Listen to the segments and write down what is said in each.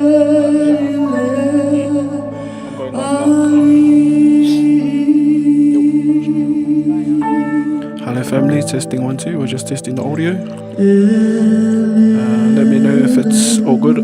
Hello family, testing 1 2. We're just testing the audio. Let me know if it's all good.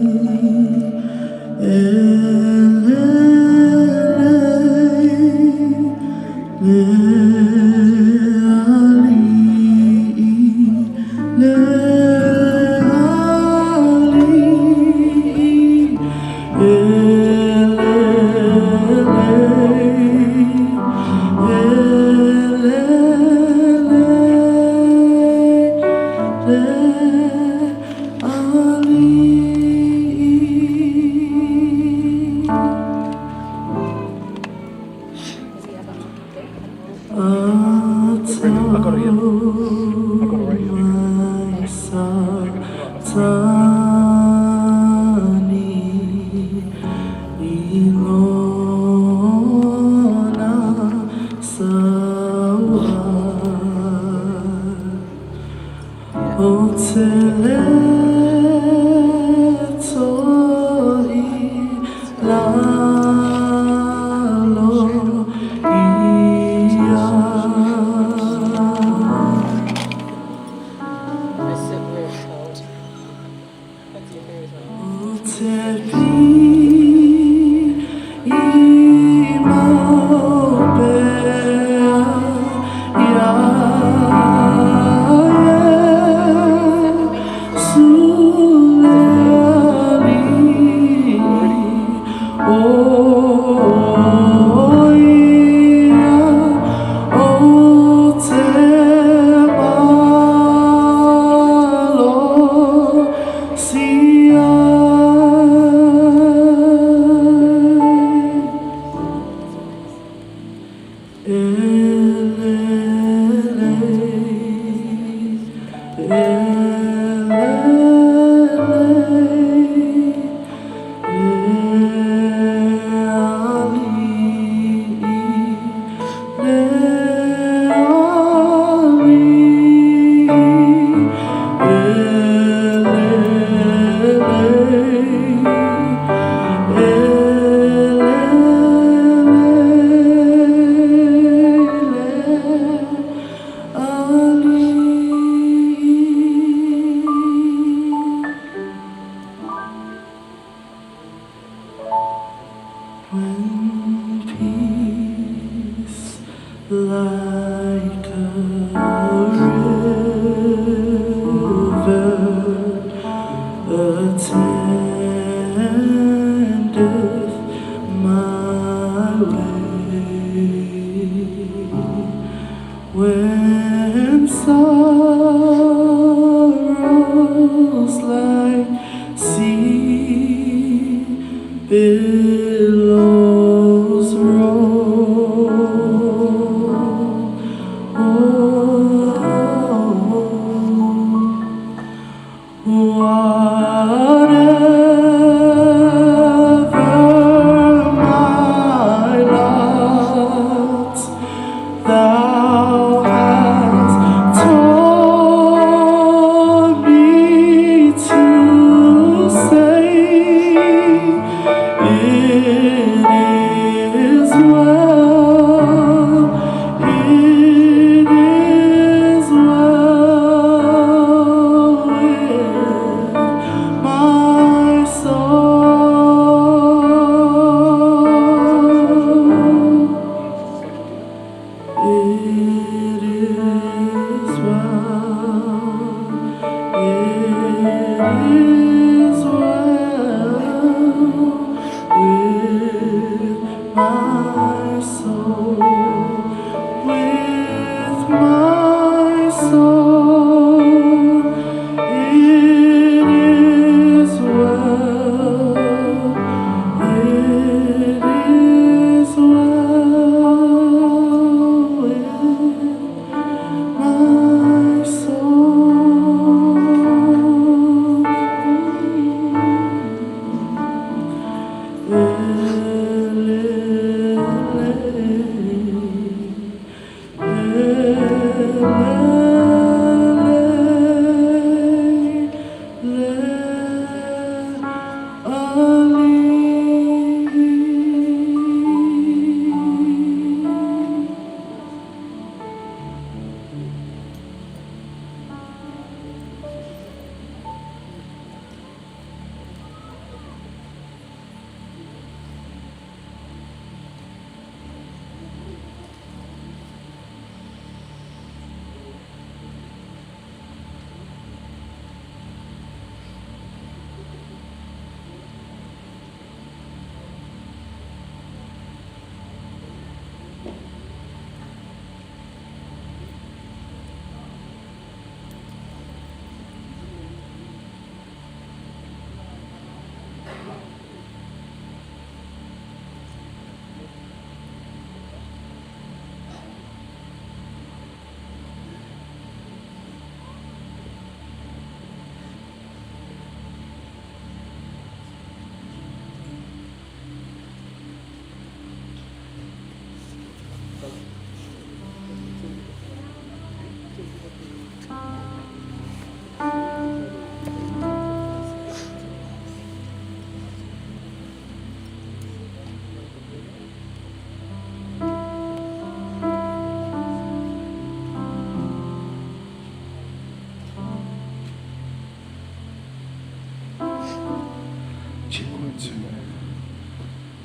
to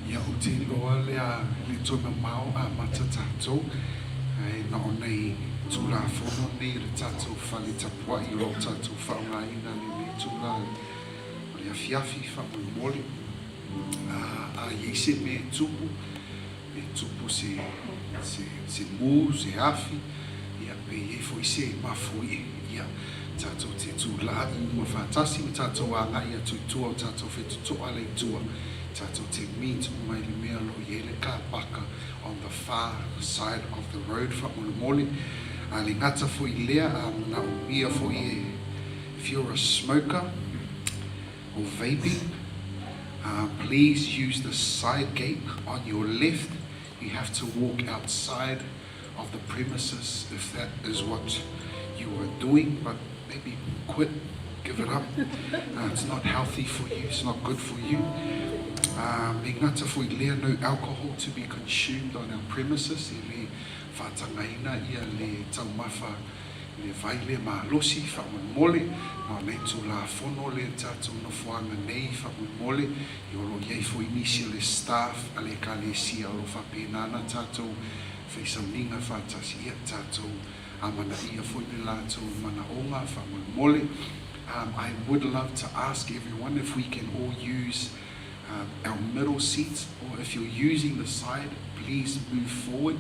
ia o te loa lea le Utumoea'au a mata tātou ai na o nei tūla whono nei re tātou whale tapua I lo tātou whaungaina le tūla o le awhiawhi whamoi a iese me tupu se mū, se awhi ia pe e fo se mafui ia tātou te tūla I mua whātasi me tātou a ngai a tuitua o tātou whetutoa le tua tātou te meet mai le mea lo iele ka paka on the far side of the road whamoi a le ngata fo I lea a na o mia fo I if you're a smoker or vaping please use the side gate on your left. You have to walk outside of the premises if that is what you are doing, but maybe quit, give it up. It's not healthy for you, it's not good for you. Me ngata fo I lea no alcohol to be consumed on our premises. I le whatangaina ia le taumafa le vaile malosi whamoi na le tūla whono le tātou na whuanga nei whamoi I olo iei fo inisia le staff a le ka le si alofa pēnana tātou whaisauninga whātasi ia tātou amana ia fo I le lātou mana onga whamoi I would love to ask everyone if we can all use our middle seats, or if you're using the side, please move forward.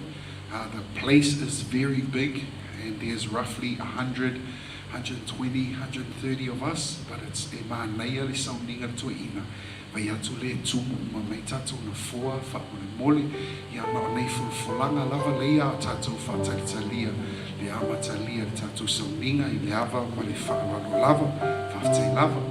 The place is very big and there's roughly 100, 120, 130 of us, but it's e māneia le sauninga tuaina. Vai atu le tumu ma mei tātou na foa whamolimoli, ia na o nei fulfulanga lava leia o tātou whatalitalia, le amatalia le tātou sauninga I le ava ma le whaarano lava, whawhtei lava.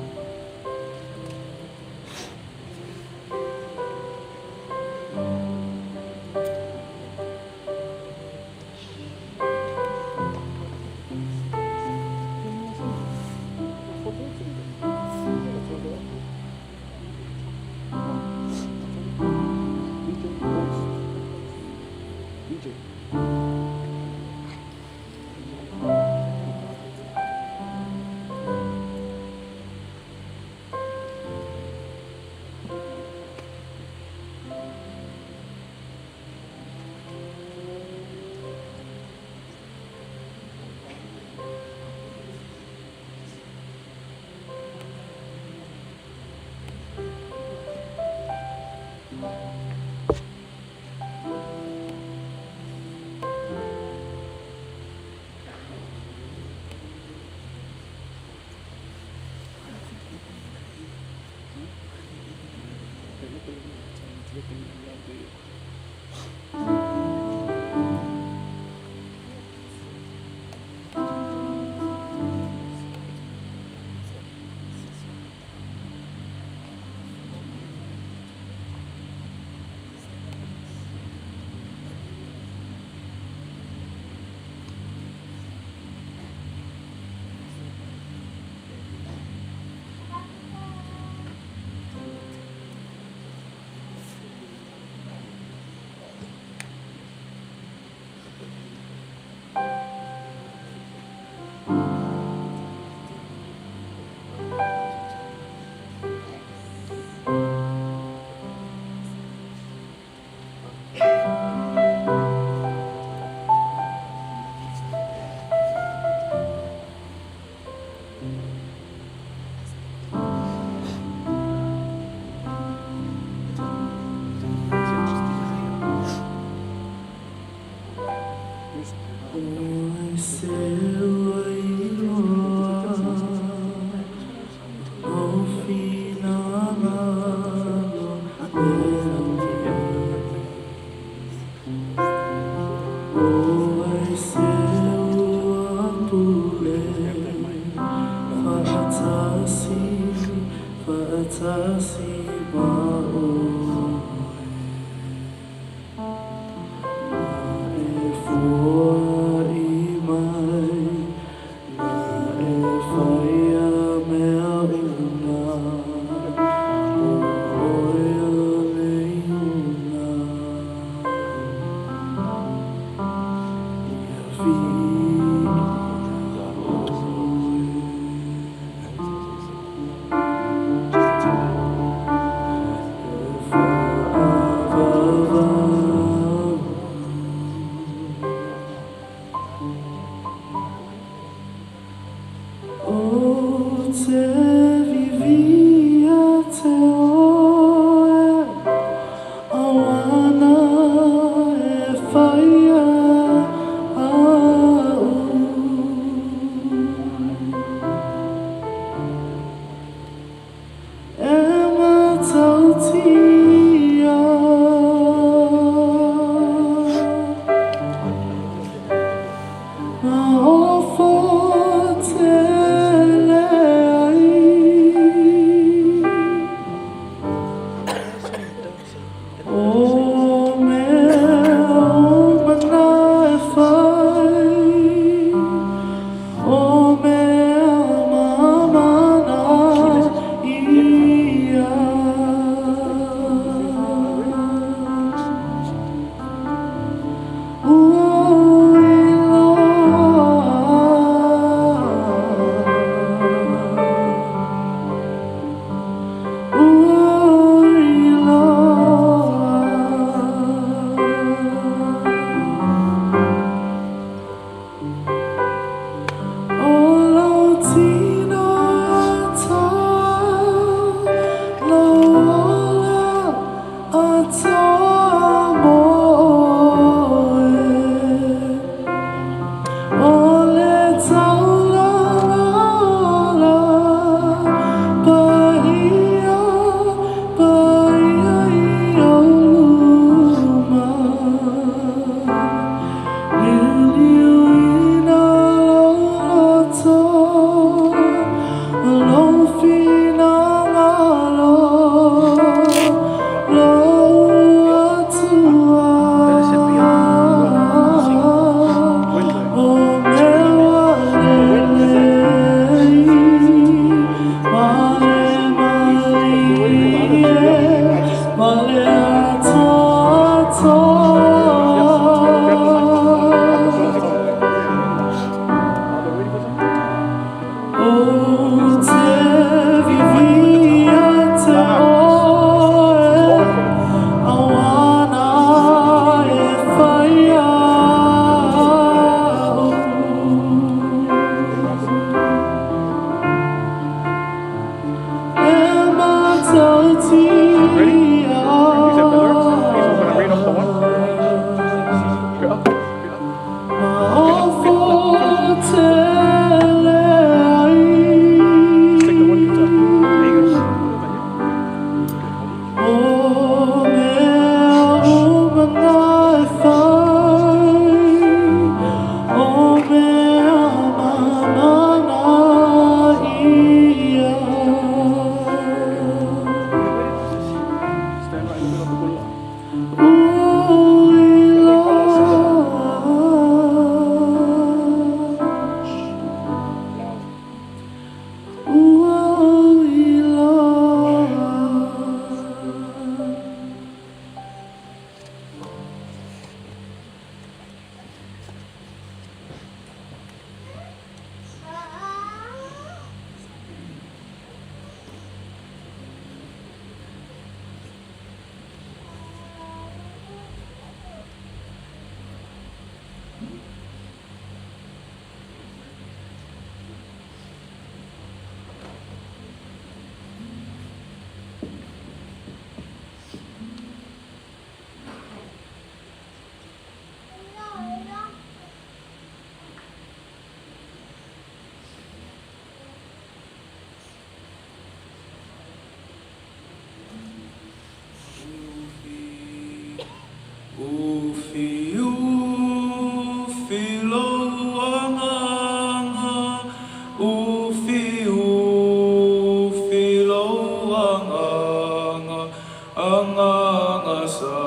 angangasae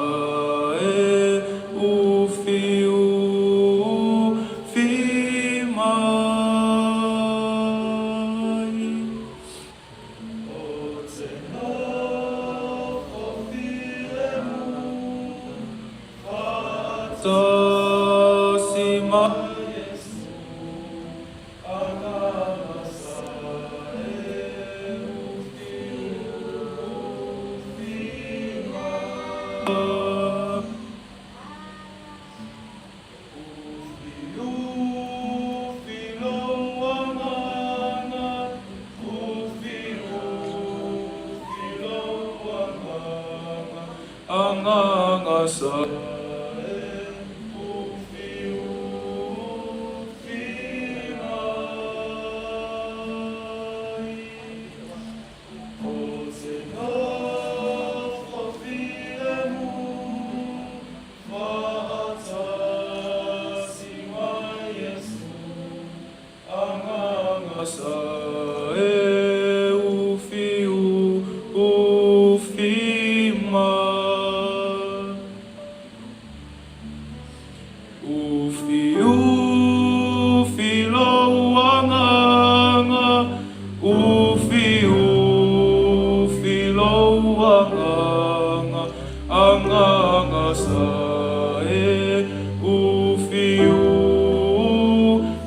ufiu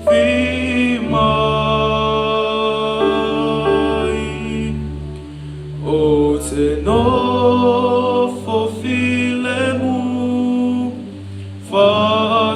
fimai o te nofo filemu fatasima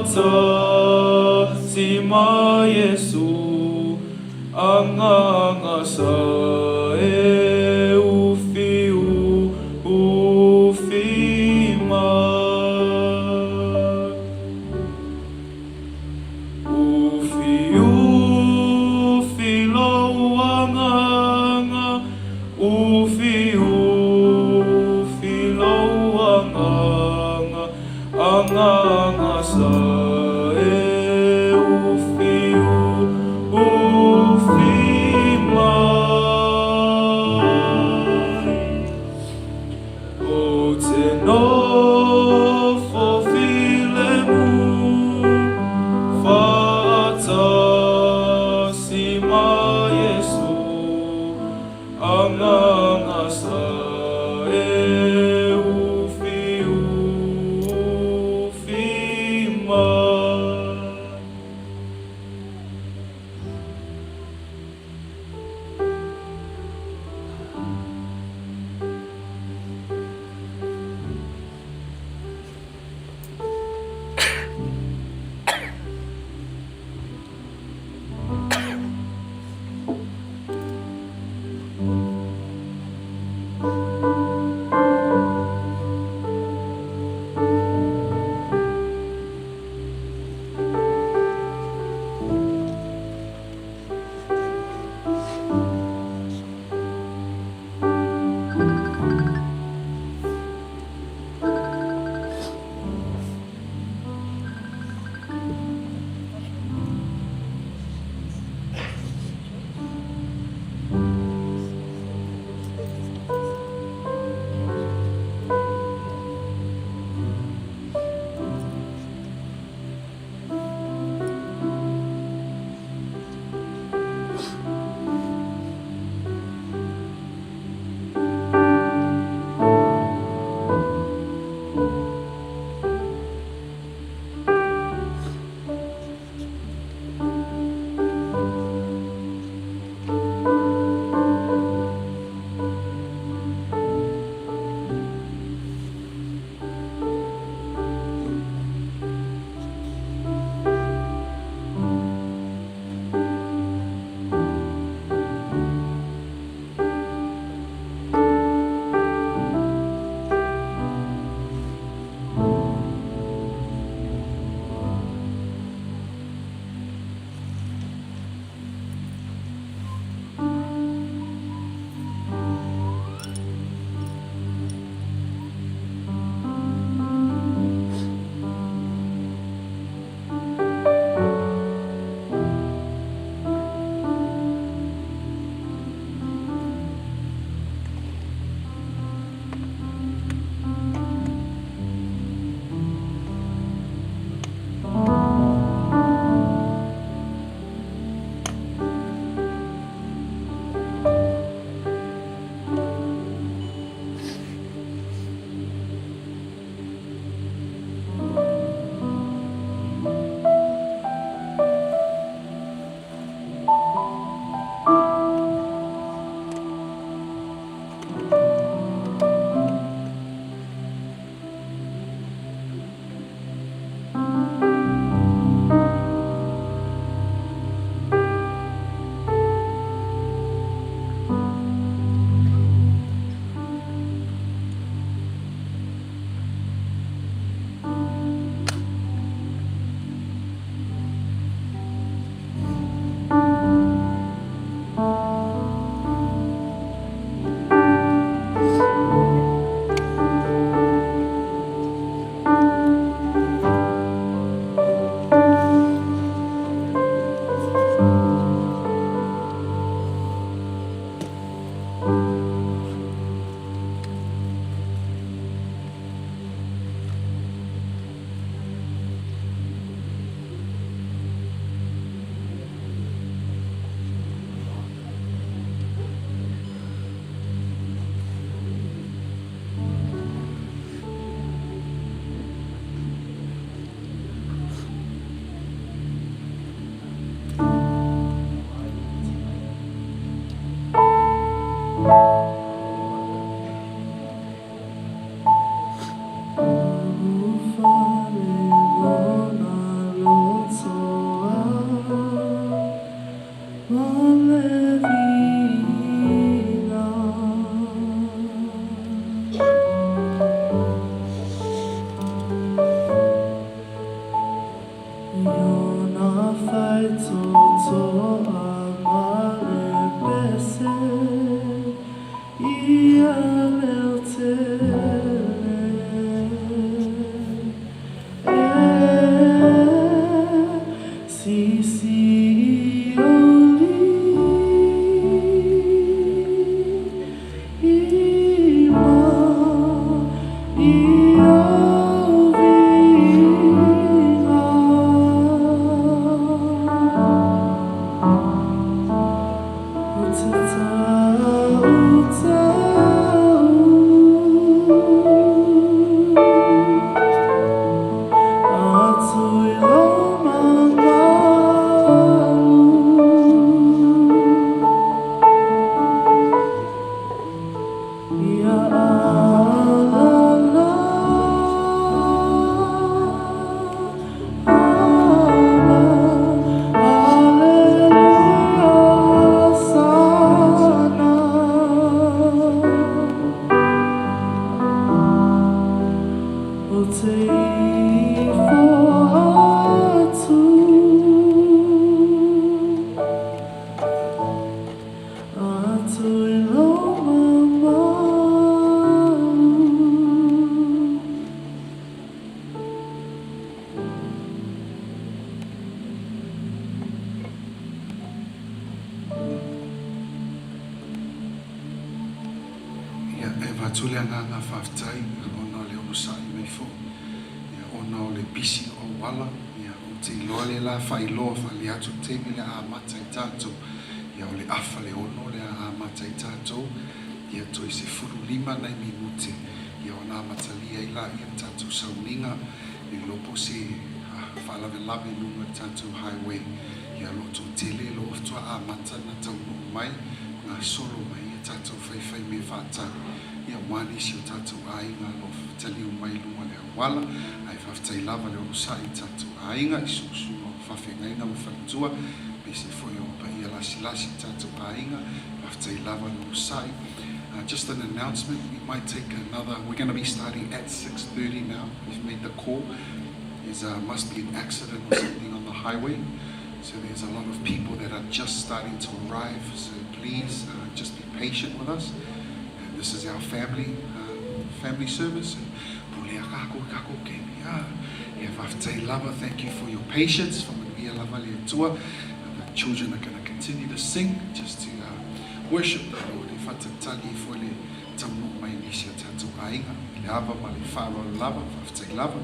Tule nganga whaftai, ona le ono sai mai fo. Ia ona o le bisi o wala, ia o te loa le la whai loa whali atu te mele a matai tātou. Ia o le afa le ono le a matai tātou. Ia toi se furu lima nai mi mute. Ia ona matalia i la ia tātou sauninga. I lopo se whalawe lawe nunga tātou highway. Ia loto tele lo oftua a matana tau no mai. Ngā solo mai ia tātou whai me whātau. Ia wani si o tātou ainga lo tali o mai lunga le awala. Ai whaftai lava le ono sai tātou ainga. I susu o whawhengaina o whanatua. Pese foi o pa ia lasi tātou ainga. Whaftai lava le ono sai. Just an announcement, we might take another, we're going to be starting at 6:30 now. We've made the call. There must be an accident or something on the highway. So there's a lot of people that are just starting to arrive. So please just be patient with us. And this is our family service. Thank you for your patience. The children are going to continue to sing just to worship the Lord. Fatali for le tamu mai nisia tatu ainga. Lava mali faro lava, fafte lava.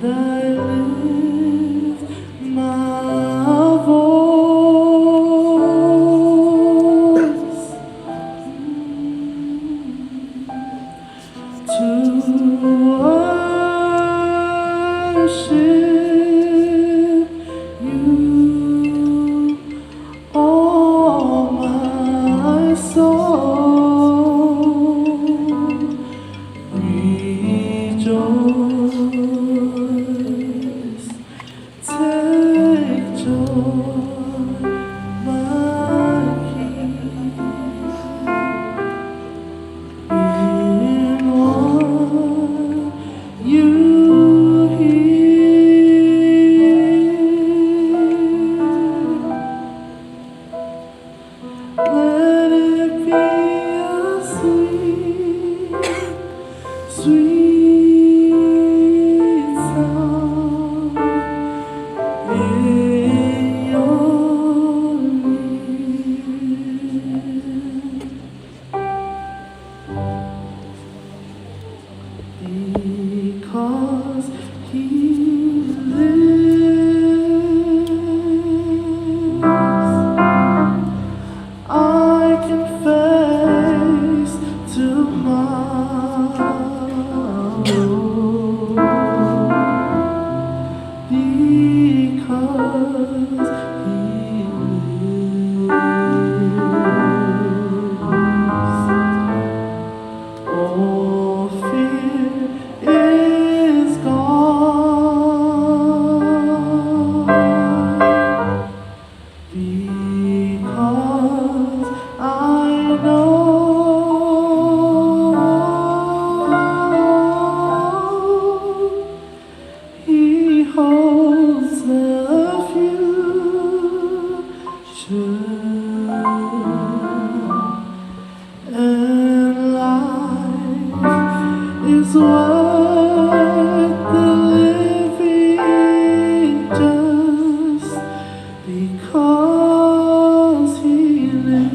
I lift my voice to worship you, oh my soul, rejoice, take joy, my King, in what you hear. Let it be a sweet, sweet sound in your ear. Because He lives, I can face tomorrow, because He lives. All fear is gone, because I know He holds the future, and life is worth the living just because He lives.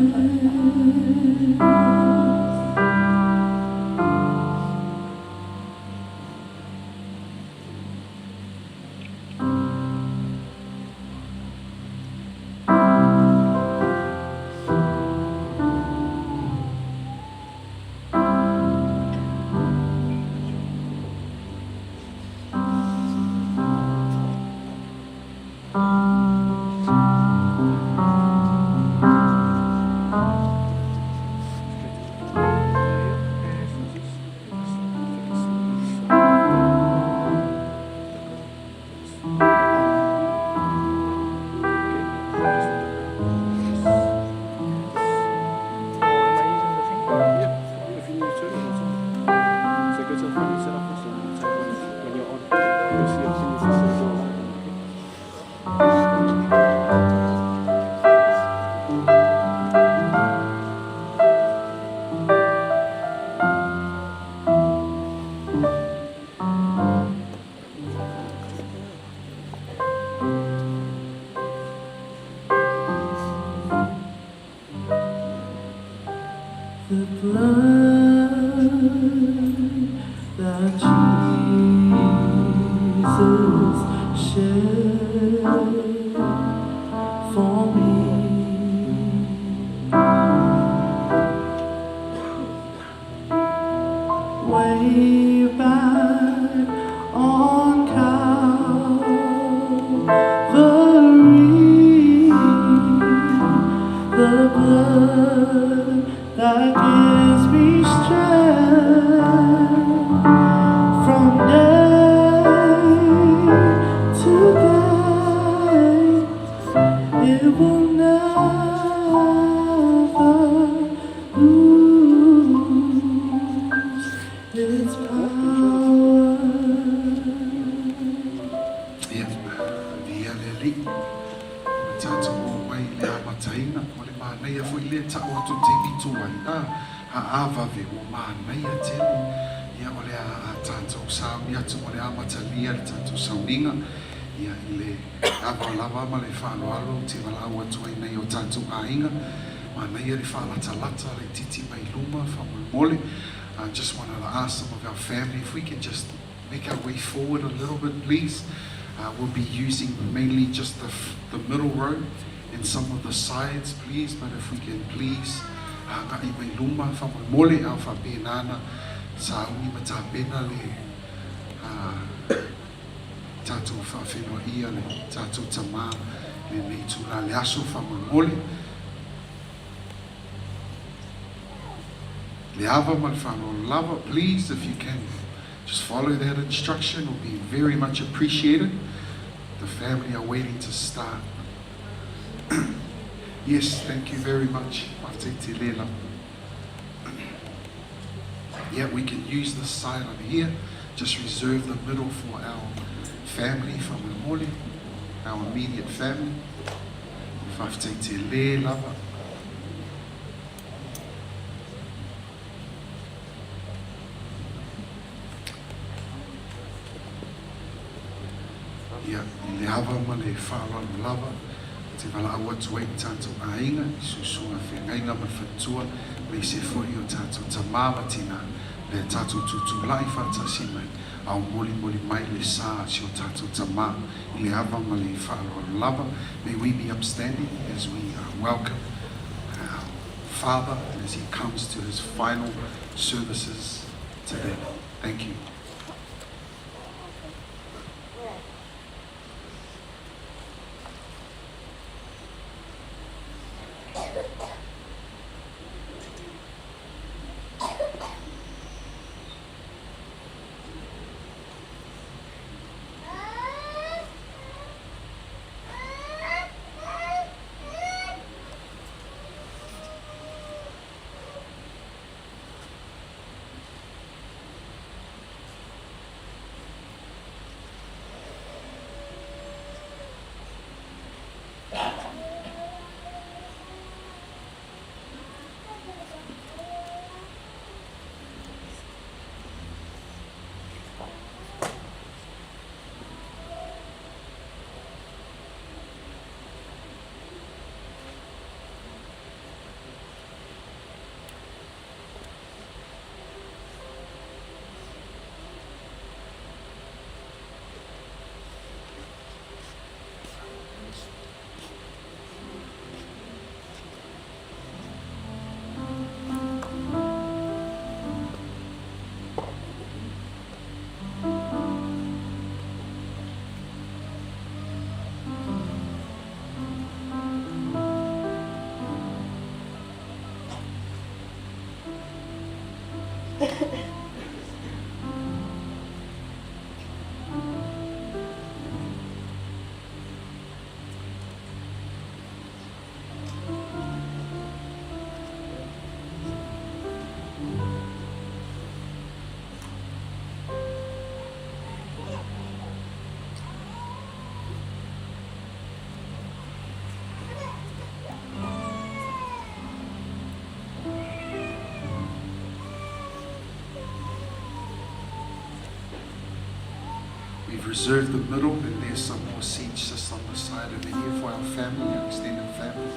The blood that Jesus shed for me, way back on Calvary, the blood that gives me strength from day to day. It will never lose its power. Ia, via le li. Tata o wai le amataina, o le mānaia fo i le ta o atu te itu ai. Ha ava ve o mānaia tele. Ia o le a tata o sāmi atu o le amatalia le tata o sauninga. Ia i le ava lava ma le whāloalo te walau atu ai nei o tata o ainga. Mānaia le whālata-lata le titi mai luma, whamole. I just want to ask some of our family if we can just make our way forward a little bit, please. We'll be using mainly just the middle row and some of the sides, please. But if we can please, ngai mai luma whamamole au whapenana sa uni matapena le tātou whawhenua ia le tātou tamā le nei tūra le aso whamamole. Le ava ma le whanau lava, please, if you can just follow that instruction, will be very much appreciated. The family are waiting to start. Yes, thank you very much. Yeah, we can use this side over here. Just reserve the middle for our family from Moli, our immediate family. Yeah, le hava ma le whaalonu lava, te wala awa tuai tātou ainga, I susunga whengainga ma whatua, me se fwoi o tātou tamama tina, le tātou tutu lai whatasi mai, au moli mai le sā si o tātou tamā, le hava ma le whaalonu lava. May we be upstanding as we welcome our Father as he comes to his final services today. Thank you. We've reserved the middle, and there's some more seats just on the side over here for our family, our extended family.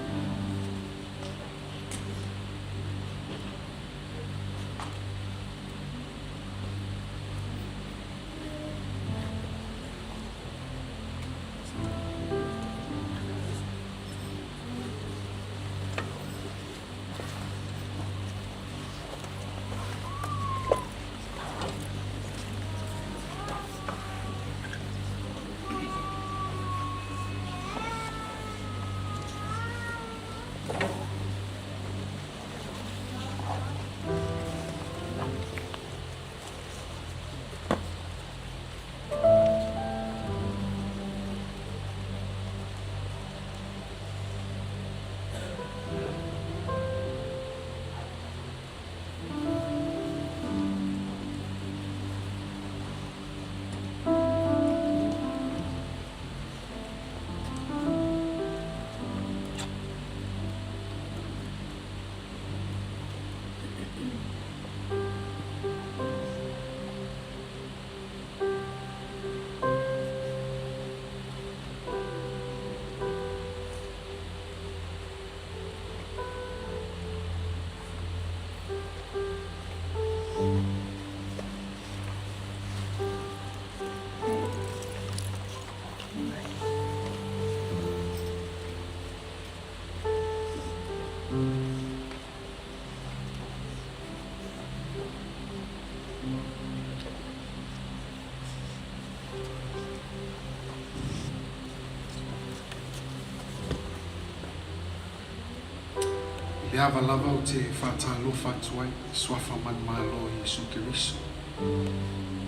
ava lava o te whātalofa atu ai, swafa man malo i Iesu Keriso.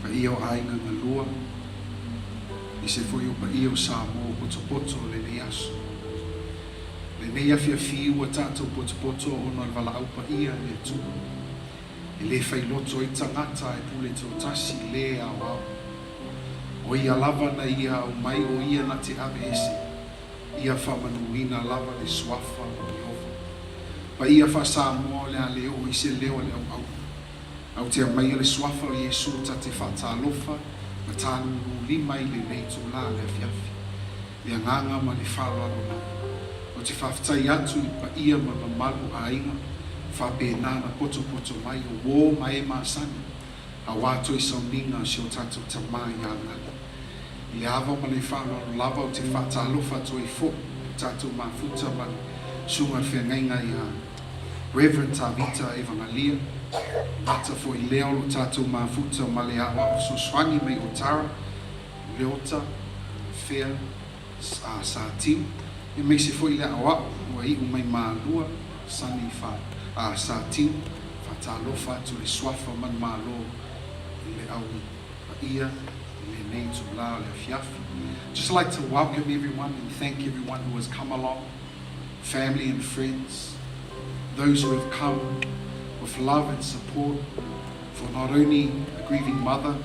Pa ia o ainga ngalua, i se foi o pa ia o Samoa poto le nei aso. Le nei afia fiu a tātou poto ono al wala au pa ia le tu. I le whailoto i tangata e pule tō tasi le au au. O ia lava na ia au mai o ia na te ave ese. Ia whamanuina lava le swafa o Jehova. Pa ia wha Samoa le a leo i se leo le au au. Au te mai le swafa o Iesu ta te whatalofa, ma tānu lima i le nei tō la le afiafi. Le anganga ma le whalaro. O te whaftai atu i pa ia ma malu a inga, whapēnana poto mai o wō mai e māsani. A wātoi sauninga si o tātou tamai a ngani. I le awa ma le whalaro lava o te whatalofa to i fo, tātou mafuta ma sunga whiangainga i a Reverend Tavita Evangalia, Mata fo i leo lo tātou mafuta ma le awa o so swangi mei o tara, leota, whea, sa tim, e mei se fo i le awa, ua i umei maalua, sani sa tim, whatalofa to le swafa man malo, i le au pa ia, i le nei to la le afiafi. Just like to welcome everyone and thank everyone who has come along, family and friends, those who have come with love and support for not only a grieving mother,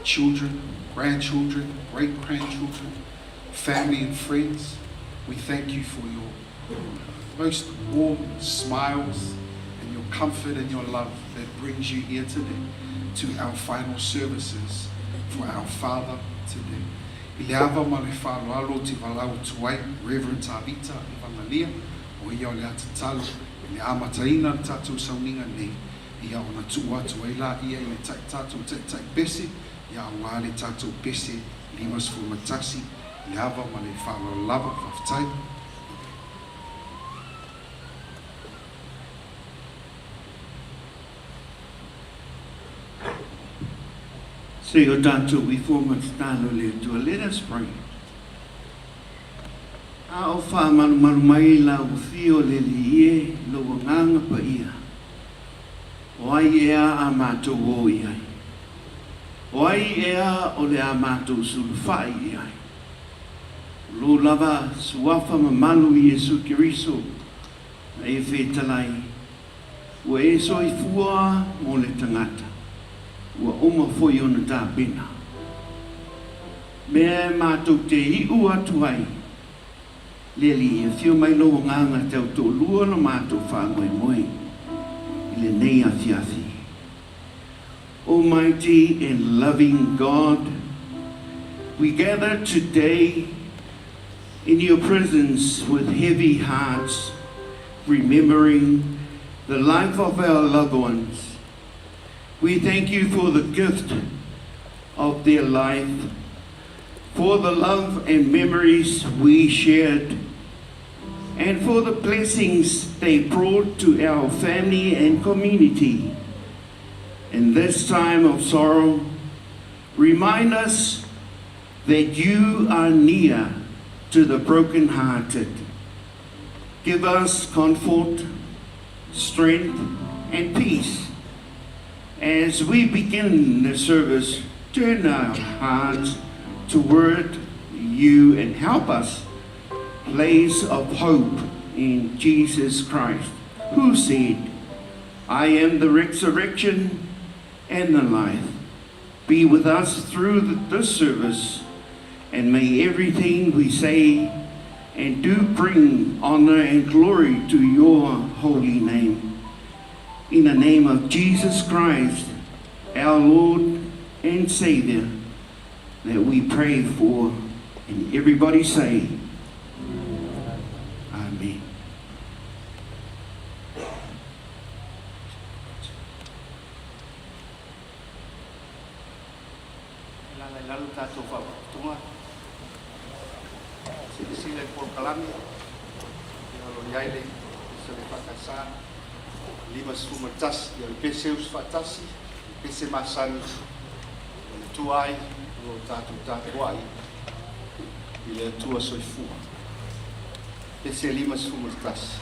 children, grandchildren, great-grandchildren, family and friends. We thank you for your most warm smiles and your comfort and your love that brings you here today to our final services for our Father today. Ileava ma le whaloalo te walau tuai, Reverend Tavita Evangalia, o ia o le atatalu, le amataina tātou sauninga nei, ia o na tua tua ila ia i le tātou tai bese, ia o wā le tātou bese, limas fu matasi, le ava ma le whalo lava whaftai. Se o tātou I forma tāno le tua, let us pray. A o wha manu mai la o fio le li e lo nganga pa ia. O ai ea a mātou o i ai. O ai ea o le a mātou sulfai i ai. Lo lava suafa mamalu I Iesu Keriso na e whetalai. Ua e soi fua mo le tangata. Ua oma foi ona tā pena. Mea mātou te iu atu ai. Leli e fio mai lo nganga tau tō lua no mātou whāngoi moe. I le nei a fiafi. Almighty and loving God, we gather today in your presence with heavy hearts, remembering the life of our loved ones. We thank you for the gift of their life, for the love and memories we shared, and for the blessings they brought to our family and community. In this time of sorrow, remind us that you are near to the brokenhearted. Give us comfort, strength, and peace. As we begin the service, turn our hearts toward you and help us place of hope in Jesus Christ, who said, I am the resurrection and the life. Be with us through this service, and may everything we say and do bring honor and glory to your holy name. In the name of Jesus Christ, our Lord and Savior, that we pray for, and everybody say, Amen. Lalu tātou whapatunga, sila por kalami, alo yaile, sila whakasā, limas fumatasi, alo peseus whatasi, pese masani, alo tuai, alo tātou tātuai, ilo tua soifua. Pese limas fumatasi.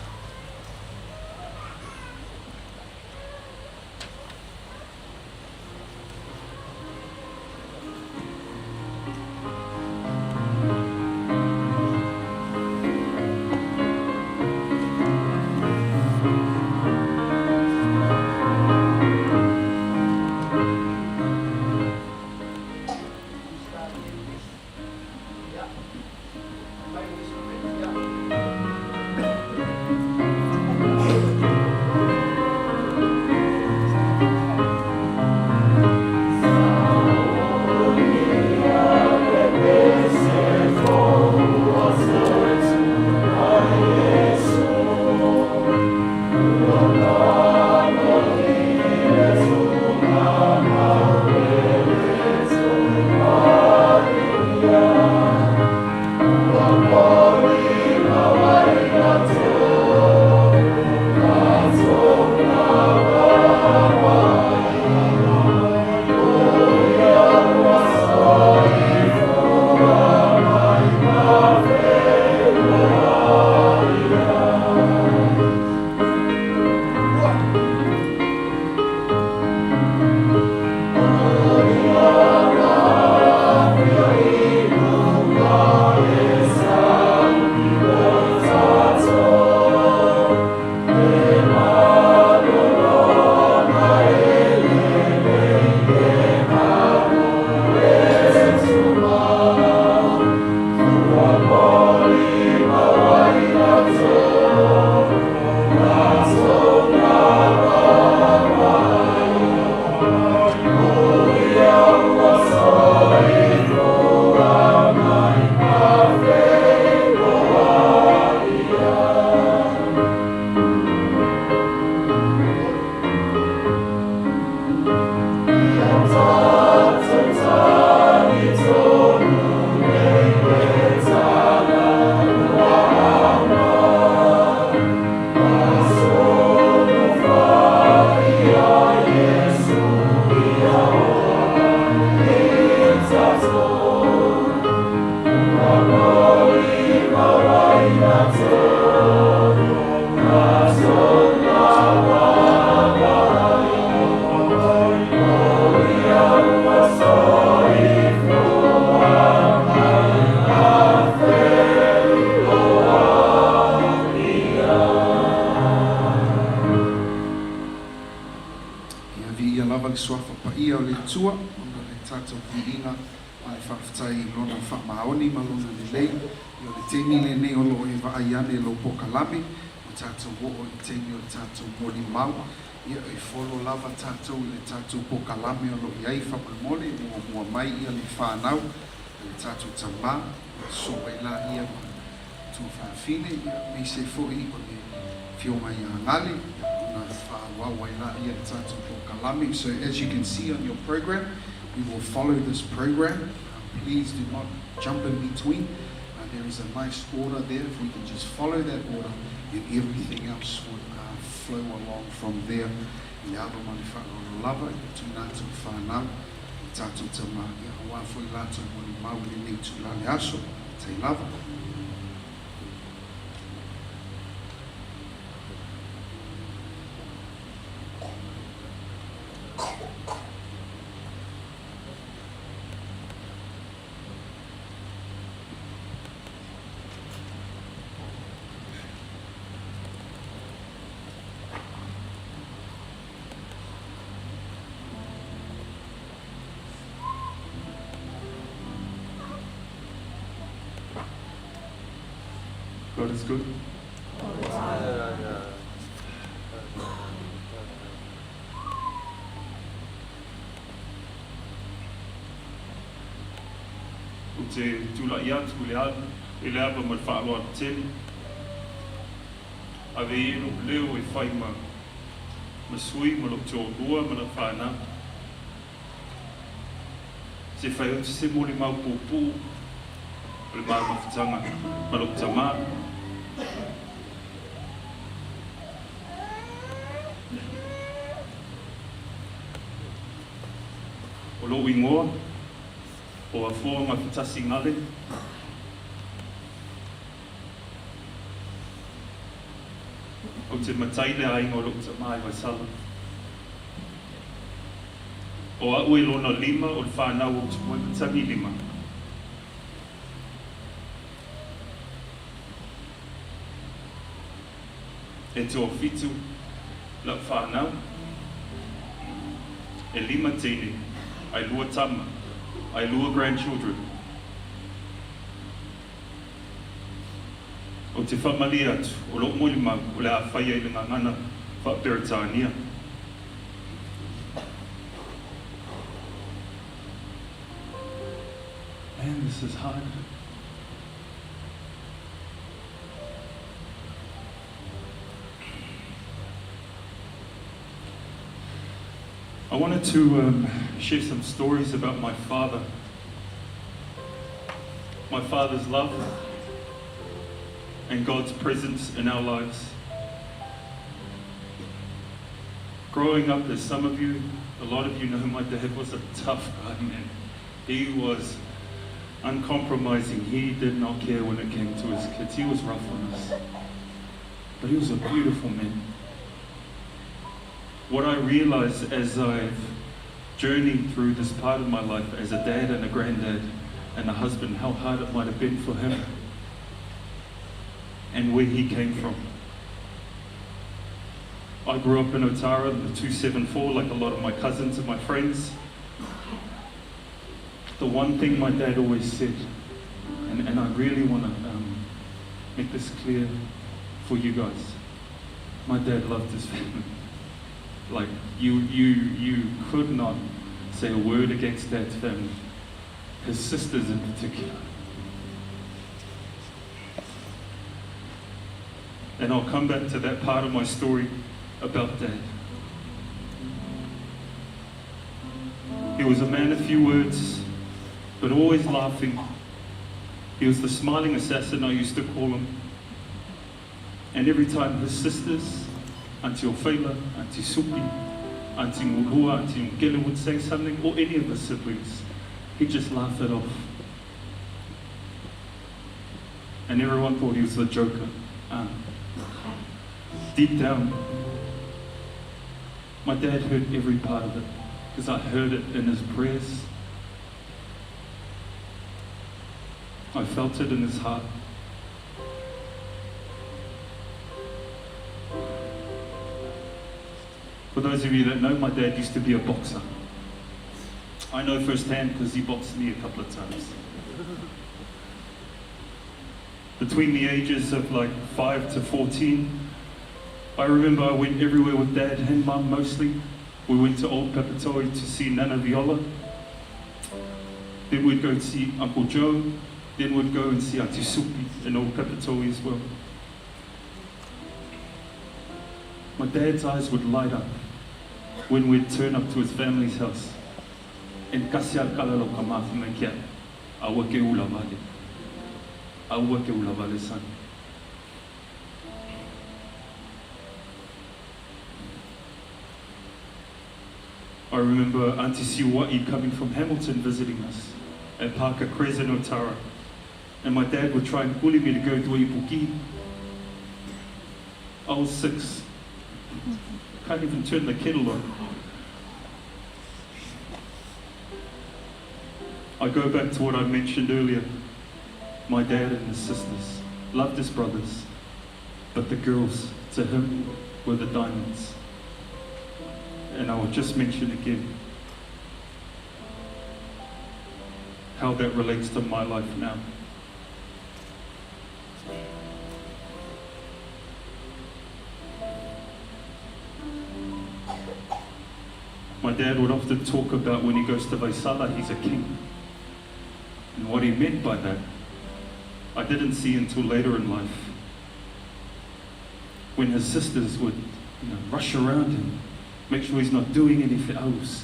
ia o le tua, ona le tātou piinga, ai whawhtai lona whamaoni malona le lei, i o le teni le ne olo e vaaiane lo pokalame, o tātou wo o i teni o tātou moli mau, ia e wholo lava tātou le tātou pokalame o lo iai whapamole, mua mai ia le whanau, le tātou tamā, so e la ia tu whawhine, ia me se fōi o le whioma i a ngale, So as you can see on your program, we will follow this program. Please do not jump in between. There is a nice order there. If we can just follow that order, and everything else would flow along from there. God is good. O te tula i atu le atu, e le apa ma whaaloa tele. A ve eno leo e whai ma sui ma lo tō rua ma na whanau. Se whai o te se mori mau pōpū, o le maa mawhitanga ma lo tamā. O lo ingoa, o a fōa ma whitasi ngale. O te mataile a ingo lukta mai vai sala. O a ue lona lima o le whanau o te moe matangi lima. E tō whitu la whanau. E lima tini, ai lua tama. I lure grandchildren. o te whamali atu, o lo moli mau, o le a whaia i le ngangana whaperitania. Man, this is hard. I wanted to share some stories about my father. My father's love and God's presence in our lives. Growing up, as some of you, a lot of you know, my dad was a tough guy, man. He was uncompromising. He did not care when it came to his kids. He was rough on us. But he was a beautiful man. What I realized as I've journeyed through this part of my life as a dad and a granddad and a husband, how hard it might have been for him and where he came from. I grew up in Otara, in the 274, like a lot of my cousins and my friends. The one thing my dad always said, and I really want to make this clear for you guys, my dad loved his family. Like, you could not say a word against Dad's family, his sisters in particular. And I'll come back to that part of my story about Dad. He was a man of few words, but always laughing. He was the smiling assassin, I used to call him. And every time his sisters, Auntie Ofeila, Auntie Supi, Auntie Mulua, Auntie Gale would say something, or any of his siblings, he'd just laugh it off. And everyone thought he was the joker. Deep down, my dad heard every part of it, because I heard it in his prayers. I felt it in his heart. For those of you that know, my dad used to be a boxer. I know firsthand because he boxed me a couple of times. Between the ages of like 5 to 14, I remember I went everywhere with Dad and Mum mostly. We went to Old Papatoi to see Nana Viola. Then we'd go to see Uncle Joe. Then we'd go and see Auntie Supi in Old Papatoi as well. My dad's eyes would light up when we'd turn up to his family's house. And kasia kalalo kamafime kia, awa ke ula vale. Awa ke ula vale son. I remember Auntie Siwa'i coming from Hamilton visiting us at Parker Crescent, Otara. And my dad would try and bully me to go to Ipuki. I was 6. Can't even turn the kettle on. I go back to what I mentioned earlier. My dad and his sisters loved his brothers, but the girls, to him, were the diamonds. And I will just mention again how that relates to my life now. My dad would often talk about when he goes to Vaisala, he's a king. And what he meant by that, I didn't see until later in life. When his sisters would, rush around him, make sure he's not doing anything else,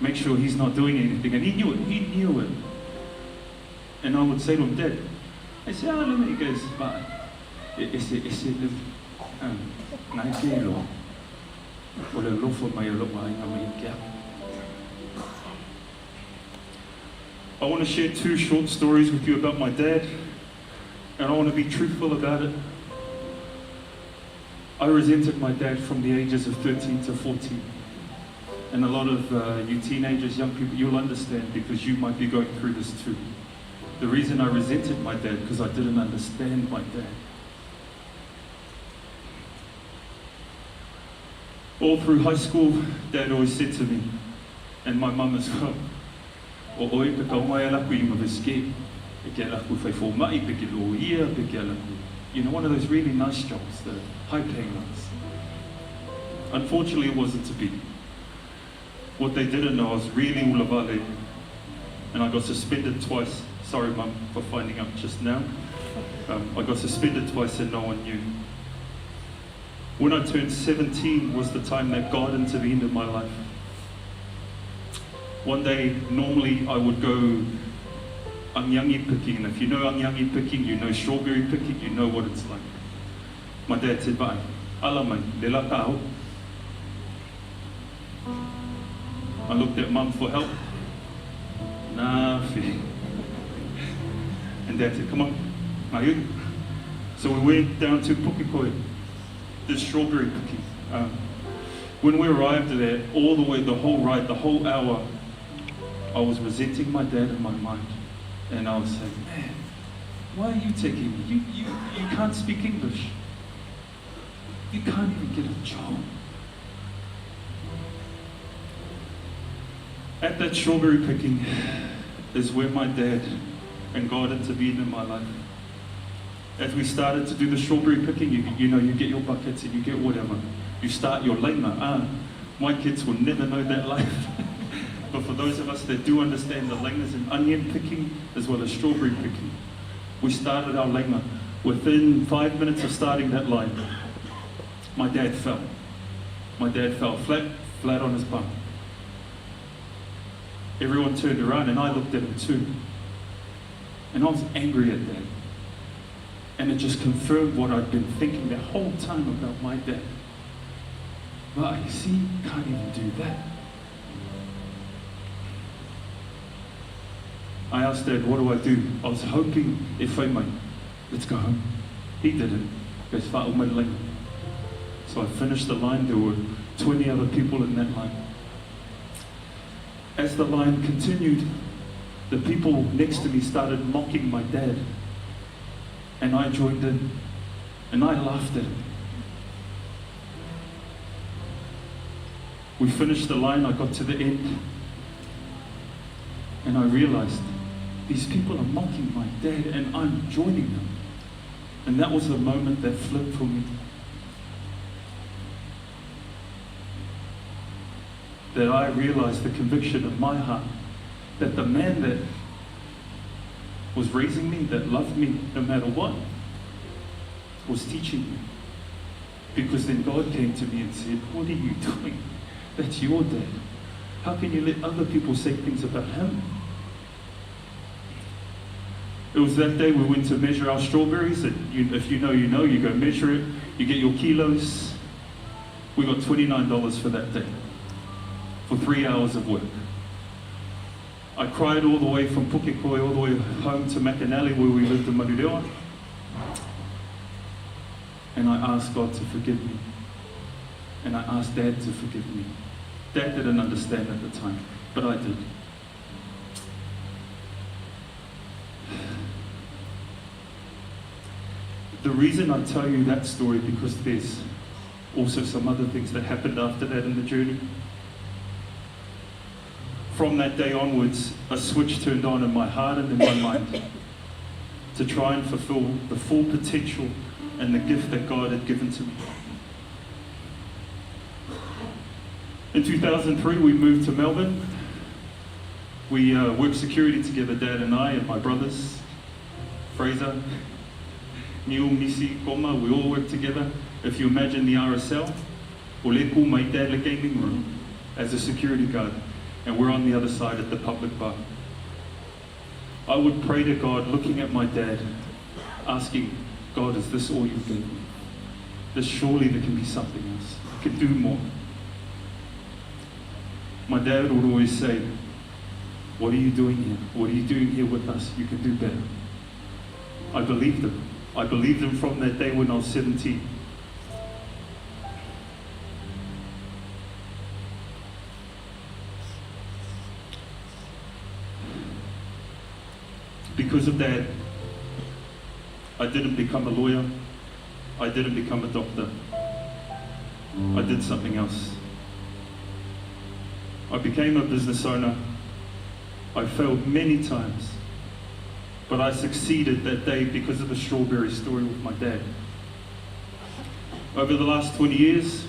make sure he's not doing anything. And he knew it. And I would say to him, Dad, I say, let me, he goes, but it's I want to share 2 short stories with you about my dad, and I want to be truthful about it. I resented my dad from the ages of 13 to 14. And a lot of you teenagers, young people, you'll understand because you might be going through this too. The reason I resented my dad, because I didn't understand my dad. All through high school, Dad always said to me, and my mum as well, o oi pe kau mai alaku I maweske, e ke alaku whai fō mai, pe ke lo ia, pe ke alaku You know, one of those really nice jobs, the high-paying ones. Unfortunately, it wasn't to be. What they didn't know, I was really ulavale, and I got suspended twice. Sorry, Mum, for finding out just now. I got suspended twice and no one knew. When I turned 17 was the time that God intervened in my life. One day, normally I would go angyangi picking, and if you know angyangi picking, you know strawberry picking, you know what it's like. My dad said, "Bye, alamai, lelakau." I looked at Mum for help. Nah, fi. And Dad said, "Come on, are you?" So we went down to Pukekoi, the strawberry picking. When we arrived there, all the way, the whole ride, the whole hour, I was resenting my dad in my mind. And I was saying, "Man, why are you taking me? You can't speak English. You can't even get a job." At that strawberry picking is where my dad and God intervened in my life. As we started to do the strawberry picking, you know, you get your buckets and you get whatever. You start your laina. My kids will never know that life. But for those of us that do understand the lainas and onion picking as well as strawberry picking, we started our laina. Within 5 minutes of starting that line, my dad fell. My dad fell flat on his bum. Everyone turned around and I looked at him too. And I was angry at that. And it just confirmed what I'd been thinking the whole time about my dad. Well, you see, you can't even do that. I asked Dad, "What do I do?" I was hoping, let's go home. He didn't. He goes, so I finished the line. There were 20 other people in that line. As the line continued, the people next to me started mocking my dad. And I joined in, and I laughed at him. We finished the line, I got to the end, and I realized these people are mocking my dad, and I'm joining them. And that was the moment that flipped for me. That I realized the conviction of my heart, that the man that was raising me, that loved me no matter what, was teaching me. Because then God came to me and said, "What are you doing? That's your dad. How can you let other people say things about him?" It was that day we went to measure our strawberries. And if you know, you go measure it, you get your kilos. We got $29 for that day, for 3 hours of work. I cried all the way from Pukekoi all the way home to Makanali where we lived in Marurewa. And I asked God to forgive me. And I asked Dad to forgive me. Dad didn't understand at the time, but I did. The reason I tell you that story, because there's also some other things that happened after that in the journey. From that day onwards, a switch turned on in my heart and in my mind to try and fulfill the full potential and the gift that God had given to me. In 2003, we moved to Melbourne. We worked security together, Dad and I, and my brothers, Fraser, Neil, Missy, Koma, we all worked together. If you imagine the RSL, Oleku, my dad, the gaming room, as a security guard, and we're on the other side at the public bar. I would pray to God, looking at my dad, asking, "God, is this all you've given me? Surely there can be something else. I can do more." My dad would always say, "What are you doing here? What are you doing here with us? You can do better." I believed him. I believed him from that day when I was 17. Because of that, I didn't become a lawyer. I didn't become a doctor. I did something else. I became a business owner. I failed many times. But I succeeded that day because of the strawberry story with my dad. Over the last 20 years,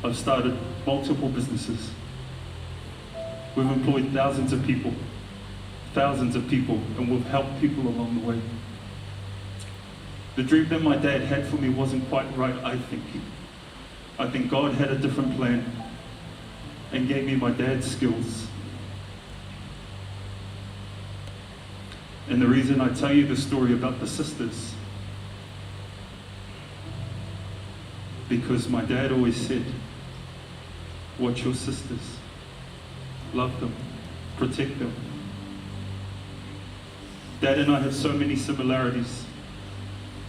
I've started multiple businesses. We've employed thousands of people, and we've helped people along the way. The dream that my dad had for me wasn't quite right, I think. I think God had a different plan and gave me my dad's skills. And the reason I tell you the story about the sisters, because my dad always said, watch your sisters, love them, protect them. Dad and I have so many similarities.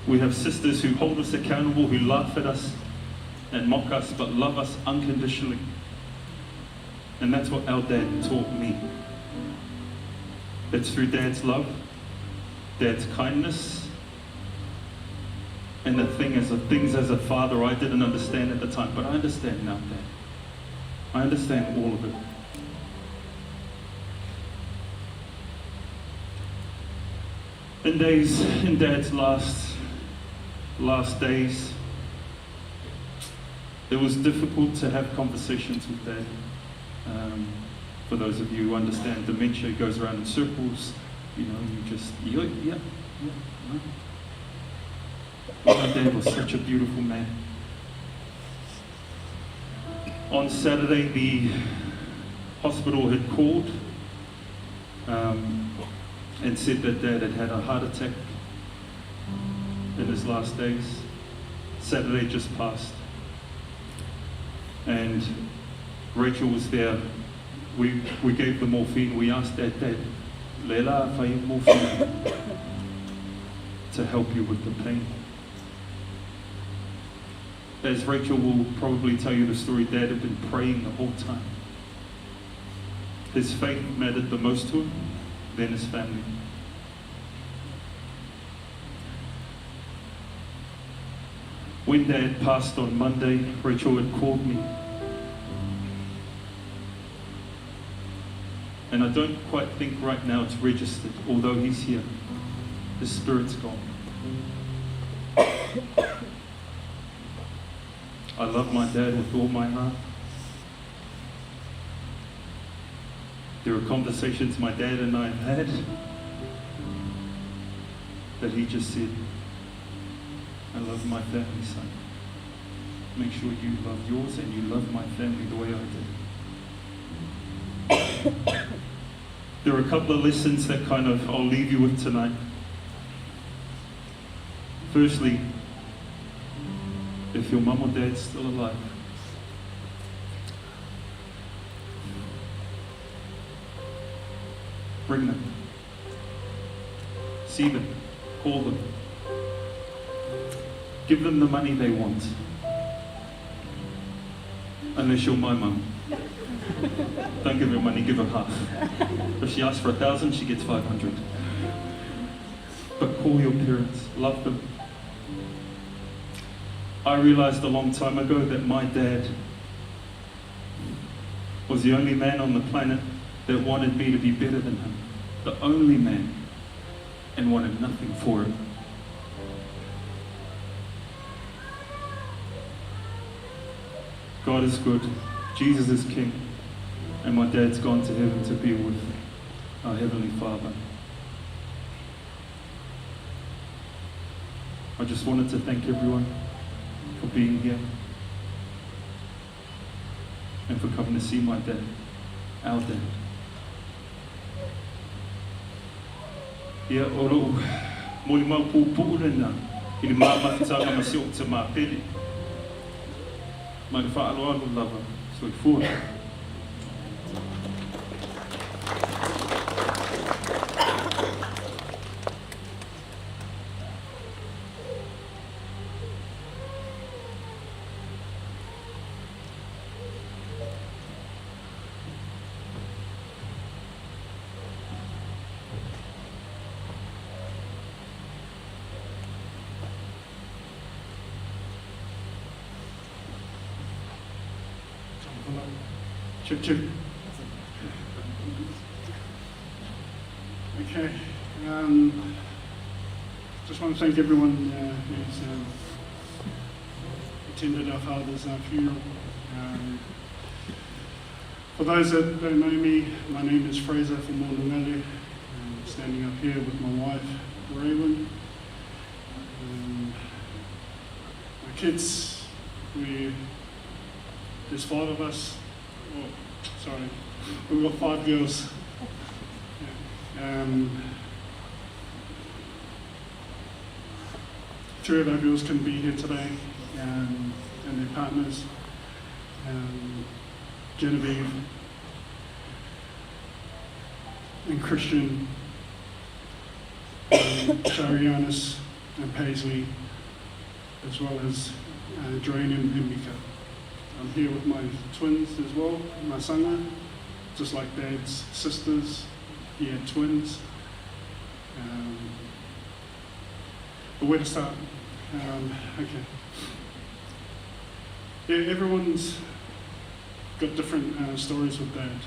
We have sisters who hold us accountable, who laugh at us and mock us, but love us unconditionally. And that's what our dad taught me. It's through Dad's love, Dad's kindness, and the things as a father I didn't understand at the time, but I understand now, Dad. I understand all of it. In Dad's last days, it was difficult to have conversations with Dad. For those of you who understand dementia, it goes around in circles. You know, you just, yeah. No. But my dad was such a beautiful man. On Saturday, the hospital had called and said that Dad had had a heart attack in his last days. Saturday just passed. And Rachel was there. We gave the morphine. We asked Dad, Lela fai morphine to help you with the pain. As Rachel will probably tell you the story, Dad had been praying the whole time. His faith mattered the most to him, then his family. When Dad passed on Monday, Rachel had called me. And I don't quite think right now it's registered, although he's here. His spirit's gone. I love my dad with all my heart. There are conversations my dad and I have had that he just said, I love my family, son. Make sure you love yours and you love my family the way I did. There are a couple of lessons that I'll leave you with tonight. Firstly, if your mum or dad's still alive, bring them. See them. Call them. Give them the money they want. Unless you're my mum. Don't give her money, give her half. If she asks for 1,000, she gets 500. But call your parents, love them. I realized a long time ago that my dad was the only man on the planet that wanted me to be better than him. The only man, and wanted nothing for it. God is good, Jesus is King, and my dad's gone to heaven to be with our Heavenly Father. I just wanted to thank everyone for being here and for coming to see my dad, our dad. Ia oro moli mau pupu na ili mama tanga masio te mapeli. Ma le fa alo lava so I fu. Chip. Okay. just want to thank everyone who's attended our father's funeral. For those that don't know me, my name is Fraser from Utumoea'au. I'm standing up here with my wife, Raywin. My kids, there's 5 of us. Oh, sorry, we've got 5 girls. Yeah. 3 of our girls couldn't be here today, and their partners, Genevieve and Christian, Sharianis and Paisley, as well as Drain and Mika. I'm here with my twins as well, my sanga, just like Dad's sisters. He had twins. But where to start? Okay. Yeah, everyone's got different stories with Dad.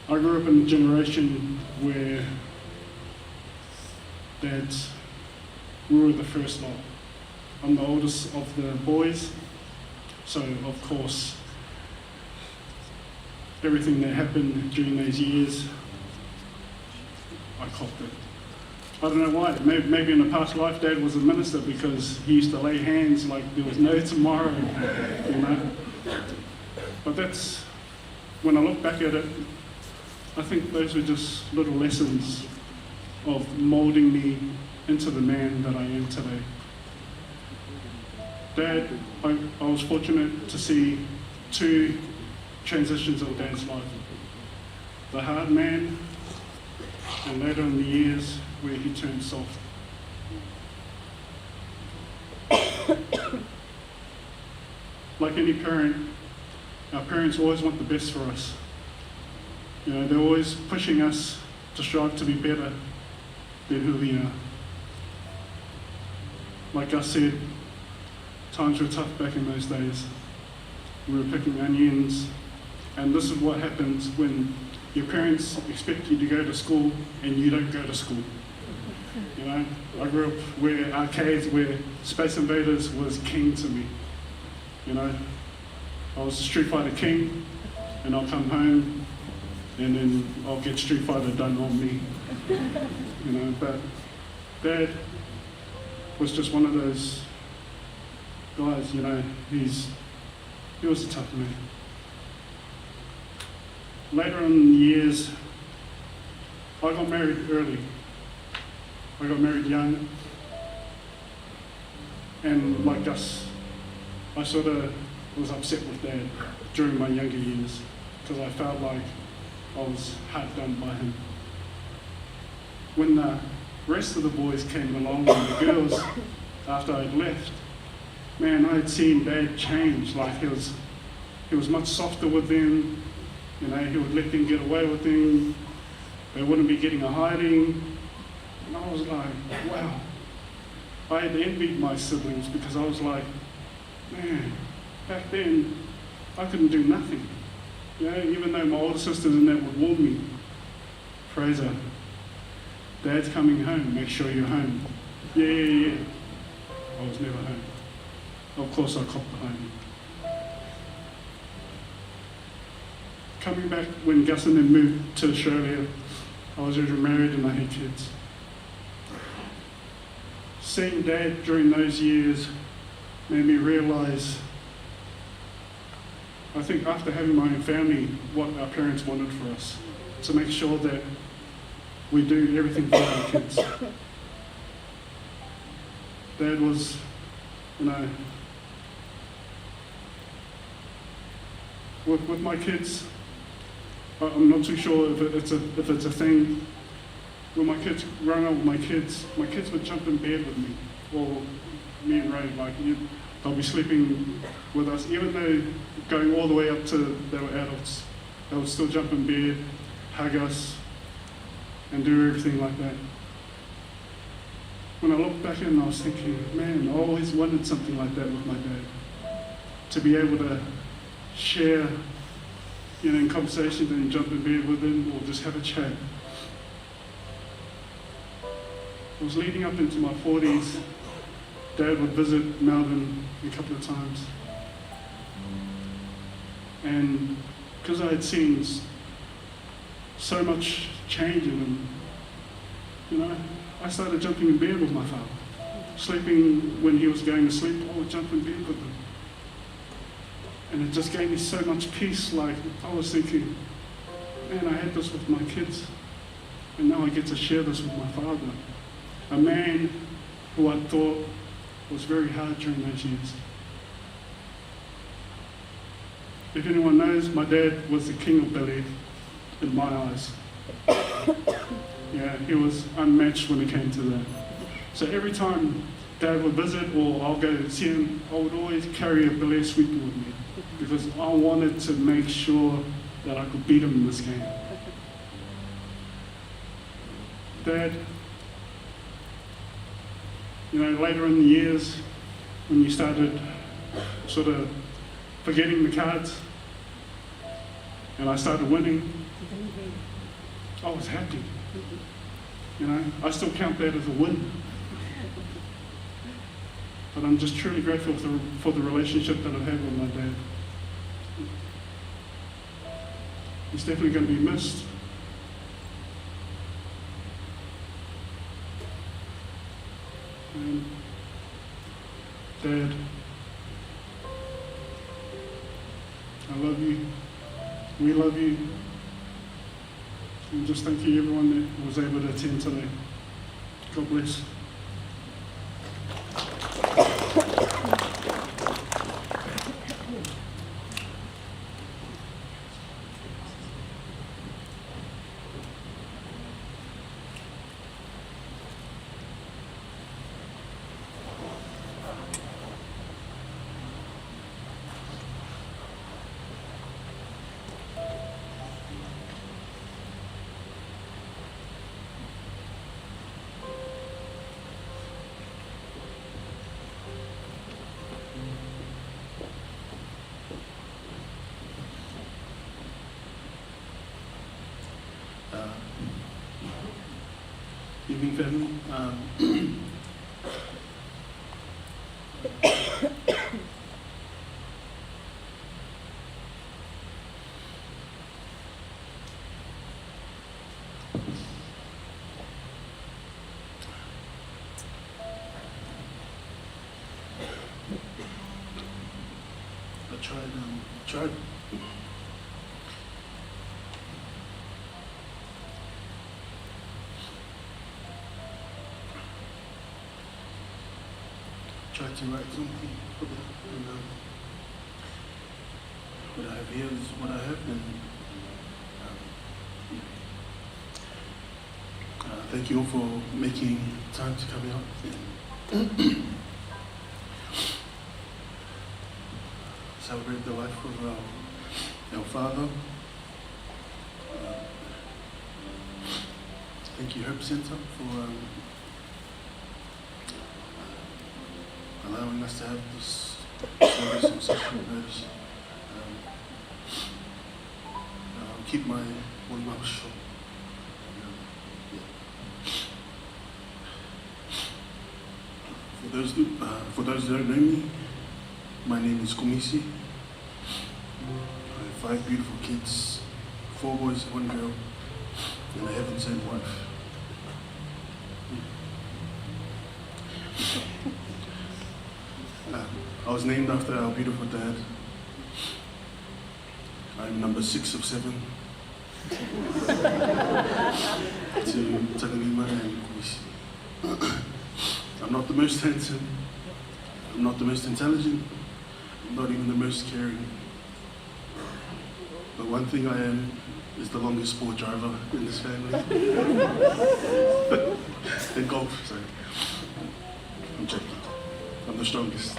I grew up in a generation where we were the first lot. I'm the oldest of the boys, so of course, everything that happened during those years, I copped it. I don't know why. Maybe in a past life, Dad was a minister because he used to lay hands like there was no tomorrow, you know. But that's, when I look back at it, I think those were just little lessons of moulding me into the man that I am today. Dad, I was fortunate to see 2 transitions of Dad's life. The hard man, and later in the years where he turned soft. Like any parent, our parents always want the best for us. You know, they're always pushing us to strive to be better than who we are. Like I said, times were tough back in those days. We were picking onions, and this is what happens when your parents expect you to go to school and you don't go to school. You know, I grew up where arcades, where Space Invaders was king to me. You know, I was a Street Fighter king, and I'll come home, and then I'll get Street Fighter done on me. You know, but Dad was just one of those guys, you know, he was a tough man. Later in the years, I got married early. I got married young, and like us, I sort of was upset with Dad during my younger years because I felt like I was hard done by him. When the rest of the boys came along and the girls, after I'd left, man, I had seen Dad change. Like he was much softer with them. You know, he would let them get away with things. They wouldn't be getting a hiding. And I was like, wow. I had envied my siblings because I was like, man, back then, I couldn't do nothing. You know, even though my older sisters and that would warn me, Fraser, Dad's coming home, make sure you're home. Yeah. I was never home. Of course I copped the home. Coming back when Gus and them moved to Australia, I was already married and I had kids. Seeing Dad during those years made me realise, I think after having my own family, what our parents wanted for us, to make sure that we do everything for our kids. Dad was, you know, with my kids, I'm not too sure if it's a thing. When my kids, growing up with my kids would jump in bed with me, or me and Ray, like they'll be sleeping with us, even though going all the way up to they were adults, they would still jump in bed, hug us, and do everything like that. When I look back in, I was thinking, man, I always wanted something like that with my dad, to be able to share, you know, in conversation and jump in bed with him or just have a chat. I was leading up into my 40s. Dad would visit Melbourne a couple of times. And because I had seen so much change in him, you know, I started jumping in bed with my father. Sleeping when he was going to sleep, I would jump in bed with him. And it just gave me so much peace. Like, I was thinking, man, I had this with my kids, and now I get to share this with my father. A man who I thought was very hard during those years. If anyone knows, my dad was the king of belief in my eyes. Yeah, he was unmatched when it came to that. So every time Dad would visit or I'll go to see him, I would always carry a belief sweeper with me because I wanted to make sure that I could beat him in this game. Dad, you know, later in the years, when you started sort of forgetting the cards and I started winning, I was happy. You know, I still count that as a win. But I'm just truly grateful for the relationship that I've had with my dad. He's definitely going to be missed. And Dad, I love you. We love you. And just thank you everyone that was able to attend today. God bless. Evening, family. Tried to write something for that, and what I have here is what I have, and thank you all for making time to come out and celebrate the life of our father. Thank you, Herb Center, for allowing us to have this service on such short notice. I'll keep my mouth short. For those who don't know me, my name is Komisi. I have 5 beautiful kids, 4 boys, 1 girl, and a heaven-sent wife. I was named after our beautiful dad. I'm number 6 of 7 to Tagalima and Komisi. I'm not the most handsome, I'm not the most intelligent, I'm not even the most caring. But one thing I am is the longest sport driver in this family. In golf, sorry. I'm joking. I'm the strongest.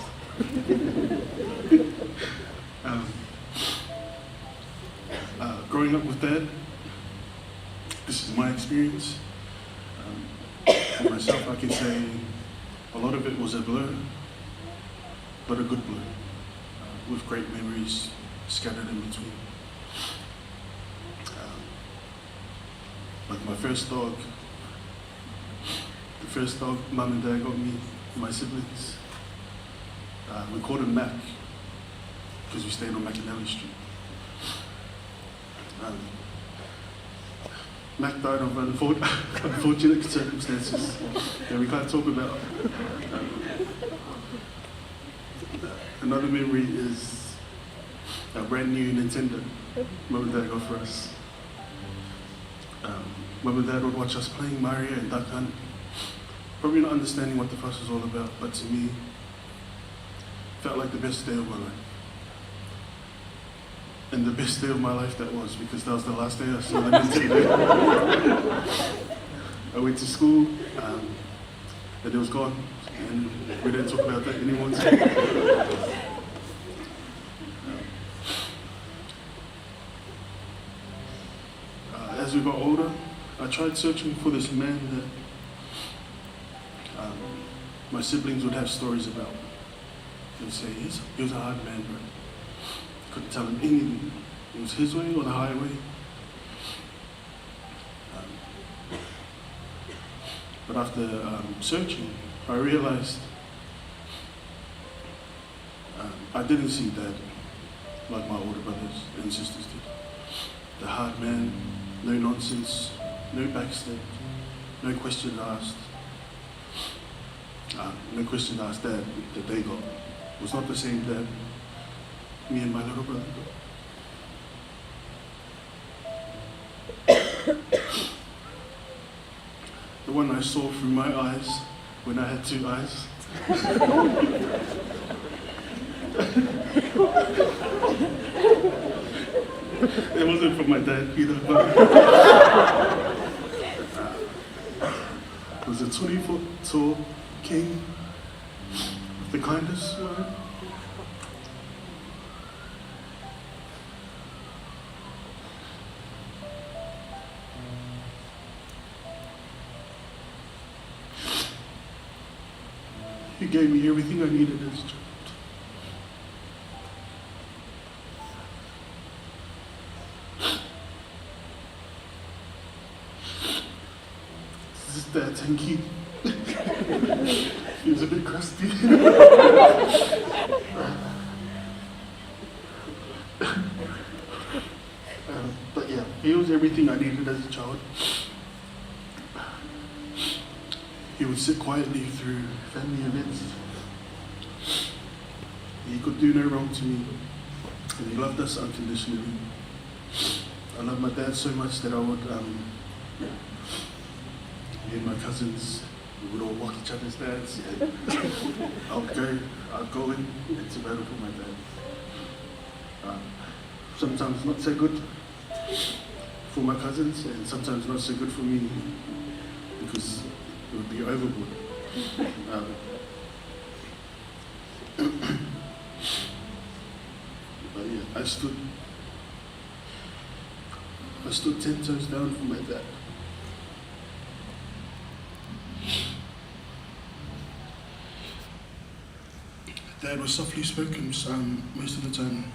Growing up with Dad, this is my experience. For myself, I can say a lot of it was a blur, but a good blur, with great memories scattered in between. Like my first dog, the first dog Mum and Dad got me, my siblings. We called him Mac because we stayed on McAnally Street. Mac died of unfortunate circumstances that we can't talk about. Another memory is a brand new Nintendo Mum and Dad got for us. Mum and Dad would watch us playing Mario and Duck Hunt, probably not understanding what the fuss was all about, but to me, felt like the best day of my life. And the best day of my life that was, because that was the last day I saw the Nintendo. I went to school, and it was gone, and we didn't talk about that anymore. As we got older, I tried searching for this man that my siblings would have stories about. They would say, he was a hard man, bro. Couldn't tell him anything. It was his way or the highway. But after searching, I realized I didn't see Dad like my older brothers and sisters did. The hard man, no nonsense, no backstab, no questions asked. No questions asked Dad that they got. It was not the same Dad me and my little brother got. The one I saw through my eyes when I had 2 eyes. It wasn't from my dad either, but it was a 20-foot tall king with the kindest smile. He gave me everything I needed as a child. This is Dad's hanky. He was a bit crusty. But yeah, he was everything I needed as a child. He would sit quietly through family events. He could do no wrong to me, and he loved us unconditionally. I love my dad so much that I would, me and my cousins, we would all walk each other's dads, and I'd go into battle for my dad. Sometimes not so good for my cousins, and sometimes not so good for me, because it would be overboard. But yeah, I stood 10 toes down for my dad. Dad was softly spoken most of the time.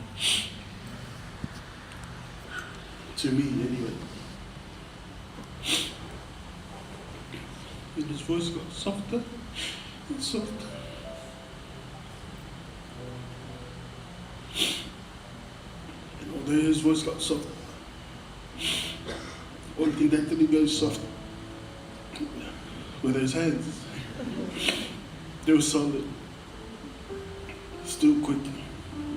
To me, anyway. And his voice got softer and softer. And although his voice got softer, one thing that didn't go soft were those hands. They were solid, still quick,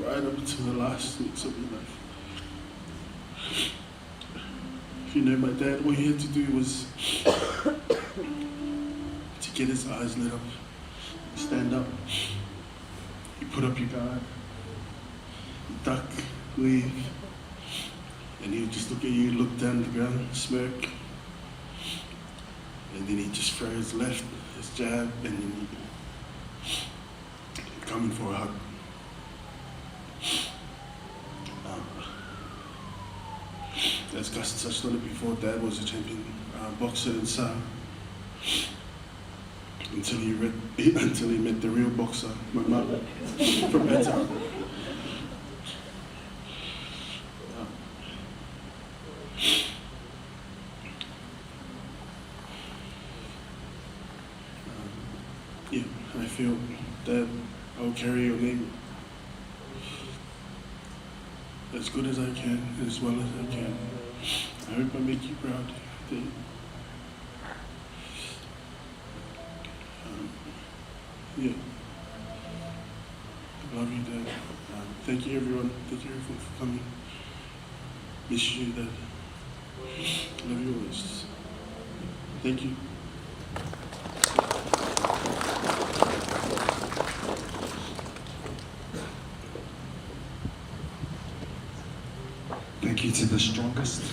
right up until the last weeks of your life. If you know my dad, all he had to do was to get his eyes lit up, stand up. You put up your guard, you duck, weave, and he would just look at you, look down at the ground, smirk, and then he'd just throw his left, his jab, and then he'd come in for a hug. As Gus touched on it before, Dad was a champion boxer in Sa until he met the real boxer, my mother, from her town. yeah, I feel that I'll carry your name as good as I can, as well as I can. I hope I make you proud, Dave. Yeah. I love you, Dad. Thank you, everyone. Thank you, everyone, for coming. Miss you, Dad. I love you always. Thank you. Thank you to the strongest.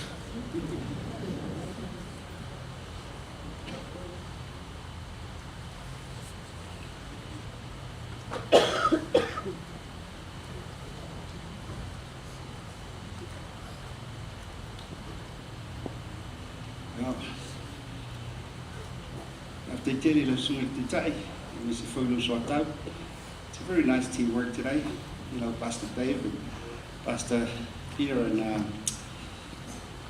After Terry Lasui today, it was a Fuimaono. It's a very nice teamwork today. You know, Pastor Dave and Pastor Peter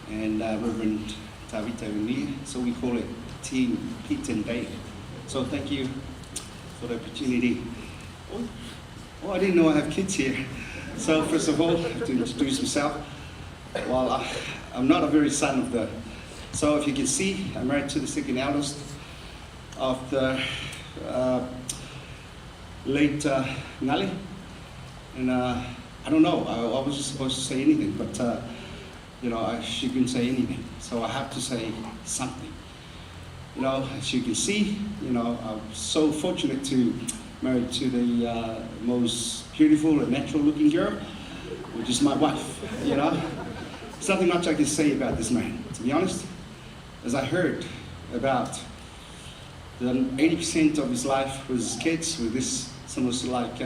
and Reverend Tavita Uni. So we call it Team Pete and Dave. So thank you for the opportunity. Oh, I didn't know I have kids here. So first of all, I have to introduce myself. Well, I'm not a very son of the. So if you can see, I'm married to the second eldest of the late Ngale. And I don't know, I wasn't supposed to say anything, but you know, she couldn't say anything. So I have to say something. You know, as you can see, you know, I'm so fortunate to marry to the most beautiful and natural looking girl, which is my wife, you know. There's nothing much I can say about this man, to be honest. As I heard about the 80% of his life was kids with this, almost like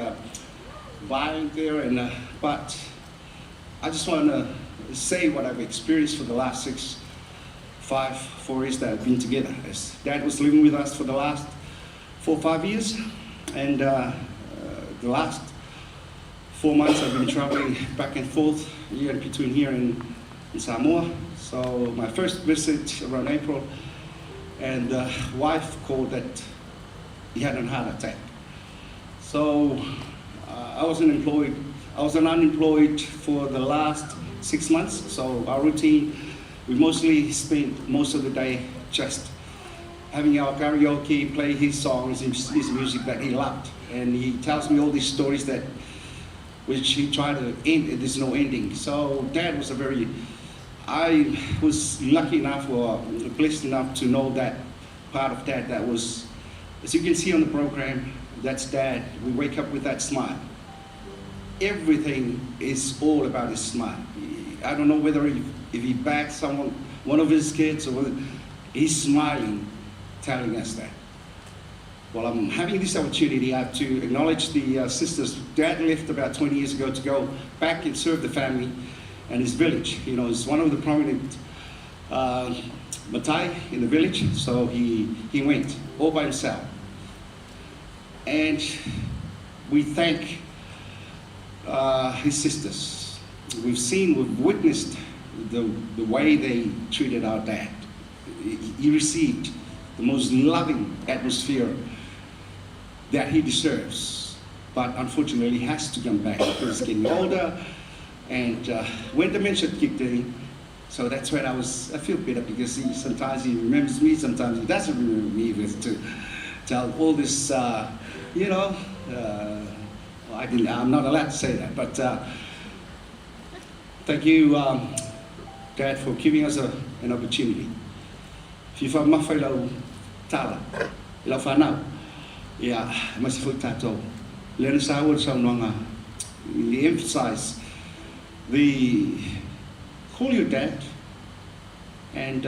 violent there, and but I just want to say what I've experienced for the last 4 years that I've been together. As Dad was living with us for the last 4 or 5 years, and the last 4 months I've been traveling back and forth here between here and Samoa. So my first visit around April, and the wife called that he had a heart attack. So I was unemployed for the last 6 months. So our routine, we mostly spent most of the day just having our karaoke, play his songs, his music that he loved. And he tells me all these stories that, which he tried to end, there's no ending. So Dad was I was lucky enough or blessed enough to know that part of Dad that was, as you can see on the program, that's Dad. We wake up with that smile. Everything is all about his smile. I don't know whether if he bagged one of his kids, or whether he's smiling, telling us that. Well, I'm having this opportunity. I have to acknowledge the sisters. Dad left about 20 years ago to go back and serve the family and his village. You know, he's one of the prominent Matai in the village, so he went all by himself. And we thank his sisters. We've witnessed the way they treated our dad. He received the most loving atmosphere that he deserves, but unfortunately he has to come back because he's getting older, and when dementia kicked in, so that's when I feel better, because sometimes he remembers me, sometimes he doesn't remember me, with to tell all this, you know, I'm not allowed to say that, but thank you, Dad, for giving us an opportunity. Fifa mawhai lau tala, lau whanau, ia masifo tātou. Lena sāua saunoanga, we emphasize call your dad, and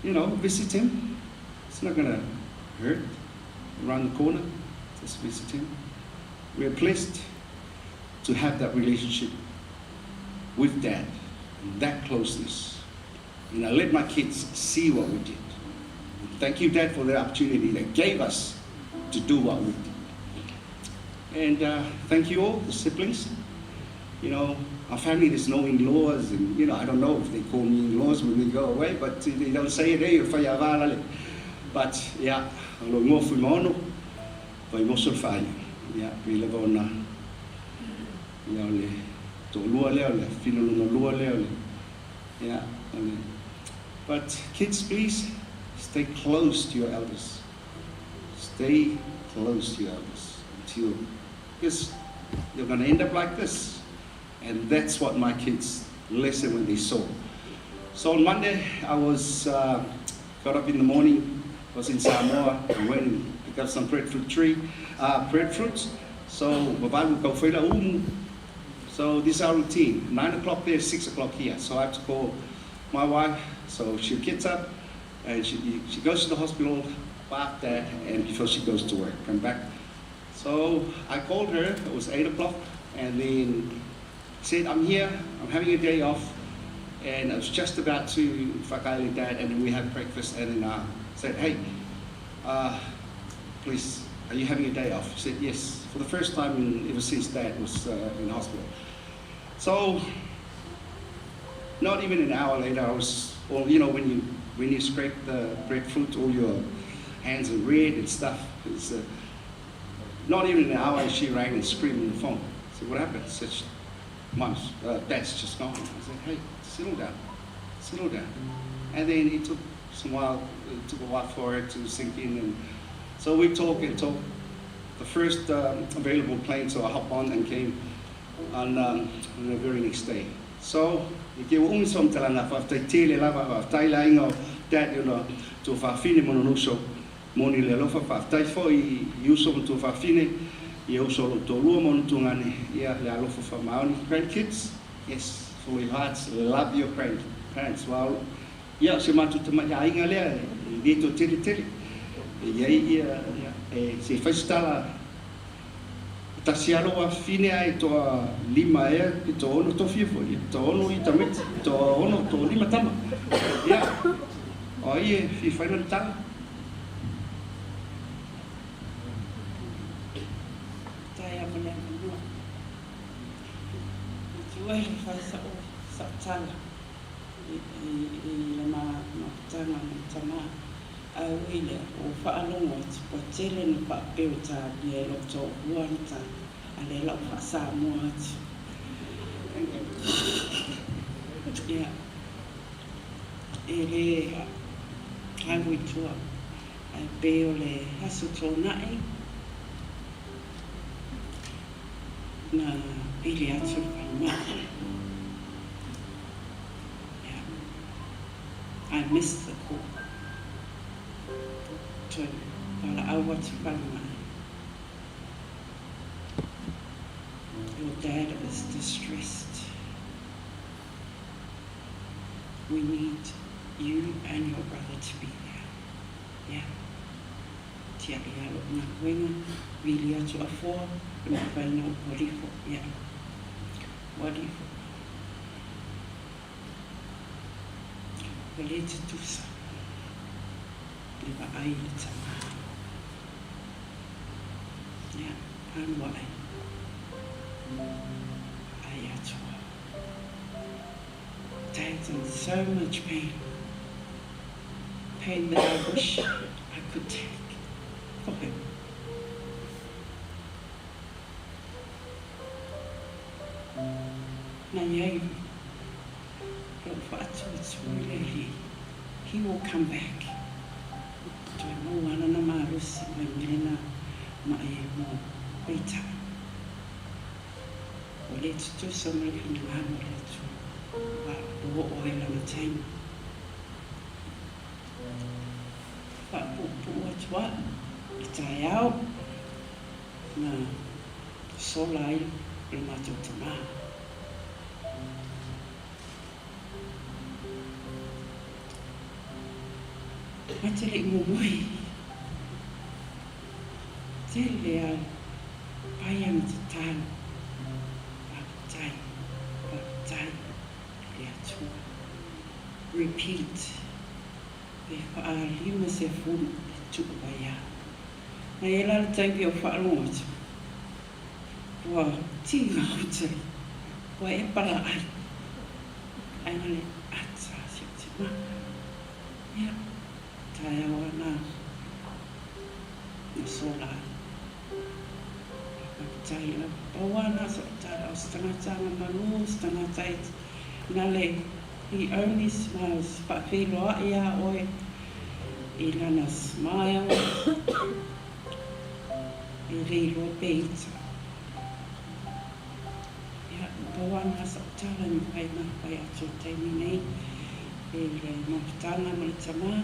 you know, visit him. It's not gonna hurt. Around the corner, just visit him. We're blessed to have that relationship with Dad, that closeness. And I let my kids see what we did. Thank you, Dad, for the opportunity that gave us to do what we did. And thank you all, the siblings. You know, our family, there's no in-laws, and you know, I don't know if they call me in-laws when they go away, but they don't say it, hey, whaiawarale. But yeah, alo ngō Fuimaono, vai mosul whai, yeah, we live on yeah, le, to lua leo le, whinalunga lua leo le, yeah, but kids, please, stay close to your elders. Stay close to your elders until, because you're going to end up like this. And that's what my kids listened when they saw. So on Monday, I was, got up in the morning, was in Samoa, I went and picked up some breadfruits. So, so this is our routine, 9 o'clock there, 6 o'clock here. So I have to call my wife, so she gets up and she goes to the hospital after that, and before she goes to work, come back. So I called her, it was 8 o'clock, and then said, I'm here, I'm having a day off, and I was just about to whakaile Dad, and then we had breakfast, and then said, hey, please, are you having a day off? She said, yes, for the first time ever since Dad was in hospital. So, not even an hour later, I was, well, you know, when you scrape the breadfruit, all your hands are red and stuff. It's, not even an hour, and she rang and screamed on the phone. I said, what happened? She said, Mom's, Dad's just gone. I said, hey, settle down. And then it took a while for it to sink in. And so we talked and talked. The first available plane, so I hopped on and came on the very next day. So, I umi som talana whaftai tele lava whaftai lainga Dad, you know, to whawhine mononuso. Moni le alofa whaftai fo I uso to whawhine. I uso lo to lua monotungane. Ia le alofa Fuimaono. Grandkids? Yes, full of hearts. Love your grandparents. Well, ia se matu te mai ainga lea. Dito tele. Ia, se whaistala. Tasialo wa fine ai toa lima e to ono to fifo to ono I tamit to ono to lima tama ya o ie fi final tama tai amana no tuai fa sa tala I lama tanga tama a wile o whaalonga pa tele ni pa peuta ni lo to wanta ale la fa sa mo yeah ele ai wi tua ai beole hasu tonai na ili atu ma yeah I missed the call to Alofa Aku Family. Your dad is distressed. We need you and your brother to be there. Yeah. Tia ia lo na wenga, vili atu afoa, na whaina o warifo. Yeah. Warifo. Wale te tusa. Liba ai le tama. Yeah, I'm why. Ai atua. Dad's in so much pain. Pain that I wish I could take for him. Na iai, lo whaatu atuileli. He will come back. Toi mo ana na marusi mai milena mai mo peita. O le tutu sa mai hini hano le tu. Wa o oela na taimi. Wa pupu atua. I tai au. Na sola ai le matou tama. Matele ngomoi. Tele a payam te talo. Baptai, le atua. Repeat. Pe whaalima se funu e tuku waya. Na ela le taipi o whaalonga tu. Wa tinga hoteli. Koe e para ai. Ai ngale, atsa si tima. Ia, tai awa na. Na sola. Tai la pawana so tai o stanga tanga manu, stanga tai. Ngale, he only smiles, but whiloa ia oe. I lana smile. I rilo peita. Pawana sa tala ni pai na pai atu taimi nei e le mapitanga ma le tama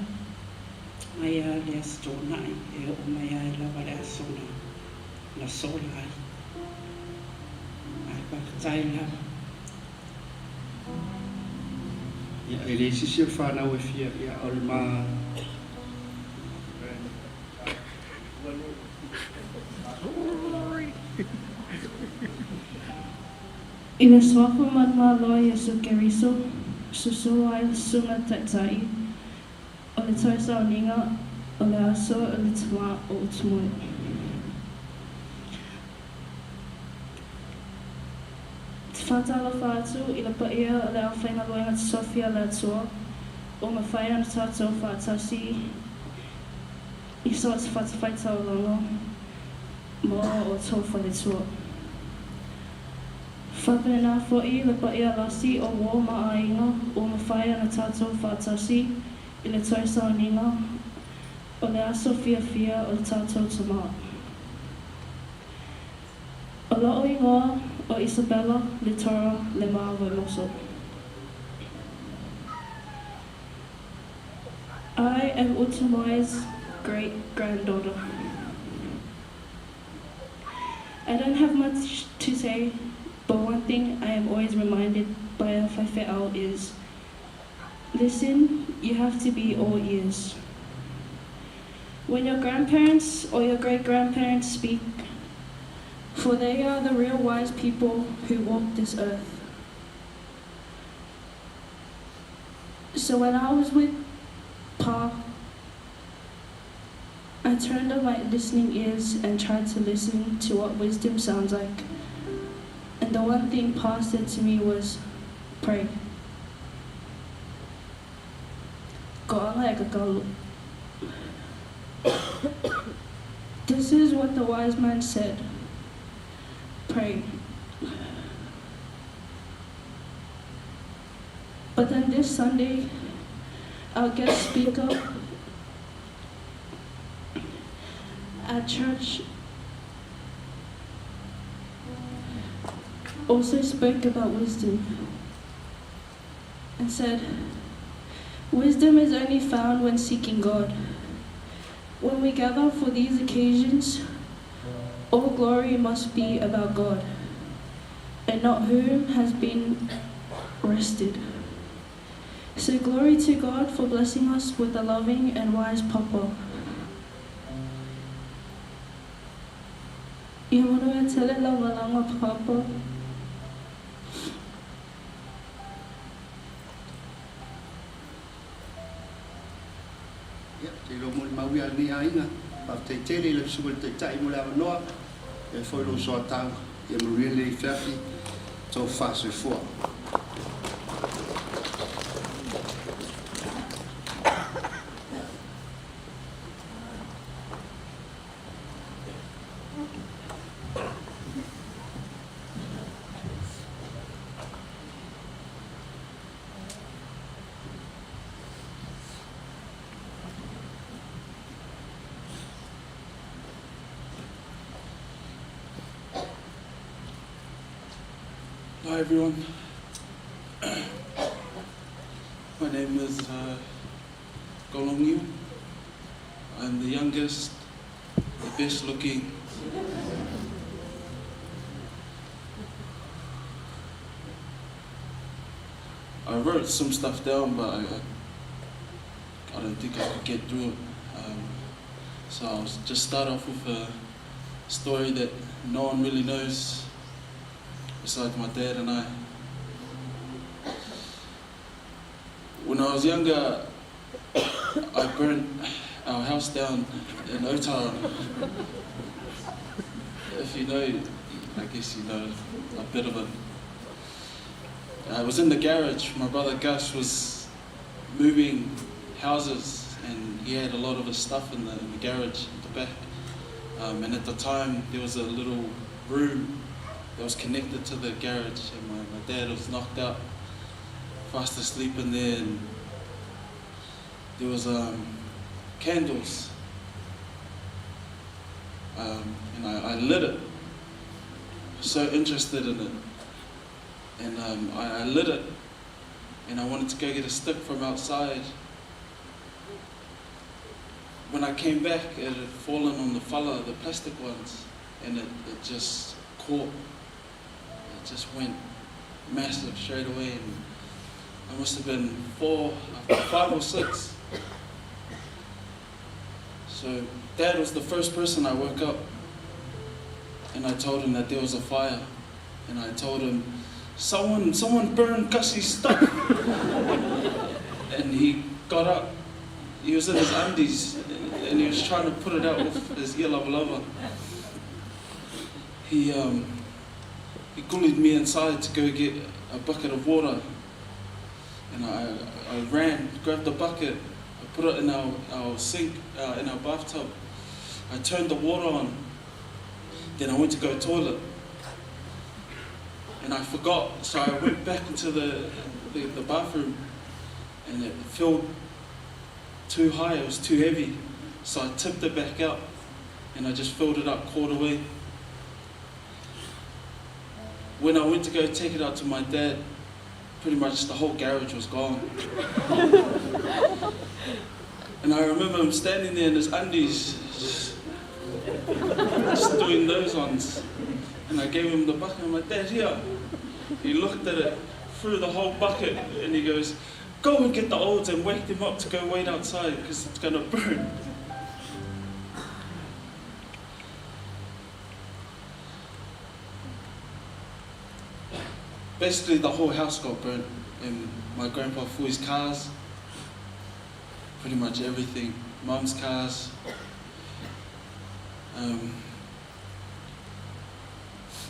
mai a le astona e o mai a e lava le asona na sola ai ai pakitai lava Ia e le sisi whanau e fia ia o le mā I le soafu manma loa i su keriso, susu ai sunga taitai, o le toi sauninga, o le aso, o le tama o Utumoe. Te whata alofa atu i le paia o le awhainga loenga te Sofia le atua, o ma whai ana tātou whātasi, i soa te whatawhai tau longo, mo o tō whale tua. Whapena fo'i le paia lasi o wō maainga o mawhai ana tātou whātasi i le toi sauninga o le aso fia o le tātou tama. O loo ingoa o Isabella, le tora, le maawa moso. I am Utumoe's great-granddaughter. I don't have much to say, but one thing I am always reminded by Alofa Aku Family is, listen, you have to be all ears. When your grandparents or your great-grandparents speak, for they are the real wise people who walk this earth. So when I was with Pa, I turned on my listening ears and tried to listen to what wisdom sounds like. And the one thing Pa said to me was, pray. This is what the wise man said. Pray. But then this Sunday, our guest speaker at church also spoke about wisdom and said, wisdom is only found when seeking God. When we gather for these occasions, all glory must be about God, and not whom has been rested. So glory to God for blessing us with a loving and wise Papa. Ia tele langa Papa. ia te lo mo maui al ni ainga pa te tele le su te tai mo la noa e foi lo so tau e mo really fafi to fast for Hi everyone. My name is Gale. I'm the youngest, the best looking. I wrote some stuff down, but I don't think I could get through it. So I'll just start off with a story that no one really knows besides my dad and I. When I was younger, I burnt our house down in Otawa. If you know, I guess you know a bit of it. I was in the garage. My brother Gus was moving houses, and he had a lot of his stuff in the garage at the back. And at the time, there was a little room that was connected to the garage, and my dad was knocked out, fast asleep in there, and there was candles, and I lit it. So interested in it, and I lit it, and I wanted to go get a stick from outside. When I came back, it had fallen on the falla, the plastic ones, and it just caught. It just went massive straight away, and I must have been 5 or 6. So Dad was the first person I woke up, and I told him that there was a fire, and I told him, someone burned Gussie's stuff. And he got up. He was in his undies, and he was trying to put it out with his ear lava. He gullied me inside to go get a bucket of water, and I ran, grabbed the bucket, I put it in our sink, in our bathtub. I turned the water on, then I went to go to the toilet, and I forgot, so I went back into the bathroom, and it filled too high, it was too heavy, so I tipped it back up, and I just filled it up quarter way. When I went to go take it out to my dad, pretty much the whole garage was gone. And I remember him standing there in his undies, just doing those ones. And I gave him the bucket, I'm like, Dad, here. He looked at it, threw the whole bucket, and he goes, go and get the olds and wake them up to go wait outside, because it's gonna burn. Basically, the whole house got burnt, and my grandpa Fui's cars, pretty much everything, Mum's cars. I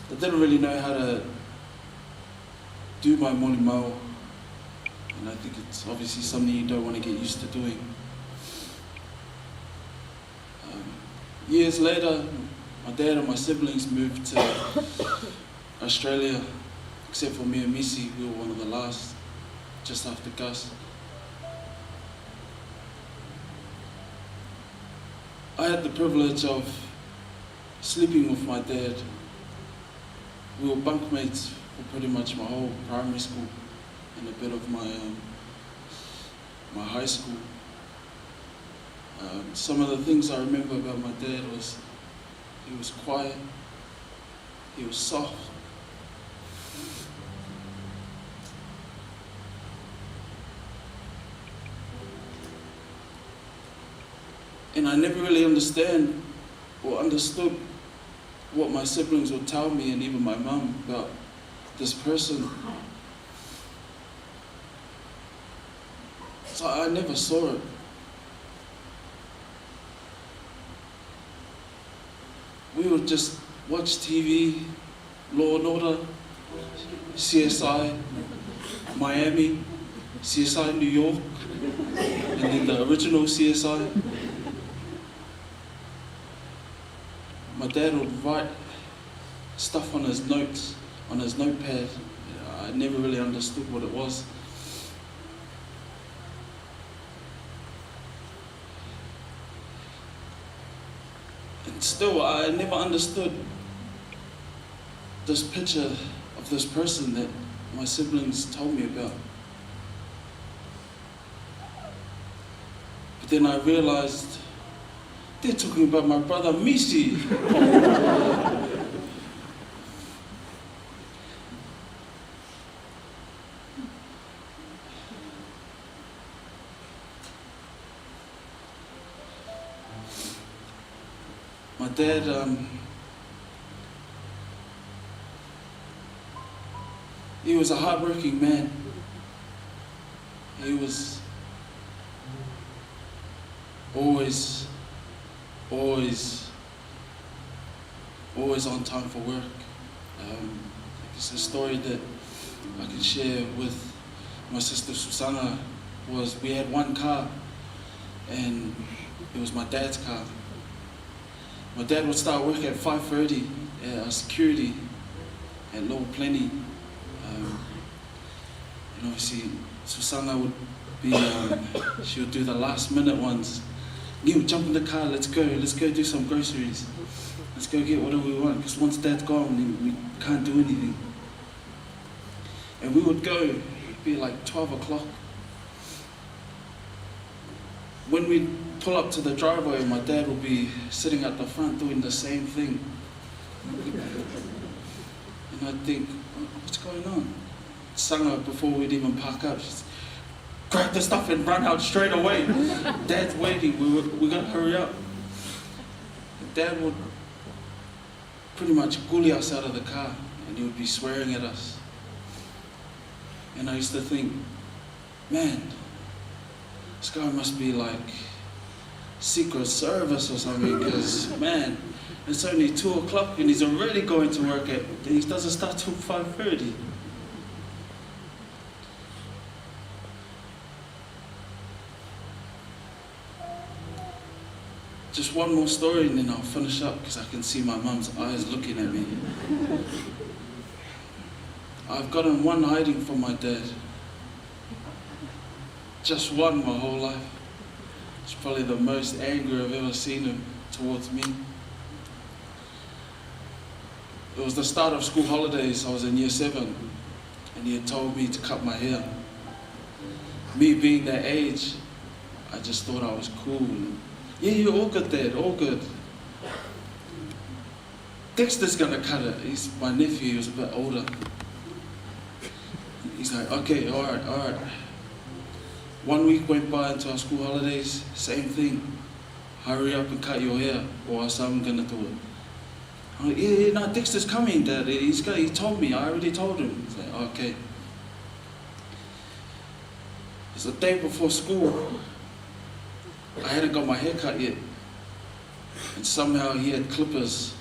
didn't really know how to do my molimau, and I think it's obviously something you don't want to get used to doing. Years later, my dad and my siblings moved to Australia. Except for me and Missy, we were one of the last, just after Gus. I had the privilege of sleeping with my dad. We were bunkmates for pretty much my whole primary school and a bit of my high school. Some of the things I remember about my dad was he was quiet, he was soft, and I never really understood what my siblings would tell me, and even my mum, about this person. So I never saw it. We would just watch TV, Law and Order, CSI, Miami, CSI New York, and then the original CSI. My dad would write stuff on his notes, on his notepad. I never really understood what it was. And still, I never understood this picture of this person that my siblings told me about. But then I realized they're talking about my brother Missy. My dad, he was a hardworking man. He was always on time for work. It's a story that I can share with my sister Susana was we had one car, and it was my dad's car. My dad would start work at 5:30 at security at Lower Plenty. And obviously Susana would be, she would do the last minute ones. Neil, jump in the car, let's go do some groceries. Let's go get whatever we want, because once Dad's gone, we can't do anything. And we would go, it'd be like 12 o'clock. When we'd pull up to the driveway, my dad would be sitting at the front doing the same thing. And I'd think, what's going on? Sanga, before we'd even park up, she'd grab the stuff and run out straight away. Dad's waiting, we gotta hurry up. Dad would pretty much gully us out of the car, and he would be swearing at us. And I used to think, man, this guy must be like Secret Service or something, because man, it's only 2 o'clock and he's already going to work and he doesn't start till 5:30. Just one more story and then I'll finish up, because I can see my mum's eyes looking at me. I've gotten one hiding from my dad. Just one my whole life. It's probably the most angry I've ever seen him towards me. It was the start of school holidays. I was in year 7 and he had told me to cut my hair. Me being that age, I just thought I was cool. And, yeah, you're all good, Dad, all good. Dexter's gonna cut it. He's my nephew, he was a bit older. He's like, okay, all right. 1 week went by into our school holidays, same thing. Hurry up and cut your hair, or else I'm gonna do it. I'm like, yeah, no, Dexter's coming, Dad. He told me, I already told him. He's like, okay. It's the day before school. I hadn't got my hair cut yet. And somehow he had clippers.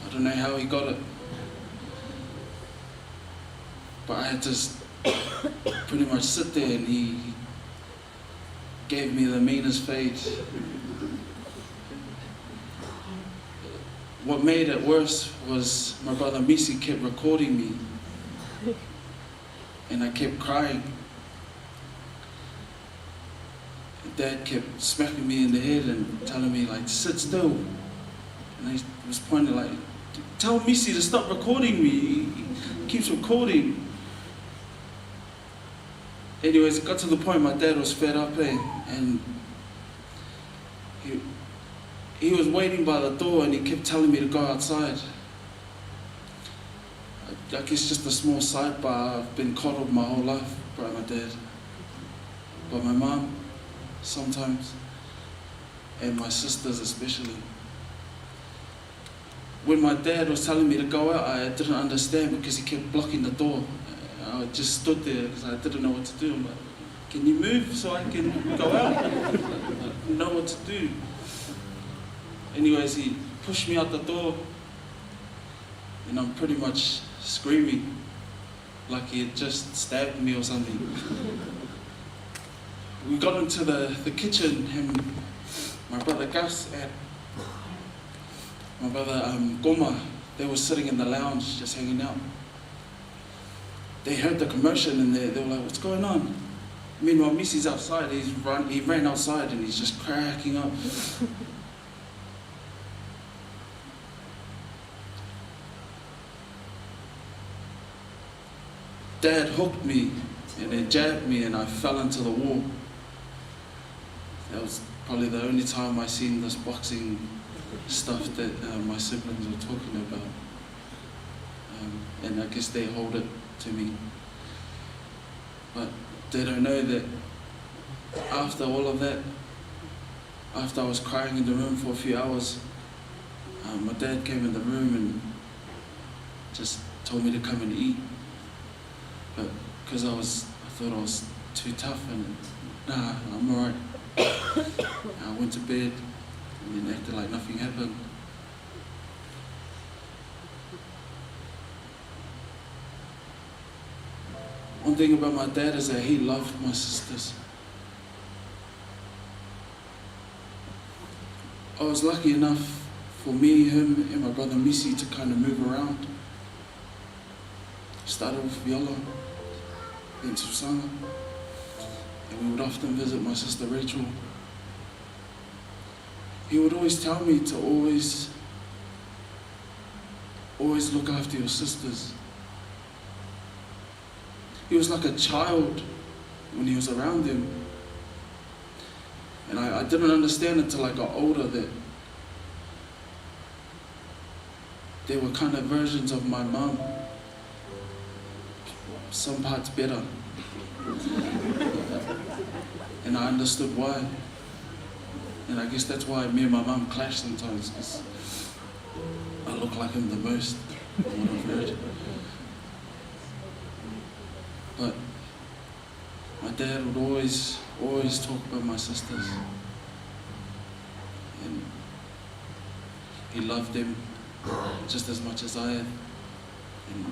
I don't know how he got it. But I had to pretty much sit there and he gave me the meanest fade. What made it worse was my brother Misi kept recording me. And I kept crying. Dad kept smacking me in the head and telling me, like, sit still. And he was pointing like, tell Missy to stop recording me. He keeps recording. Anyways, it got to the point my dad was fed up, and he was waiting by the door and he kept telling me to go outside. I guess just a small sidebar, I've been coddled my whole life by my dad, by my mom sometimes, and my sisters especially. When my dad was telling me to go out, I didn't understand because he kept blocking the door. I just stood there because I didn't know what to do. I'm like, can you move so I can go out? I didn't know what to do. Anyways, he pushed me out the door and I'm pretty much screaming like he had just stabbed me or something. We got into the kitchen and my brother Gus and my brother Goma, they were sitting in the lounge just hanging out. They heard the commotion and they were like, what's going on? Meanwhile, Missy's outside, he ran outside and he's just cracking up. Dad hooked me and then jabbed me and I fell into the wall. That was probably the only time I seen this boxing stuff that my siblings were talking about. And I guess they hold it to me. But they don't know that after all of that, after I was crying in the room for a few hours, my dad came in the room and just told me to come and eat. But because I thought I was too tough and nah, I'm alright. I went to bed and then acted like nothing happened. one thing about my dad is that he loved my sisters. I was lucky enough for me, him, and my brother Komisi to kind of move around. Started with Viola, then Susana, and we would often visit my sister Rachel. He would always tell me to always look after your sisters. He was like a child when he was around them. And I didn't understand until I got older that they were kind of versions of my mum. Some parts better. And I understood why. And I guess that's why me and my mum clash sometimes, because I look like him the most, from what I've heard. But my dad would always talk about my sisters. And he loved them just as much as I have. And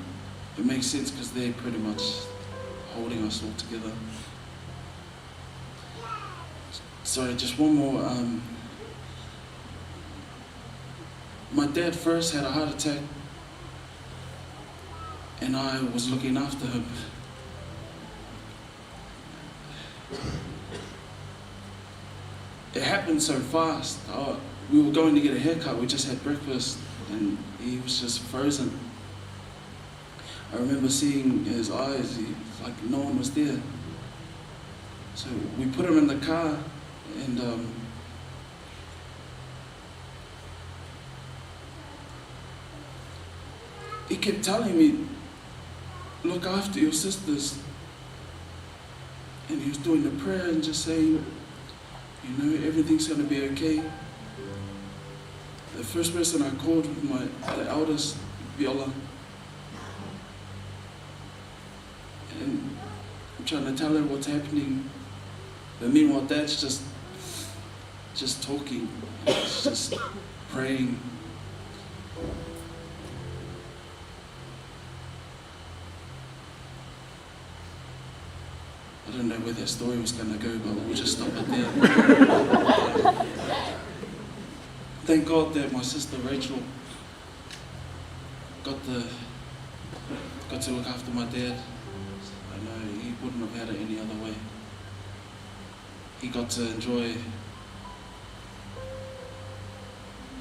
it makes sense because they're pretty much holding us all together. Sorry, just one more. My dad first had a heart attack and I was looking after him. It happened so fast. We were going to get a haircut, we just had breakfast and he was just frozen. I remember seeing his eyes, like no one was there. So we put him in the car and he kept telling me, look after your sisters. And he was doing the prayer and just saying, you know, everything's gonna be okay. The first person I called was the eldest, Viola. And I'm trying to tell her what's happening. But meanwhile, Dad's just talking, just praying. I don't know where that story was going to go, but we'll just stop it there. Thank God that my sister Rachel got to look after my dad. I know he wouldn't have had it any other way. He got to enjoy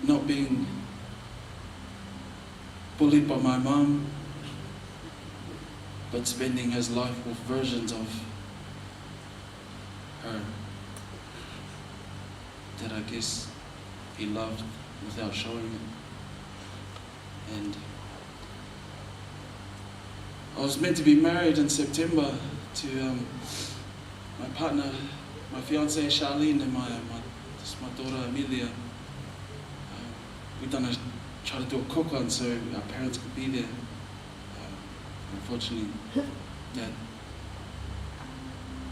not being bullied by my mum, but spending his life with versions of her that I guess he loved without showing it. And I was meant to be married in September to my partner, my fiancée Charlene, and my daughter Amelia. We tried to do a cook on so our parents could be there. Unfortunately, Dad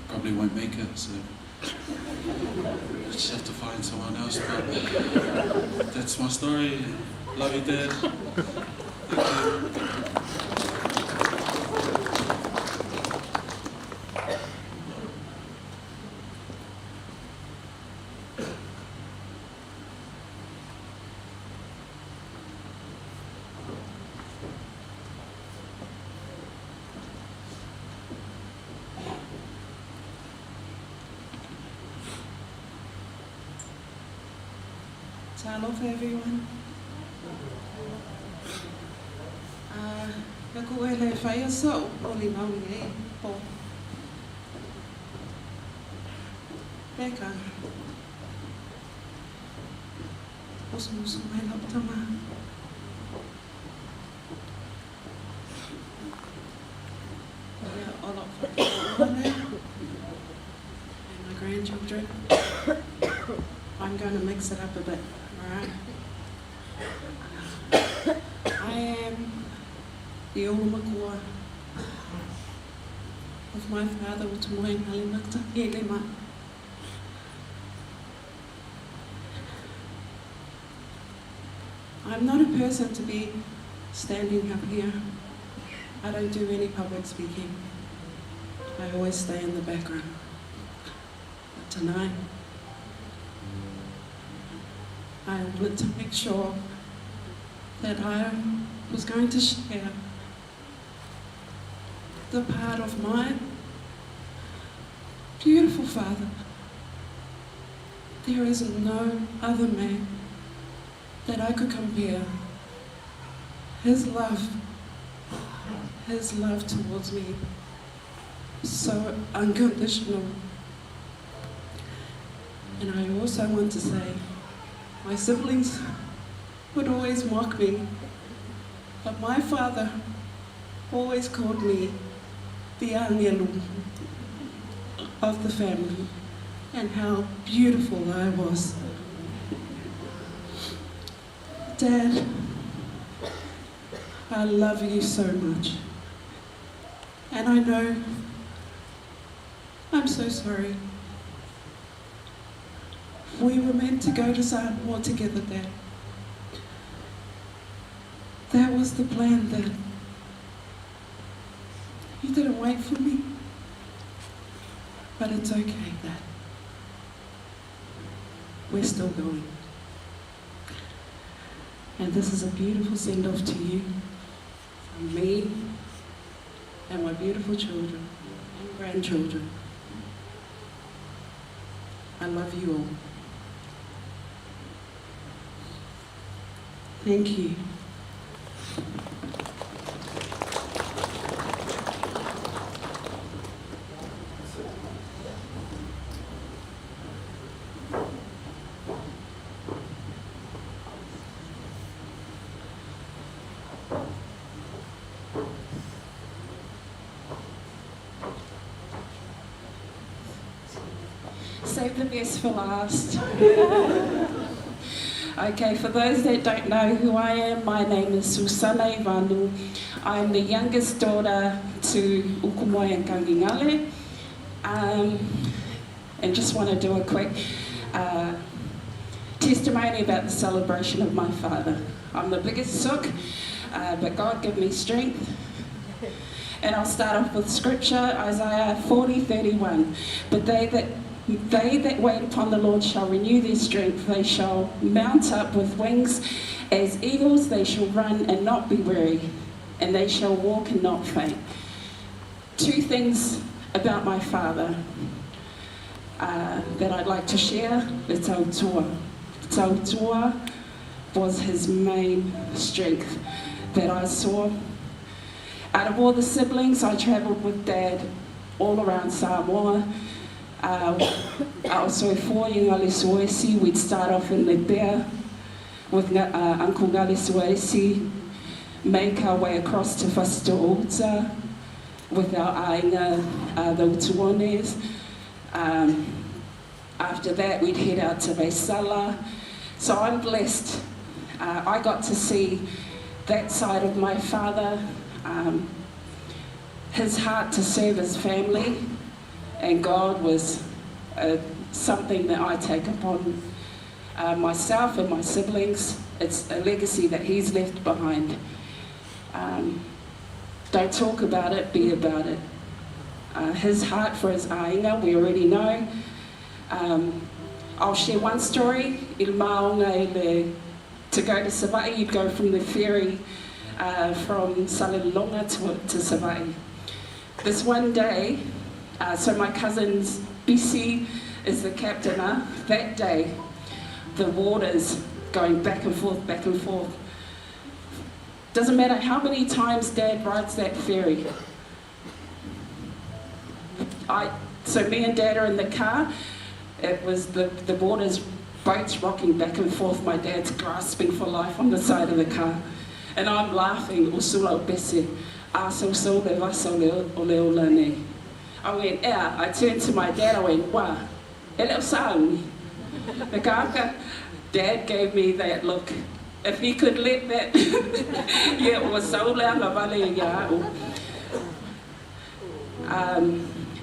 probably won't make it, so we'll just have to find someone else. But that's my story. Love you, Dad. Thank you. Alofa everyone. Naku e le whaia sau o li maui e po. Peka. Musu mai lau tama. Alofa Aku Family and my grandchildren. I'm going to mix it up a bit. Alright. I am the Olomakua of my father, Utumoea'au, Gale. I'm not a person to be standing up here. I don't do any public speaking. I always stay in the background. But tonight, I wanted to make sure that I was going to share the part of my beautiful father. There is no other man that I could compare. His love towards me, so unconditional. And I also want to say, my siblings would always mock me, but my father always called me the angelo of the family, and how beautiful I was. Dad, I love you so much. And I know I'm so sorry. We were meant to go to Samoa together, Dad. That was the plan, Dad. You didn't wait for me. But it's okay, Dad. We're still going. And this is a beautiful send-off to you, from me and my beautiful children and grandchildren. I love you all. Thank you. Save the best for last. Okay, for those that don't know who I am, my name is Fuimaono. I'm the youngest daughter to Utumoea'au. And just want to do a quick testimony about the celebration of my father. I'm the biggest sook, but God give me strength. And I'll start off with scripture, Isaiah 40:31. But they that wait upon the Lord shall renew their strength. They shall mount up with wings as eagles. They shall run and not be weary, and they shall walk and not faint. Two things about my father that I'd like to share. The tautua. Tautua was his main strength that I saw. Out of all the siblings, I travelled with Dad all around Samoa. Also for Ngale Suesi, we'd start off in Lebea with Uncle Ngale Suesi, make our way across to Fuimaono with our ainga, the Utumoea'au. After that, we'd head out to Vaisala. So I'm blessed. I got to see that side of my father, his heart to serve his family. And God was something that I take upon myself and my siblings. It's a legacy that he's left behind. Don't talk about it, be about it. His heart for his ainga, we already know. I'll share one story. To go to Sava'i, you'd go from the ferry from Salilonga to Sava'i. This one day, so my cousin's BC is the captain. That day, the water's going back and forth, back and forth. Doesn't matter how many times Dad rides that ferry. So me and Dad are in the car. It was the water's boats rocking back and forth. My dad's grasping for life on the side of the car. And I'm laughing, usula bese, aso so le vaso le olane. I went, I turned to my dad, I went, wa, ele sang. The kaka, Dad gave me that look. If he could let that, yeah, it was so loud,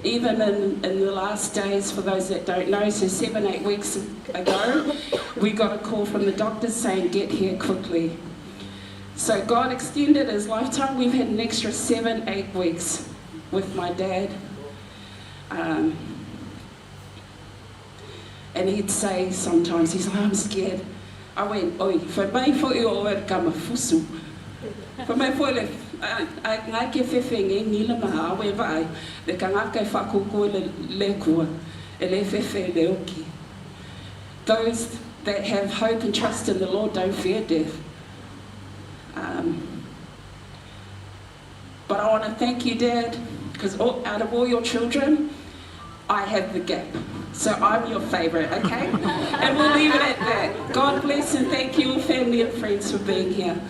even in the last days, for those that don't know, so 7-8 weeks ago, we got a call from the doctors saying, get here quickly. So God extended his lifetime. We've had an extra 7-8 weeks with my dad. And he'd say sometimes, he's like, I'm scared. I went, oi, whai mai fo I o e kama fusu. Whai mai fo le, ngai ke whewhengi nila maha awe vai, le ka ngaka e whakoko le kua, e le whewhe le oki. Those that have hope and trust in the Lord don't fear death. But I want to thank you, Dad, because out of all your children, I have the gap. So I'm your favourite, okay? And we'll leave it at that. God bless and thank you, family and friends, for being here.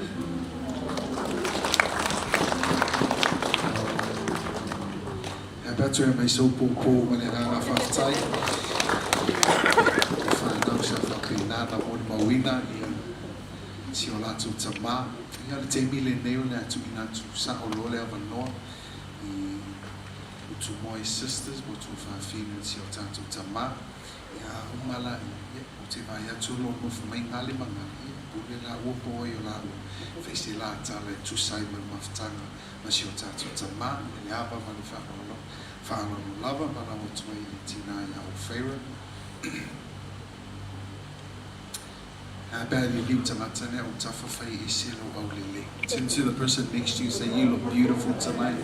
Betu e mai sau pōpō mane rāna whaatai. Whanau sa whakainana mōni mawina I si o lātou tamā. Ia le te mile neo le atu I nātu sa o lole awanoa. I Utumoea'au sisters, mo tu whawhine si o tātou tamā. Ia umala o te vai atu lo no whamai ngale mangari. Pule la uopo o la ua. Whaise la tala e tusai man mawhtanga. Ma si o tātou tamā. Le aba mani whakolo. Whānau lava mana o toi I tina I au whaira. Bēri liu tangata ne o tawhawhai I selo au lele. Turn to the person next to you, say you look beautiful tonight.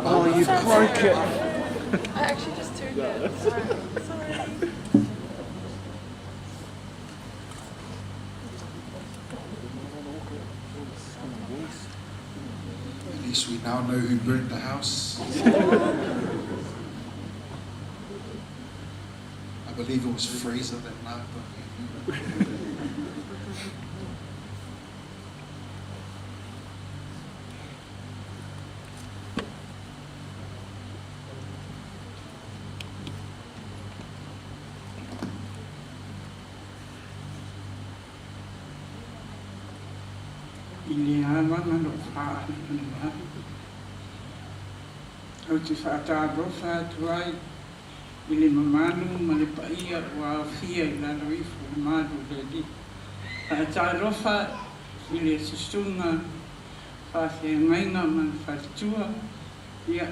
Oh, you broke it. I actually just turned it. Sorry. At least we now know who burnt the house. I believe it was Fraser that night. Ili awanga no whaana nua. Au te whaatarofa atuai, ili mamanu ma le paia ua awhia I lalo I Fuimaono le li. Whaatarofa ili susunga whawhiangainga ma le whaatua. Ia,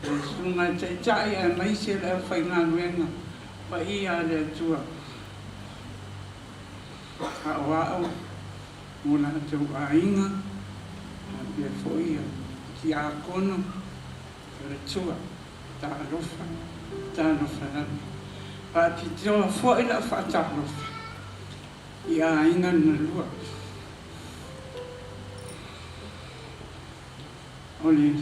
le sunga te tai a maise le au whainganuenga, paia le atua. Ha'oa'au. Mona tau ainga, a pia foia, ki a kono, le tua, ta alofa rami. Pa ki toa foi la whata alofa, I a ainga na lua. Ole,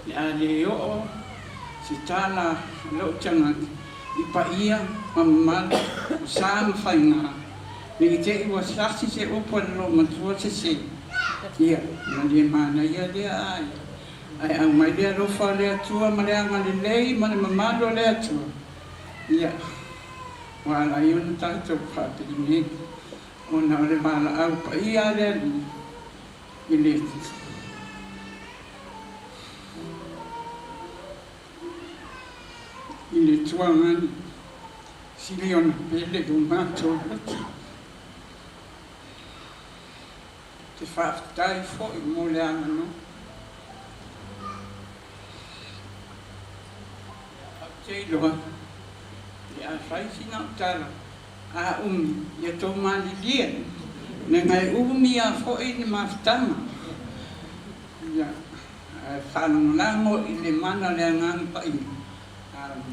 le a le o, si tala lo tangati, I paia, mamala, o sa mawhainga. Me te ua sasi se upo lo matua te se. Ia, ma le mana ia lea ai. Ai au mai lea rofa lea tua, ma lea ngale lei, ma le mamalo lea tua. Ia, wala I ona tātou whāpiri me. Ona o le mala au paia lea li. I le I le tuangani, sili ona pele o mātou rata. Te whaafitai fōi mō le angano. Te iloa, le a whaisina o tara, a umi, ia tō mali lia, ne ngai umi a fōi ni mawhitanga. Ia, whanongango I le mana le angano pa I.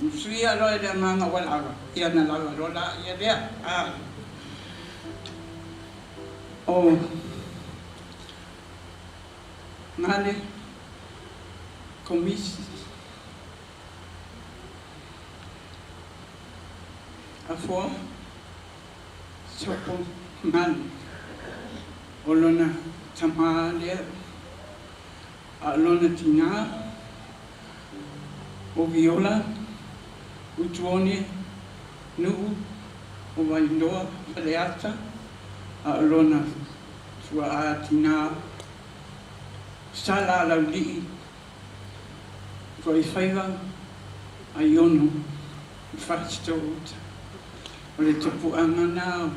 Musuia loa le manga walawa, ia na lawa rola, ia lea, o ngale komisi a fua sopo ngale o lona tama lea a lona tina o viola Utumoea'au nuu o waindoa whaleata a lona sua a tina sala lau lii ko I whaiva a iono I whaatito uta o le topu angana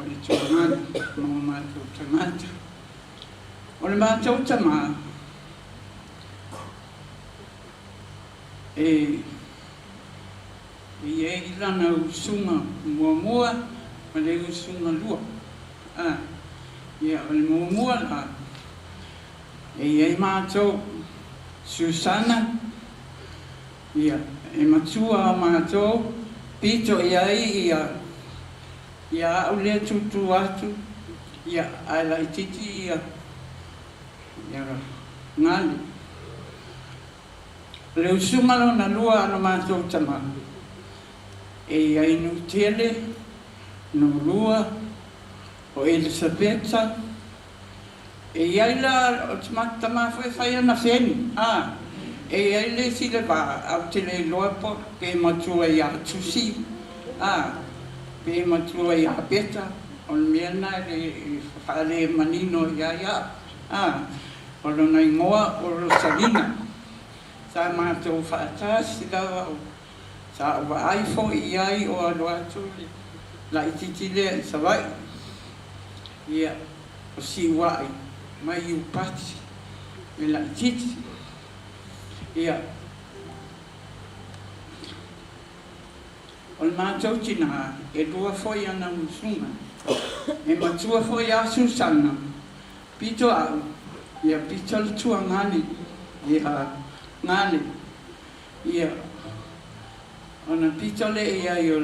o le tuangana, mo mātou tangata. O le mātou tama, e lana usunga mua, ma le usunga lua. Ia, o le mua la, e mātou Susana, ia, e matua mātou, pito ia au lea tutu atu, ia ala I titi ia ngali. Le usunga lo na lua ano mātou tama, e ia inu tele, no lua, o Elisabeta, e ia ila o tamata mawhai ana wheni, e ia ile sile pa au tele loa po, pe matua ia tusi, pe matua ia beta, o mea na le whale manino ia, o lona ingoa o Rosalina, sa mātou whaatasi lawa o, sa ua aifo iai o aloatu la ititile sa vai, ia o si wai, mai upati, e la ititi, ia o le mātou tina e lua foi ana usunga, e matua foi a Susana, pito au, ia pito le tua ngani, ia ngani, ia ona pito le ia i o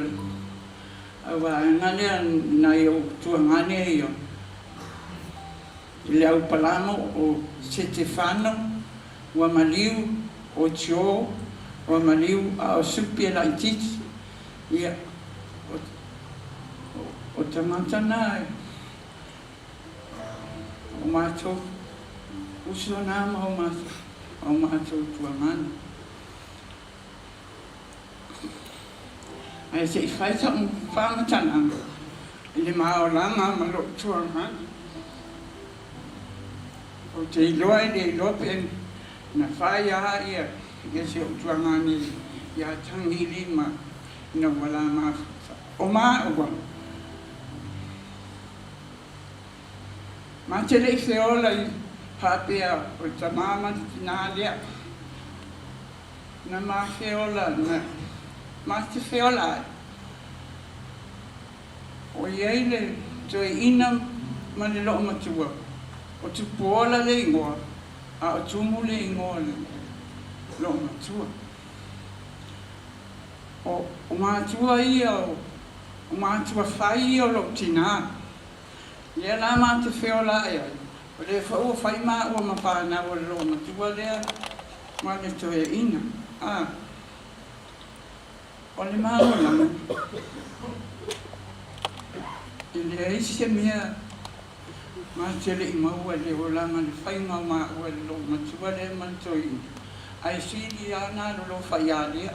awa ngani na i o tua ngani i o i le au palamo o Stefano, ua maliu o Tio, ua maliu a o supi e la ititi, ia o tamata na o mātou uso nama o mātou tua ngani. Ai se I whaita whamatana I le maoranga ma lo tua ngani. O te iloa I le ilope na whai aha ia se o tua ngani ia tangili ma ina wala mafuta. O maa ua. Ma te rei whiola I hapea o ta mama tina lea. Na ma whiola na ma te whiola ai. O iei le toi ina ma le loo matua. O tu pola le ingoa. A o tumu le ingoa le loo matua. O mātua ia o mātua whai ia o lo tina. Lea la ma te whiola ai ai. O le whau whai maa ua mawhana o lo matua lea ma le toe ina. O le maa o lama. I le aise mea ma te le I maua le o lama le whai maa maa ua le lo matua lea ma le toe ina. Ai siri ana lo whai a lea.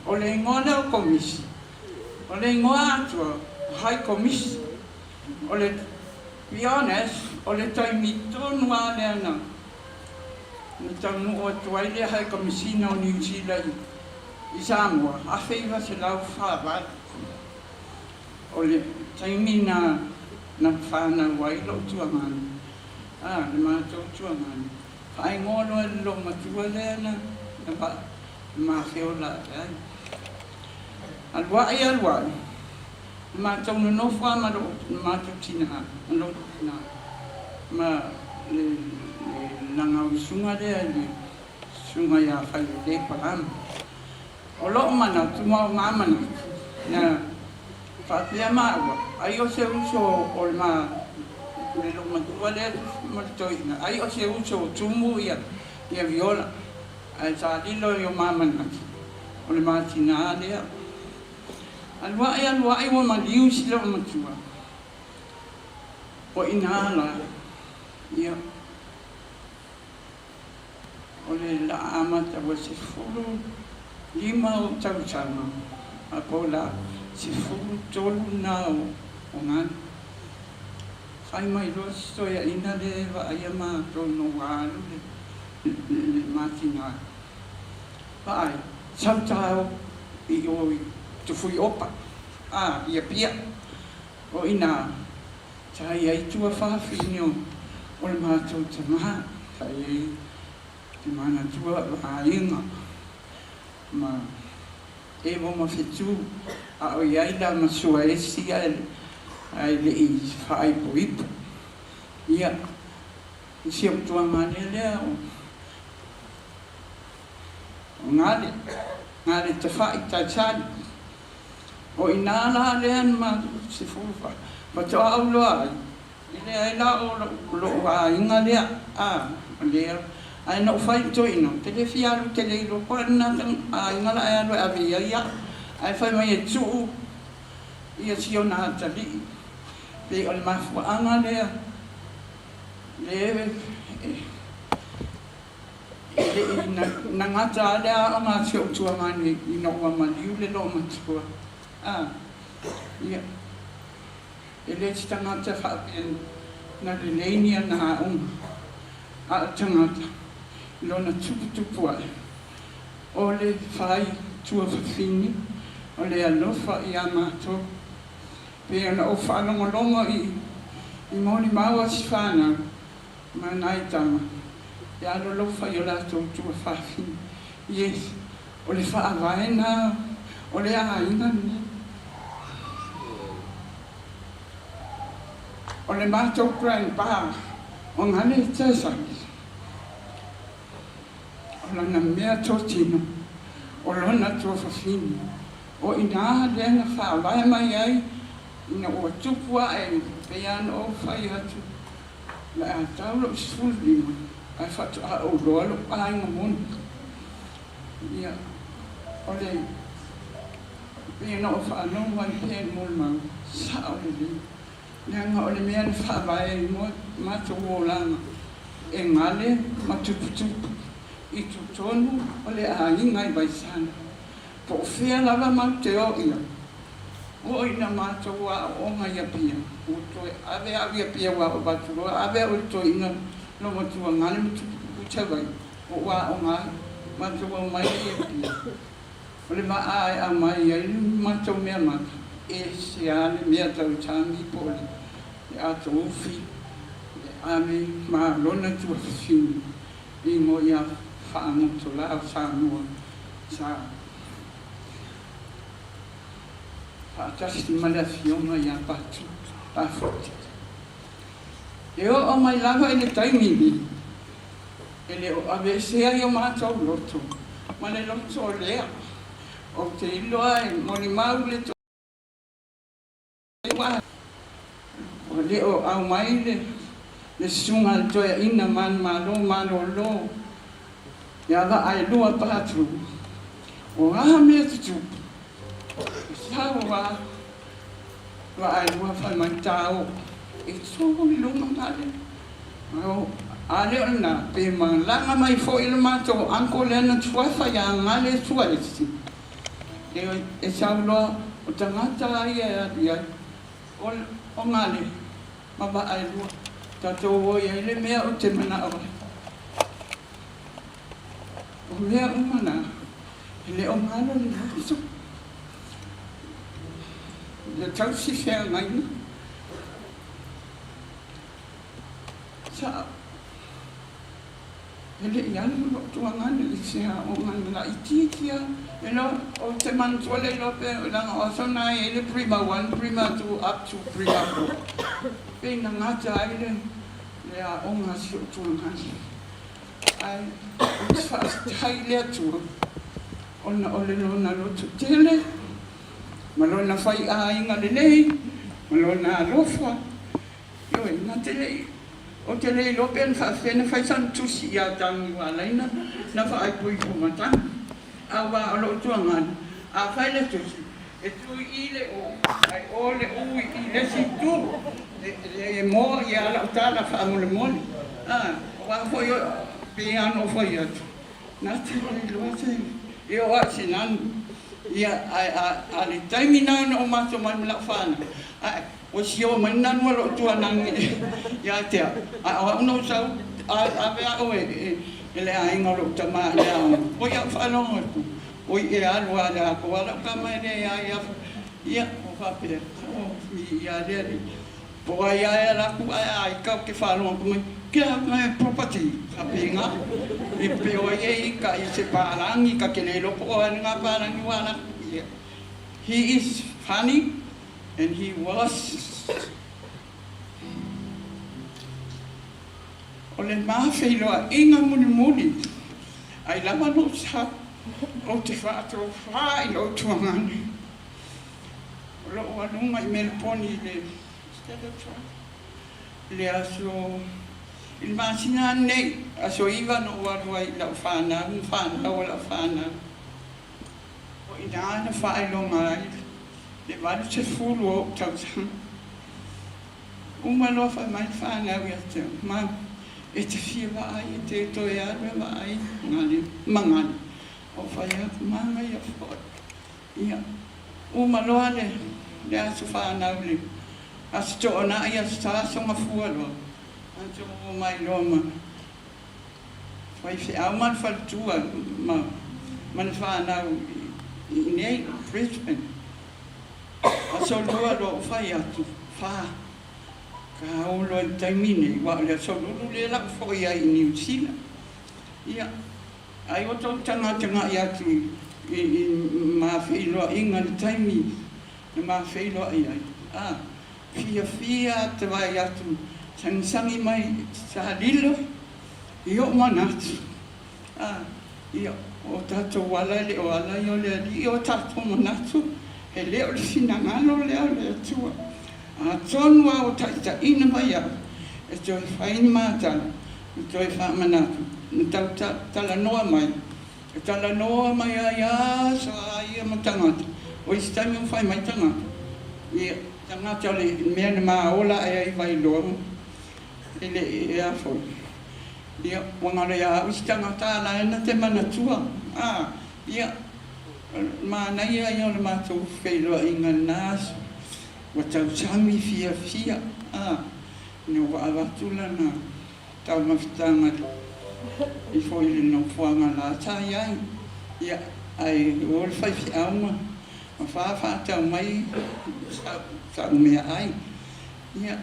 O le ingoa leo komisi. O le ingoa atua hai komisi. O le, be honest, o le taimito nua le ana. Ni taunu o tuai le hai komisina o New Zealand I Samoa. A whaiva se lau whawai. O le taimi na whana wai lo tuangani. Le mātou tuangani. Whai ngolo e lo matua le ana. Ma whiola e ai. Alwai. Mātou no wha ma ro mātou tina. No tina. Ma le langa usunga rea le sunga ia whai le parama. O loo mana tu mau mamana. Na whapea maua. Ai o se uso o le ma le lo matua le maritoina. Ai o se uso o tumu ia viola. Ai sa lilo yo mamana. O le mātina lea. Alwai wa maliu sila o matua. O inala. Ia. O le la amata wa se fulu. Lima o tausama. A pola se fulu tolu na o ngani. Whai mai rosi soia ina le wa ayama tono walu le mātina. Whai, sautao I o tu fui opa. ia pia. O ina, tai ai tua whawhini o le mātou te maha. Tai ai te mana tua a inga. Ma e mo mawhitu a o iai la masua esi ai le I whaai po ipu. Ia, I siam tua ngane lea o ngale te whai tai tani. O ina la lean ma se fufa. Pa toa au loa ai. Ile ai la o lo a inga lea. Lea. Ai no whai to ino. Te le fiaru te le ilo. Kora na a inga la ai alo e awe ia. Ai whai mai e tuu. Ia sio na tali. Pe o le mafua anga lea. Le na ngata lea o ngā sio tua mani I no ua maliu le lo matua. Ia. E le ti tangata whaapien na le leinia na haunga. A tangata. Lona tupu ai. O le whai tua whawhini. O le alofa I a mātou. Pe ana o whanongolongo I moni maua si whānau. Ma nai tama. E alo lofa I o lātou tua whawhini. Yes. O le whaavaena. O le ainga ni. O le mātou krain pā. O ngane tēsaki. O lana mea tōtino. O lona tō whawhini. O ina lenga whaavae mai ai. Ina ua tupua e peana o whai atu. La a tauro sfulima. Ai whatu a o roalo ainga moni. Ia. O le peana o whaanau wai peana mol mau. Sa o le li. Nanga o le mea ni whaavae mo mata uolanga. E ngale matuputupu. I tutonu o le a ingai baisana. Po whea lava mau te o ia. O ina mātou wa o ngai apia. O toi ave avi apia wa o baturoa. Ave o toi ina no matua ngane matuputupu tawai. O wa o ngai mātou o mai apia. O le maa e a mai ai mātou mea mata. E se ane mea tau tāmi po le. Le ato ufi. Le ame maa lona tua whiwhini. I mo ia whaangoto lao sa mua. Sa Atasi mala fiona ia patu pafoti. E o mai lava ele taimini. Ele o avese ai o mātou loto. Ma le loto o lea. O te iloa e moni mau le to. O le o au mai le sunga le toia ina man malo lo. Ia va ai lua patu. O aha mea tutu. Sawa wa ai wa fa mai tau e so ni lunga male o ale ona pe langa mai fo il mato anko le na tua fa ya ngale tua isi e saulo o tangata ia ia o ngale ma ba ai lu ta to o ia le mea o te mana o mea o mana le o ngalo le so le tau si whea ngai na. Sa, ele I anu lo tua ngane I sea o ngane la ititia. E no, o te mantua le lope, o langa o sona ele prima 1, prima 2, up to prima 4. Pe na ngata aile, le a onga si o tua ngane. Ai, o te whaastai lea tua. Ona ole lona lotu tele. Malona whai a inga le nei, malona alofa. Ioi, nga te lei. O te lei lope an whaafena whai san tusi I a tangi wa laina, na whaai pui kumatanga. A wa alo tuangan, a whai le tusi. E tui I le o, ai o le ui I le si tu. Le mo I ala utala whaamole mole. Wa hoi o, pe ano whai atu. Nga te lei loa te, I o a sinanu. Ia a le taimina na o mato mai mla whana. O si o mai nanu alo tua nangi. Ia te a o no sau a vea o e le a inga lo tama le a o ia whanonga tu. O I e alu a le a ko ala kama e le ia whapea. O, mi ia rea. Po ai ai raku ai kau ke whāronga kumai. Kia mai property, hapinga. E peo ai ka I se pārangi, ka kene loko o ngā pārangi wāna. He is funny, and he was. O le mawheiloa inga muni muni. Ai lama no sa o te whātau whai o tuangani. O lo o anunga I Melponi le aso il masina nei aso iwa no warua I lau whānau o lau whānau. O I nāna whailonga ai le waru te fulu o tautang. Uma loa whai mai whānau I atu. Ma e te whiwa ai, e te toe arwa ai, ngani, mangani. O whai aku manga I a whai. Ia, uma loa le asu whanau le. Asu to ona I asu tāsonga fua loa. Anto o mai loa ma. Whai whiau man whatua ma. Man whanau I nei, Brisbane. Asu loa loa whai atu, whaa. Ka olo I taimine, wa le so lulu le la fo ia I New Zealand. Ia, ai o tau tanga I atu I mawheiloa inga ni taimi, na mawheiloa I ai. Fia te vai atu, sangi mai sa lilo, I o manatu. Ia, o tatou wala le o ala I o le ali, o tatou manatu, he leo le sinangalo leo le atua. A tonua o taita ina mai au, e toi whaini mātana, e toi whamanatu, e tau tala noa mai. E tala noa mai a so a ia ma tangata. O isi taimi o whai mai tangata. Ia, tangata le mea na maa ola e ai vai loa. E le e a fo. Ia, wangare a isi tangata ala ena te manatua. Ia, maa nei a ia le mātou wheiloa inga nāsu. Wa tau sami fia. Ne wa avatula na tau mawhitanga I fo I le no fuanga la tai ai. Ia, ai ol whai whiauma. Ma whawha tau mai sa umea ai. Ia,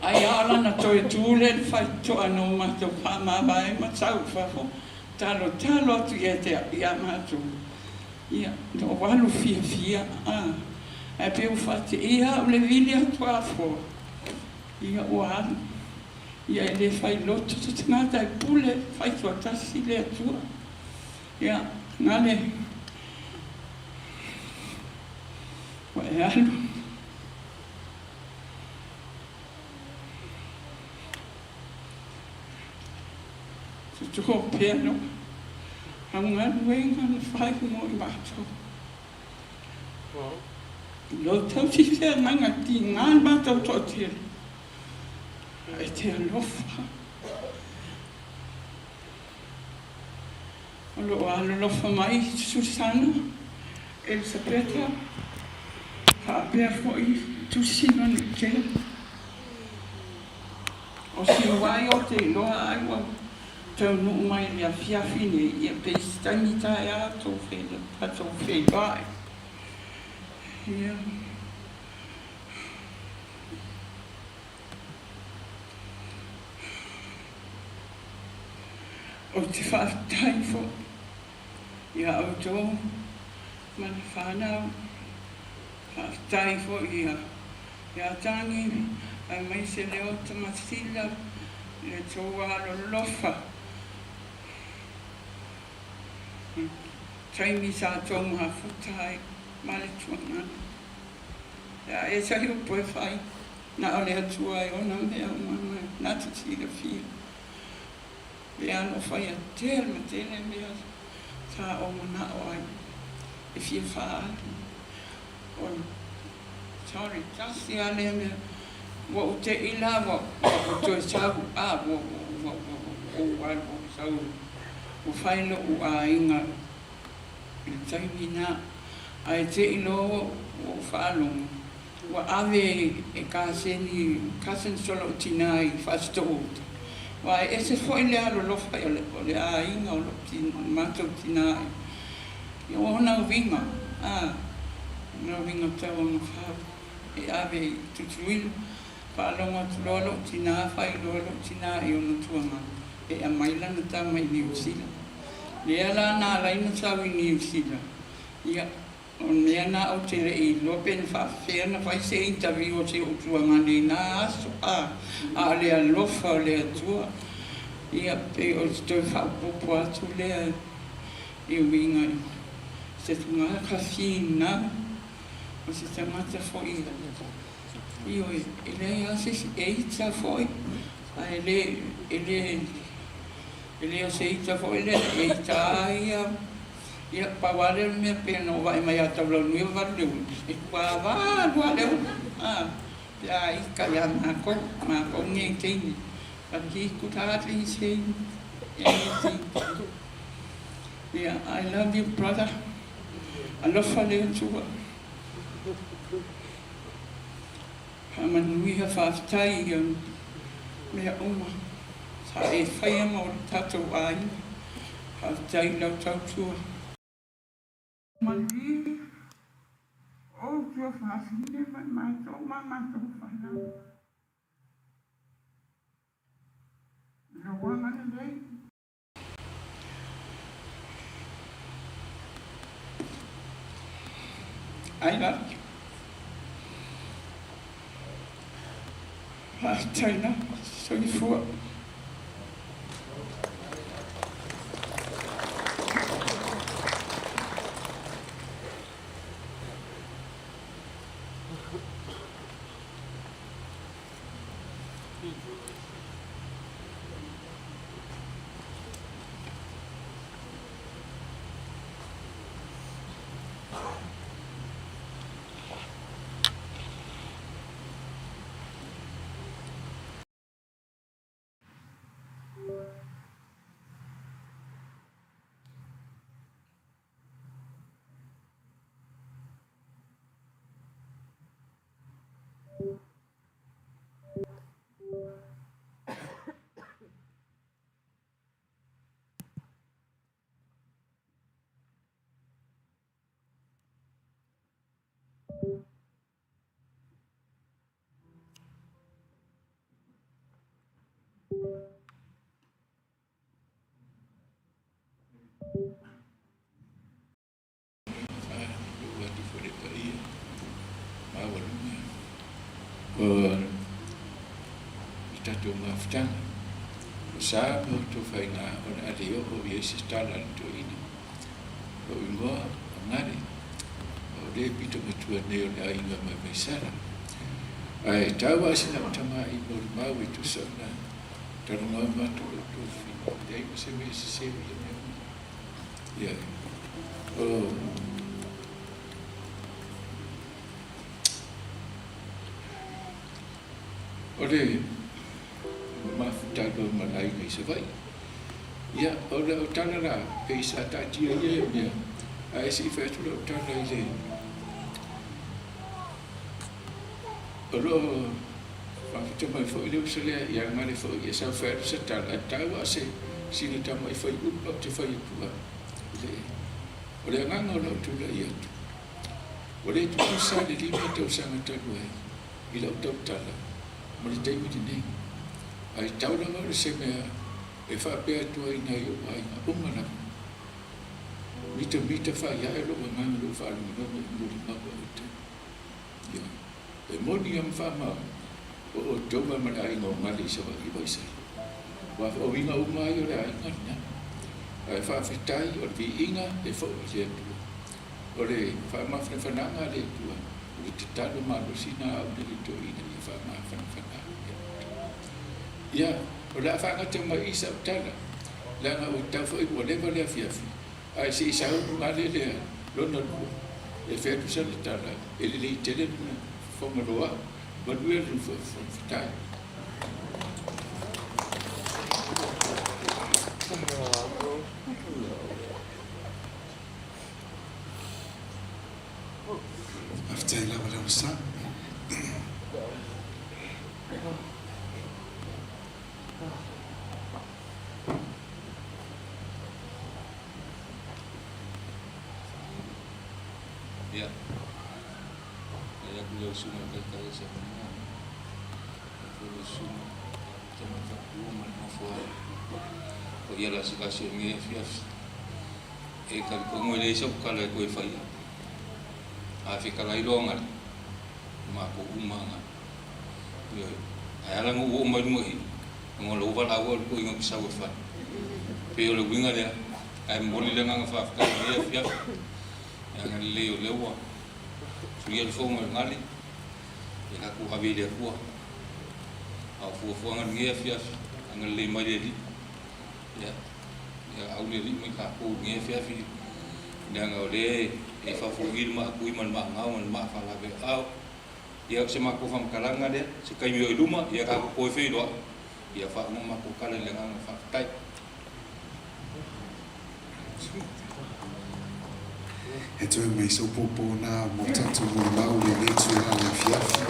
ai ala na toi tūle whai toa no mātou whamawai ma tau whafo. Talo atu I te ia mātou. Ia, no walu fia. E pe o whate ia o le vili atua fo. Ia o alu. Ia e le whai loto te tangata e pule whai tua tasi le atua. Ia, ngale. Wa e alu. Se tuho pēno. Hangan wenga na whai mo I mātou. Lo tau si se nanga ti ngan ba tau totir. E te alofa. O lo alofa mai Susana, Elisabetta, hapea foi tusino ni Gale. O si wai o te loa ai wa tau nuu mai ni a fiafine I a peistani tae a tau whei bai. Ia. O te whaatai fo. Ia au tō. Mana whanau. Whaatai fo ia. Ia tangi. Ai mai se leo tamasila. Le tō alo lofa. Taimi sa tō maha futai. Male tuangana. Ia e sahi o poe whai. Na ole atua e ona mea o mama. Nā te tira fia. Le ano whai a tel ma tele mea. Tā o mana o ai. E fia whaa. O sorry, tasi a le mea. Wa o te ila wa o toi sau. Wa sau. O whailo o a inga. I taimi nā. Ai te ilo o whaalonga. Wa ave e kasen solo tina I whastoota. Wa e se fwoi le alo lofa o le a inga o lo mātou tina I. I o hona o vinga. Nā winga tau ang whāu. E awe tutuilu. Whaalonga tulolo, tina whai lolo, tina e ono tuanga. E a mailana tā mai New Zealand. Lea la nā laina tau I New Zealand. Ia, o mea nā au te rei lope na whawhea na whai se intawi o te o tuanga nei nā aso. A lea lofa o lea tua. Ia pe o te tau whaupopo atu lea I winga I. Se tunga ka whina. O se tangata fwoi. Io lei ha se eita foi a ele ha se eita foi le eita ia pawale me peno vai mai ata lo nui valu e qua va vale ya I kaya ma ko ngi tini pa ki ku ta li se yeah I love you brother Alofa Aku Family ha whaftai mea uma. Sa e whaia mo tatou ai. Whaftai lau tautua. Mani, o tua whafine mai mātou whanau. Rawa mana lei. I love you. China, so you for Tatu maftang sa mo to fainga on adio o yesis talan to ini o ingo ngari o de pito metua neo na inga mai mesara ai tawa sina tama I mo mawi to sona tarunga ma to fi dai mo se me se ya o ore mafutado malai mai se vai ia ora o tanara pe sa ta tia ia mea ai si fetu o tanara ile ora fafuta mai foi le usele ia ngare foi ia sa fetu se tala tawa se sini tamai foi upa te foi tua le ora nganga lo tu la ia ora tu sa de lima te usanga tanua ila utala mari te mi ni ai tau na ngore se mea e whapea tua I ngai o ai ngā umana mita wha ia e lo nganga lo whaalu ngama I muri ngapa o te ia e moni am whama o tauma mana ai ngā ngali sa waki waisai wa o inga umai o le ai ngana ai whawhitai o vi inga e whau I le tua o le whamawhana whananga le tua o te talo malo sina au le to ina I whamawhana whananga ia o la whanga te mai isa o tala langa o tau whai o lewa lea fiafi ai se isa o ngale lea lona lua e wheatu sa le tala e le I tele na whangaroa manua le whatai After la wala sa. ia leo sunga kai sa mo. Ko sunga tama ka uma no fo. Ko ia la sikasi nge fiaf. E ka ko mo le so kala ko fai. A fi kala ilonga. Ma ko uma nga. Yo. Ai ala ngo uma mo i. Ngo lo va la wo ko ngo sa wo fa. Pe o le winga le ai mo le nga fa ka ia fiaf. Ya leo lewa. Suia fo mo ngali. E ka ku havi le ku. Au fo ngal nge fiaf. Ngal le mai le. Ya. Ya au le mi ka ku nge fiaf. Dia ngole e fa fo ilma ku iman ma ngau ma fa la be au. Ia se mako fam kalanga dia se kai mi luma ia ka ko fe do ia fa mo mako kala le nga fa tai E toi mai so popo na mo tatu mo mau le tu la le fiafi.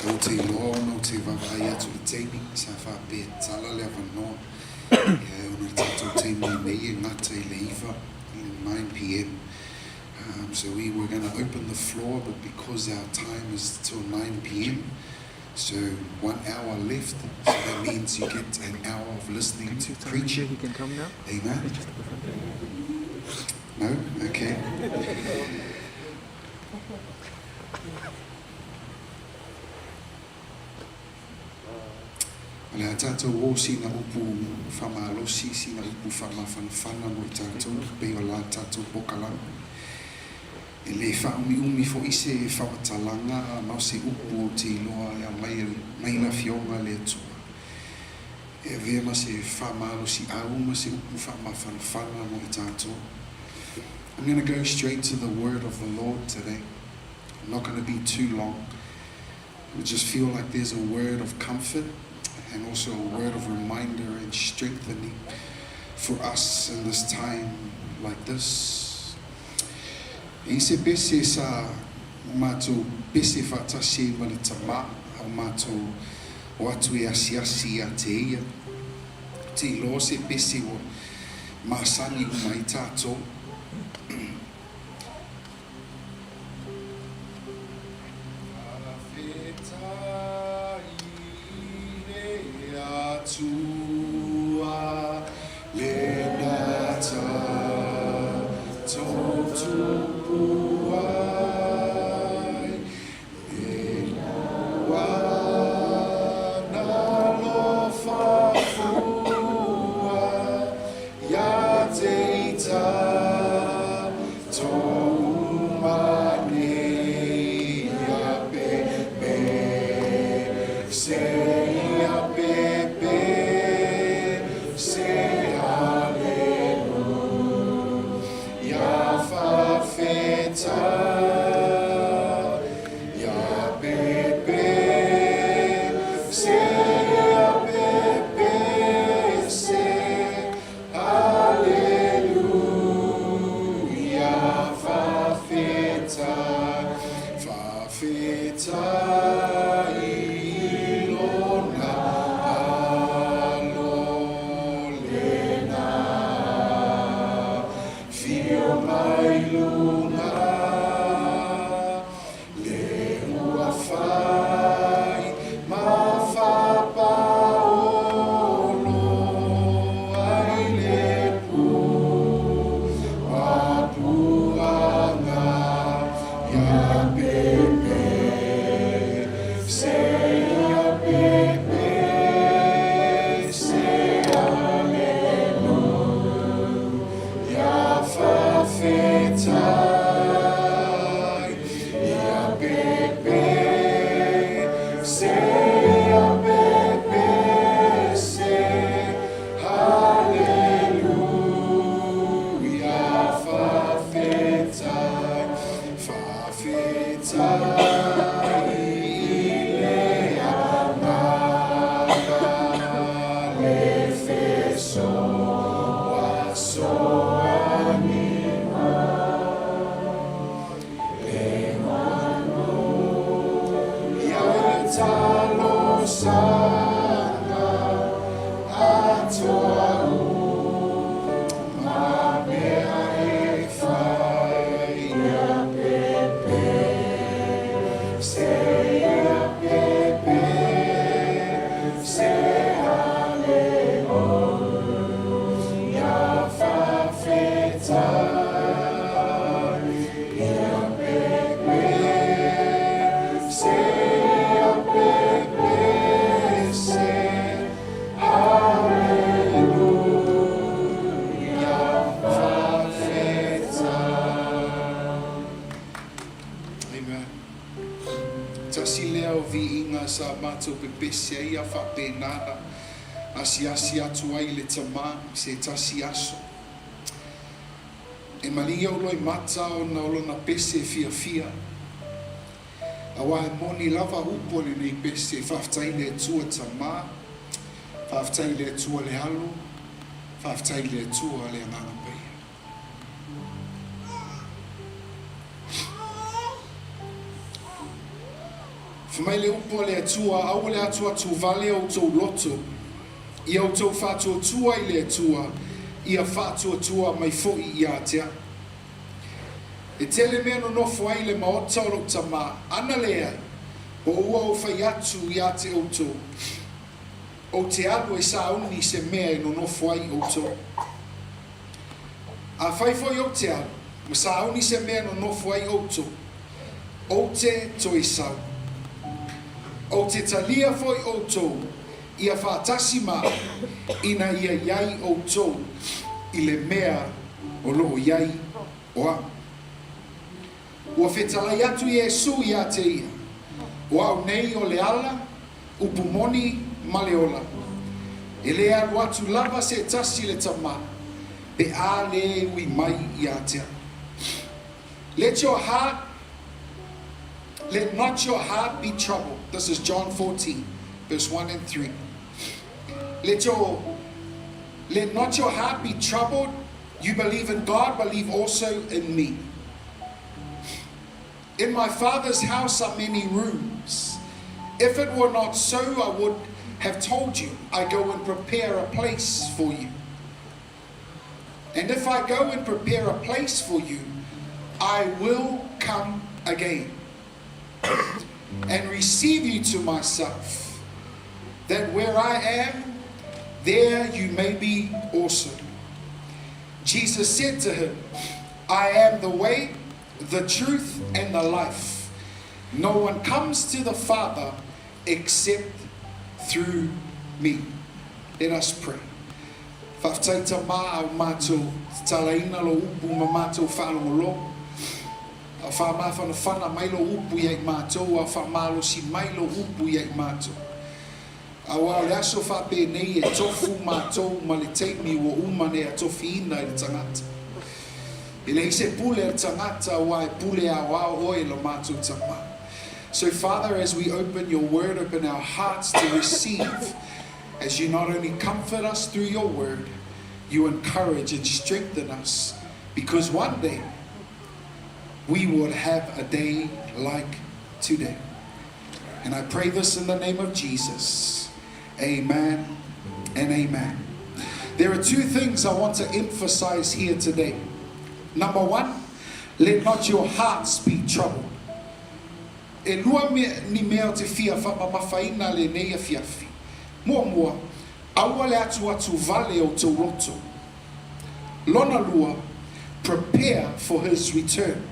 O te lo no te vavai atu le teimi sa fa pe tala le avano. Ia ona tatu teimi nei ngata I le iwa 9 p.m. So we were going to open the floor, but because our time is till 9 p.m, so 1 hour left, so that means you get an hour of listening to preaching. He can come now. Amen. No? Okay. Ala tātou o sina upu whamalosi, sina upu whamawhanawhana mo I tātou, pe o la tātou pokalanga. E le whaumi fo ise e whawatalanga mau se upu o te iloa ea mai la fionga le atua. E vea ma se whamalosi au ma se upu whamawhanawhana mo I tātou. I'm going to go straight to the word of the Lord today. I'm not going to be too long. I just feel like there's a word of comfort and also a word of reminder and strengthening for us in this time like this. I se pese sa mātou pese whatasi ma le tama au mātou o atu e asiasi a te ia. Te ilo se pese o māsani o mai tātou. pese ia whapenana asi atu ai le tama se tasi aso. E malia ulo I mata o na ulo na pese fia. Awa e moni lava upo le nei pese whaftai le tua tama, whaftai le tua le alo, whaftai le tua le anganga pai. Whamai le upo le atua, au le atua tu vale o tau loto, I au tau whatua tua I le atua, ia whatua tua mai fōi I atea. E tele mea no nofo ai le maota o lok tama, ana lea, o ua o whai atu I ate o tō. O te alu e sa uni se mea I no nofo ai o tō. A whai fōi o te alu, ma sa uni se mea no nofo ai o tō. O te to I sau. O te talia fōi o tō, ia whātasi mā, ina ia iai o tō, I le mea o loo iai o a. Ua whetalai atu Iesu I a te ia. O au nei o le ala, upumoni ma le ola. E le alu atu lava se tasi le tama, pe a le ui mai I a te. Let not your heart be troubled. This is John 14, verse 1 and 3. Let not your heart be troubled. You believe in God, believe also in me. In my Father's house are many rooms. If it were not so, I would have told you, I go and prepare a place for you. And if I go and prepare a place for you, I will come again and receive you to myself, that where I am, there you may be also. Jesus said to him, I am the way, the truth, and the life. No one comes to the Father except through me. Let us pray. Whaftaita mā au mātou talaina lo upu ma mātou whaalongolo. A whamawhana whana mailo upu iai mātou, a whamalo si mailo upu iai mātou. A wā le aso whape nei e tofu mātou ma le teimi ua umane a tofi ina I le tangata. I le ise pule le tangata wa e pule a wā oe lo mātou tama. So Father, as we open your word, open our hearts to receive, as you not only comfort us through your word, you encourage and strengthen us, because one day we will have a day like today. And I pray this in the name of Jesus. Amen and amen. There are two things I want to emphasize here today. Number one, let not your hearts be troubled. E lua ni mea te fia whamamafaina le neia fiafi. Mua, aua le atu vale o te roto. Lona lua, prepare for his return.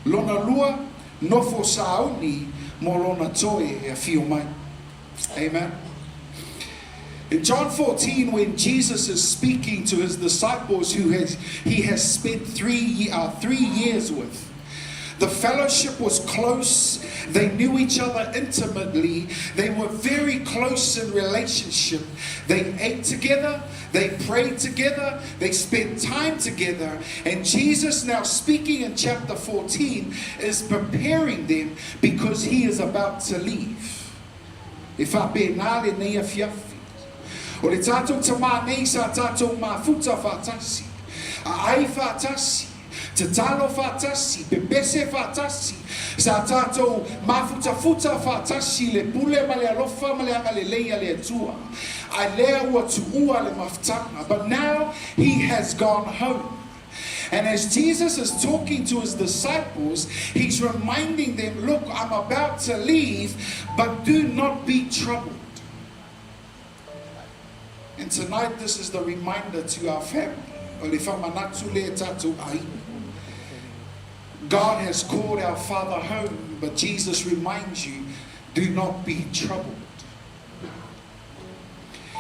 Lona lua, nofo sauni, mo lona toe e fio mai. Amen. In John 14, when Jesus is speaking to his disciples who he has spent 3 years with, the fellowship was close. They knew each other intimately. They were very close in relationship. They ate together. They prayed together. They spent time together. And Jesus, now speaking in chapter 14, is preparing them because he is about to leave. If I be nale nei fiafi. O le tātou tamā nei sa tātou mafuta whātasi. A ai whātasi. Te talo whātasi. Pepese whātasi. Sa tātou mafuta whātasi. Le pule ma le alofa ma le anga le leia le atua. Ai lea ua tu ua le maftanga. But now he has gone home. And as Jesus is talking to his disciples, he's reminding them, look, I'm about to leave, but do not be troubled. And tonight, this is the reminder to our family. God has called our Father home, but Jesus reminds you, do not be troubled.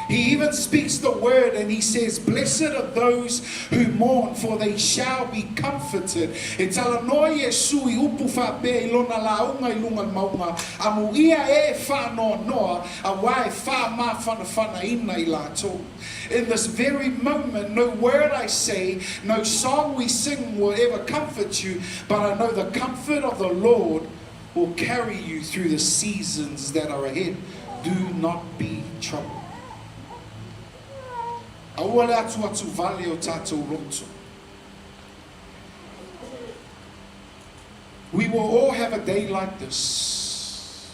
He even speaks the word and he says, blessed are those who mourn, for they shall be comforted. E tala noa Yesu I upu whape I lona launga I lunga maunga. Amu ia e whanoa noa, a wai wha ma whana ina I lato. In this very moment, no word I say, no song we sing will ever comfort you, but I know the comfort of the Lord will carry you through the seasons that are ahead. Do not be troubled. Awale atu atu vale o tatou roto. We will all have a day like this,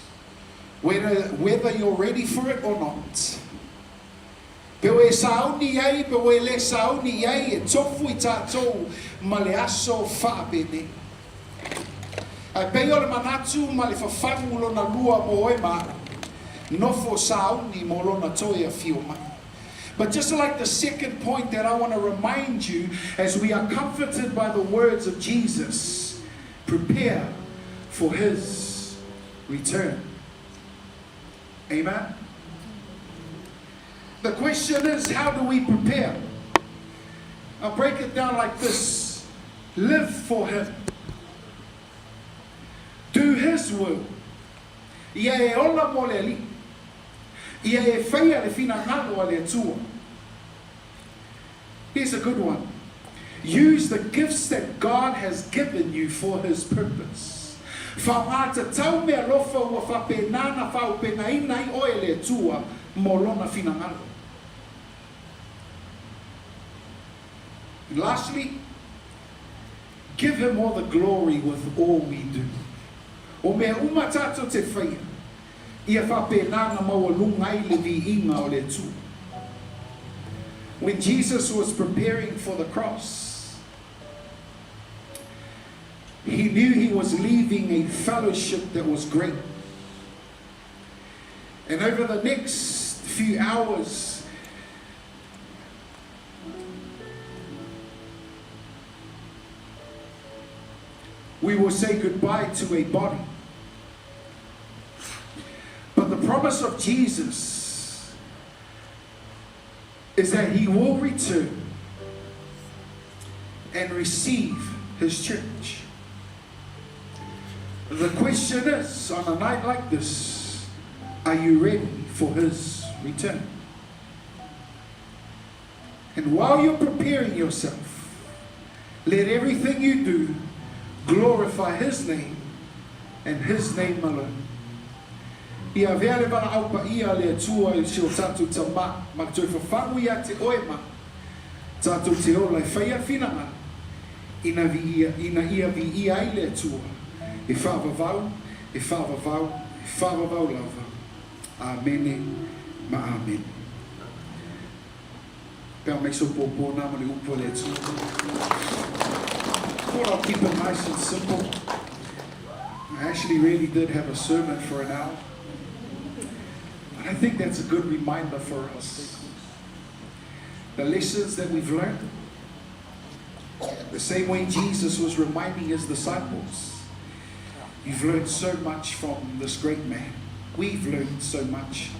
whether you're ready for it or not. Pewe sauni ai, pewe le sauni ai, e tofu I tatou male aso whaapene. Ai pei ole manatu male whawhangu lona lua mo ema, nofo sauni mo lona toi a fioma. But just like the second point that I want to remind you, as we are comforted by the words of Jesus, prepare for his return. Amen? The question is, how do we prepare? I'll break it down like this. Live for him. Do his will. Ia e ola mo le li. Ia e whaia le fina ngalo a le tua. Here's a good one. Use the gifts that God has given you for his purpose. Whaata tau mea lofa ua whapenana whaupenga inai oe le tua mo lona fina ngalo. And lastly, give him all the glory with all we do. O mea umatato te whaia. Ia whapenana maua lungai le vi inga o le tua. When Jesus was preparing for the cross, he knew he was leaving a fellowship that was great. And over the next few hours, we will say goodbye to a body. But the promise of Jesus is that he will return and receive his church. The question is, on a night like this, are you ready for his return? And while you're preparing yourself, let everything you do glorify his name and his name alone. Ia vea le wala au pa ia le tua I sio tatu tama, ma toi whawhangu ia te oema, tatu te ola I whaia whinanga, ina ia vi ia I le tua, e whawavau, e whawavau, e whawavau lava. Amene, ma amen. Pea me so popo nama le upo le tua. Thought I'll keep it nice and simple. I actually really did have a sermon for an hour. I think that's a good reminder for us. The lessons that we've learned, the same way Jesus was reminding his disciples. You've learned so much from this great man. We've learned so much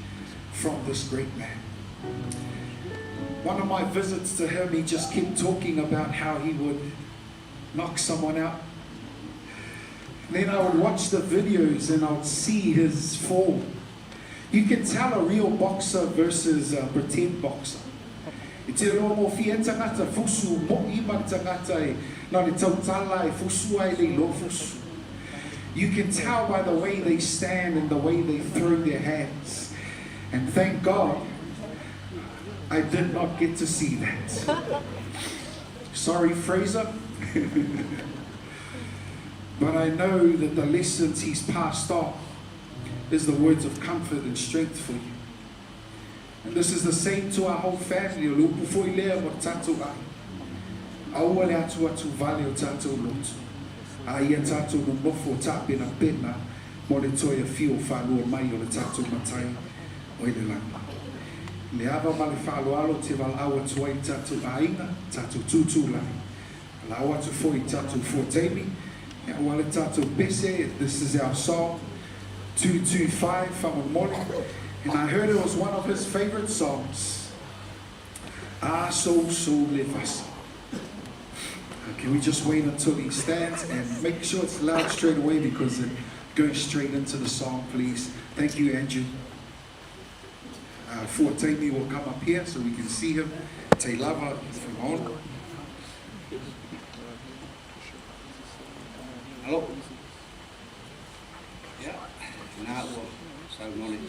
from this great man. One of my visits to him, he just kept talking about how he would knock someone out. And then I would watch the videos and I would see his fall. You can tell a real boxer versus a pretend boxer. I te roa mo fia tangata fusu mo ima tangata e nā le tautala e fusu ai le lo fusu. You can tell by the way they stand and the way they throw their hands. And thank God, I did not get to see that. Sorry, Fraser. But I know that the lessons he's passed on is the words of comfort and strength for you. And this is the same to our whole family. O lupu foi lea mo tātou ai. Aua le atu atu vale o tātou lotu. A ia tātou no mofo tāpena pena mo le toia fio whanua mai o le tātou matai o ele langa. Le ava ma le whaaloalo te wala awa tuai tātou ainga, tātou tūtū lai. La awa tu foi tātou fuateimi. E awa le tātou pese, this is our song. 225 from a morning, And I heard it was one of his favorite songs. So levasi. Can we just wait until he stands and make sure it's loud straight away because it's going straight into the song, please. Thank you, Andrew. Fuimaono will come up here so we can see him. Te lava Fuimaono. Hello. Yeah. Now, so morning.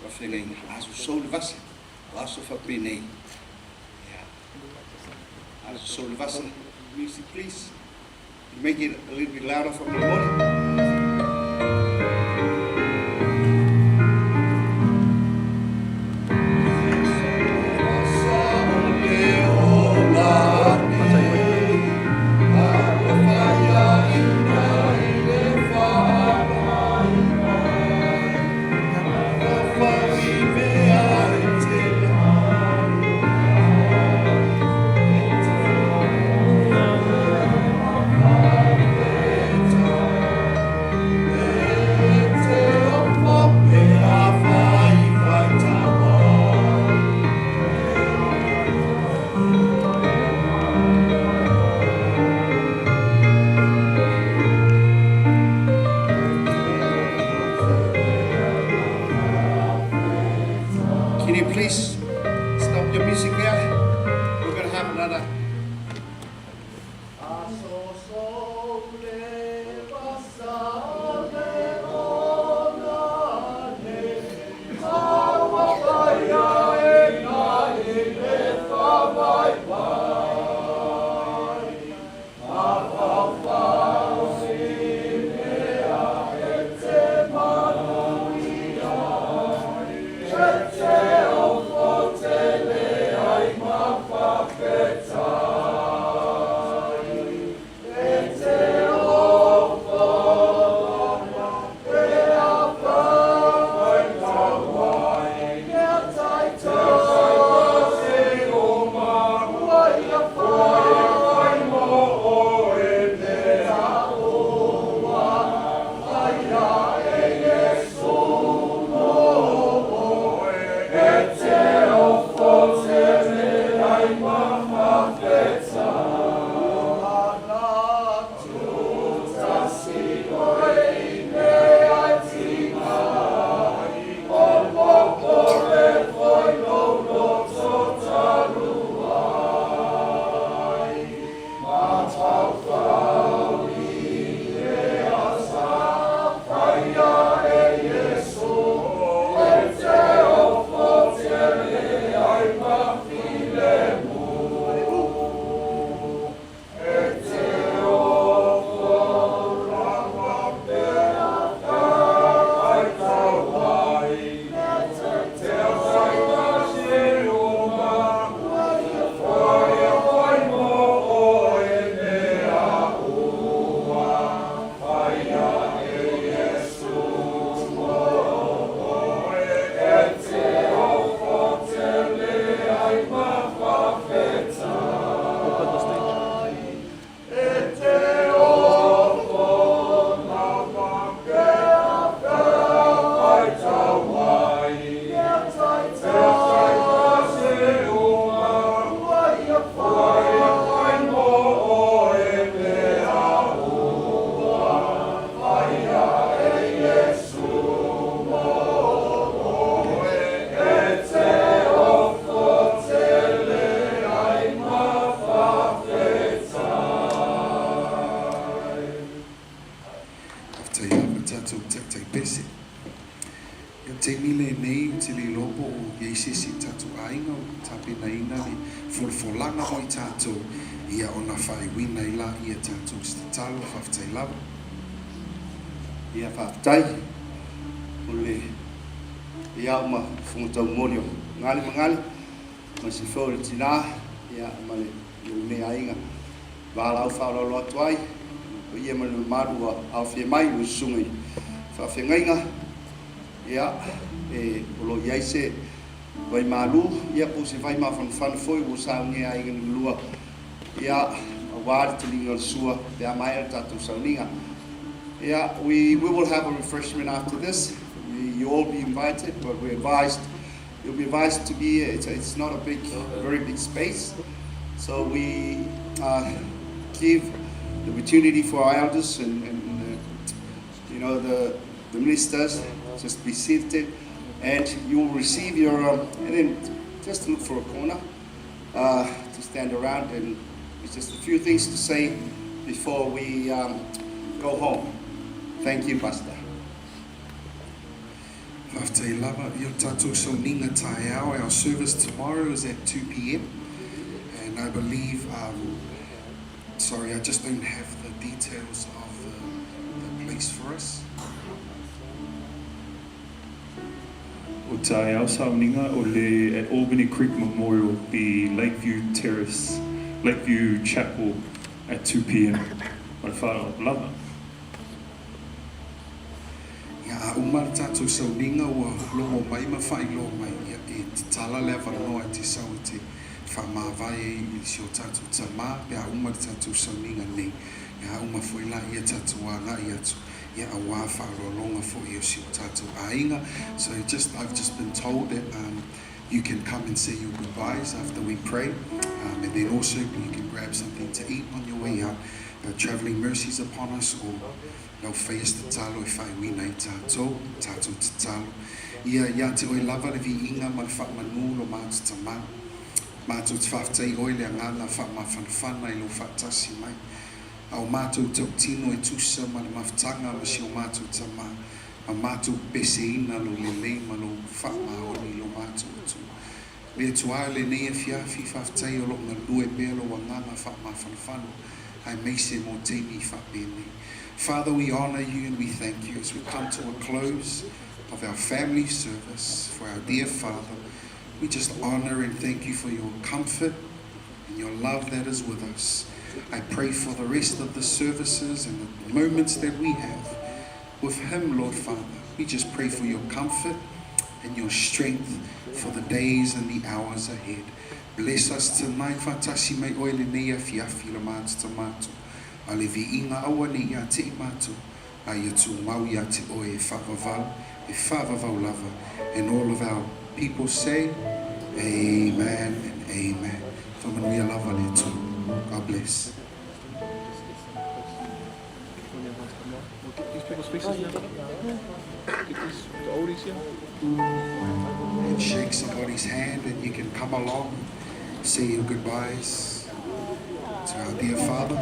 We're feeling as so levasi. Alofa Aku Family. Yeah. As so levasi. Music, please. Make it a little bit louder for the morning. Can you please stop your music there? We're going to have another. Ia whaatai, ole ia ma Utumoea'au ngali mangali, ma si whaore tina, ia ma le mea inga, wālau whaololo atu ai, o ia ma le marua au Fuimaono o sungai, whawhengainga, ia e olo iaise, wai malu, ia po se vai ma whanwhanfoi o saunge a inga ni lua, ia a wāri tulinga o sua, te amai ar tātou sauninga. Yeah, we will have a refreshment after this. We you all be invited, but you'll be advised to be, it's not a very big space. So we give the opportunity for our elders and the ministers, just be seated, and you will receive your, and then just look for a corner to stand around, and it's just a few things to say before we go home. Thank you, Pastor. Whaftai lava, I o tātou sauninga tae au. Our service tomorrow is at 2 p.m. And I believe, sorry, I just don't have the details of the place for us. O tae au sauninga o le at Albany Creek Memorial, the Lakeview Terrace, Lakeview Chapel at 2 p.m. Mai whāra lava. Ia a umar tātou sauninga ua logo mai ma whai logo mai. Ia e te tala lea whananoa te sau te whamawai i si o tātou tamā. Pea umar tātou sauninga nei. Ia a umar whaila ia tātou anga i atu. Ia a wā whaarolonga fo i o si o tātou ainga. So I've just been told that you can come and say your goodbyes after we pray. And then also you can grab something to eat on your way out. Travelling mercies upon us, or no whaias te talo e whai wina i tātou te talo. Ia te oi lava le vi inga ma le whaamanu lo mātu ta mā. Mātu te whaaftei oi le anganga whaamawhanawhana i lo whaatasi mai. Au mātu te tino e tusa ma le mawhtanga ma si o mātu ta mā. Ma mātu pese ina lo le lei ma lo whaamaoni lo mātu atu. Le tuā le nea whiawhi whaaftei o lo ngalue bea lo wanganga whaamawhanawhana. I may say more teimi whapene. Father, we honor you and we thank you as we come to a close of our family service for our dear Father. We just honor and thank you for your comfort and your love that is with us. I pray for the rest of the services and the moments that we have with him, Lord Father. We just pray for your comfort and your strength for the days and the hours ahead. Bless us tonight, whatasi mai oe le nei a fiafi la mātu ta mātu. A le vi inga awa ni ia te i mātu. A ia tu mau ia te oe e whawavau lava. And all of our people say, Amen and Amen. Whamanuia lava le tu. God bless. And shake somebody's hand and you can come along. Say your goodbyes to our dear Father.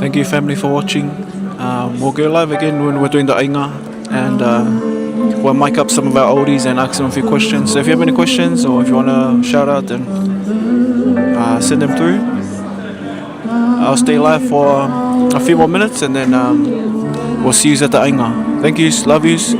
Thank you, family, for watching. We'll go live again when we're doing the ainga, and we'll mic up some of our oldies and ask them a few questions. So if you have any questions or if you want to shout out, then send them through. I'll stay live for a few more minutes, and then we'll see you at the ainga. Thank you, love yous.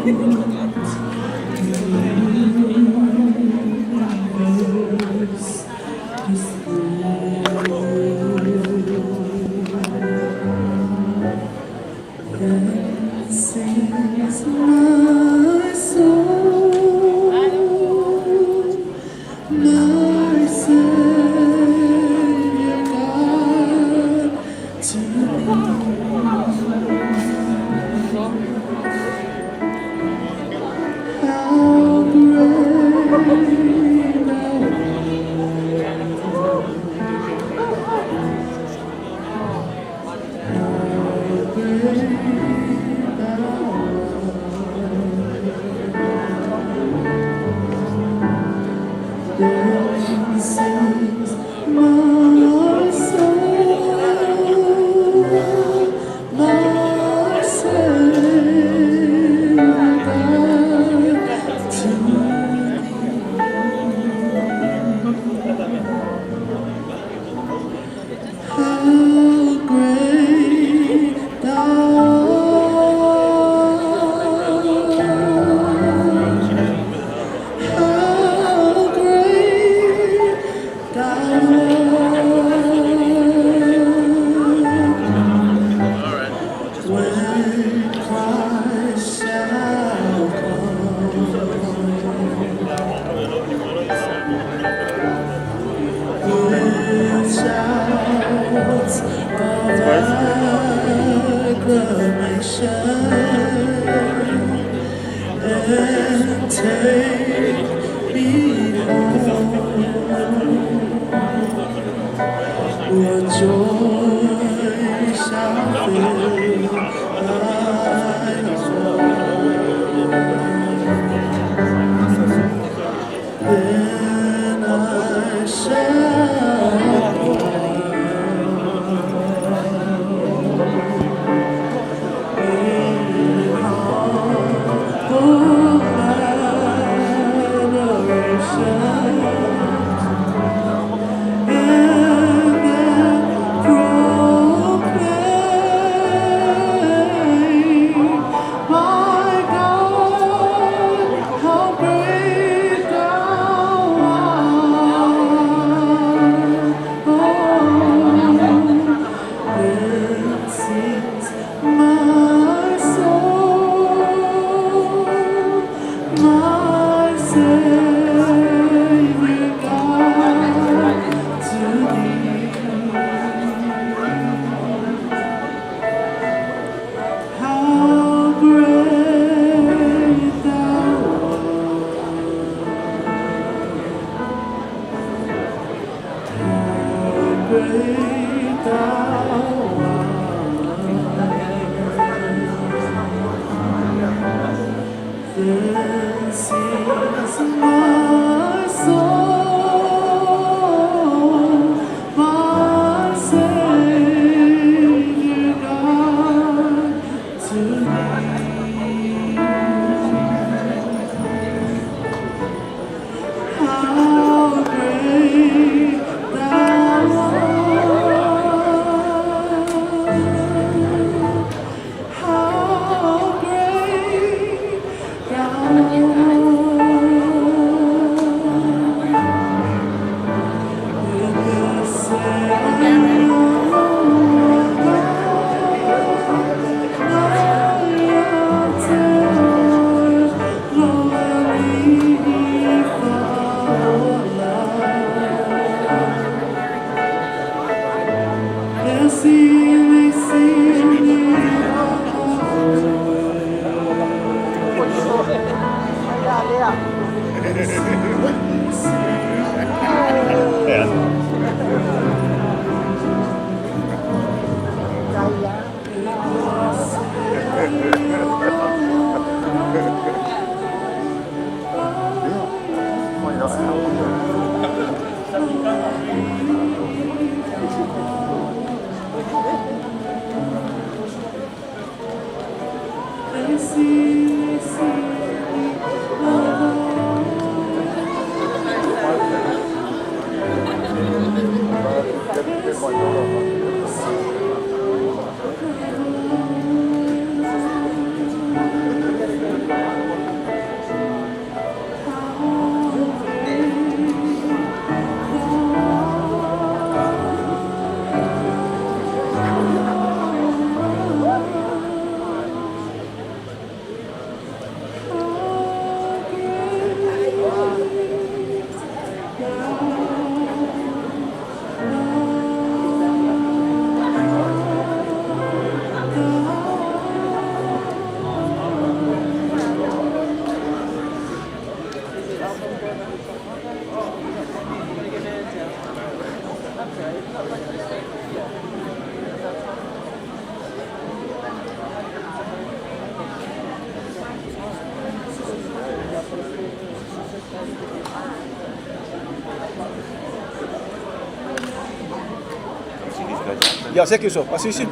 Ja, zeg je zo. Als je ziet.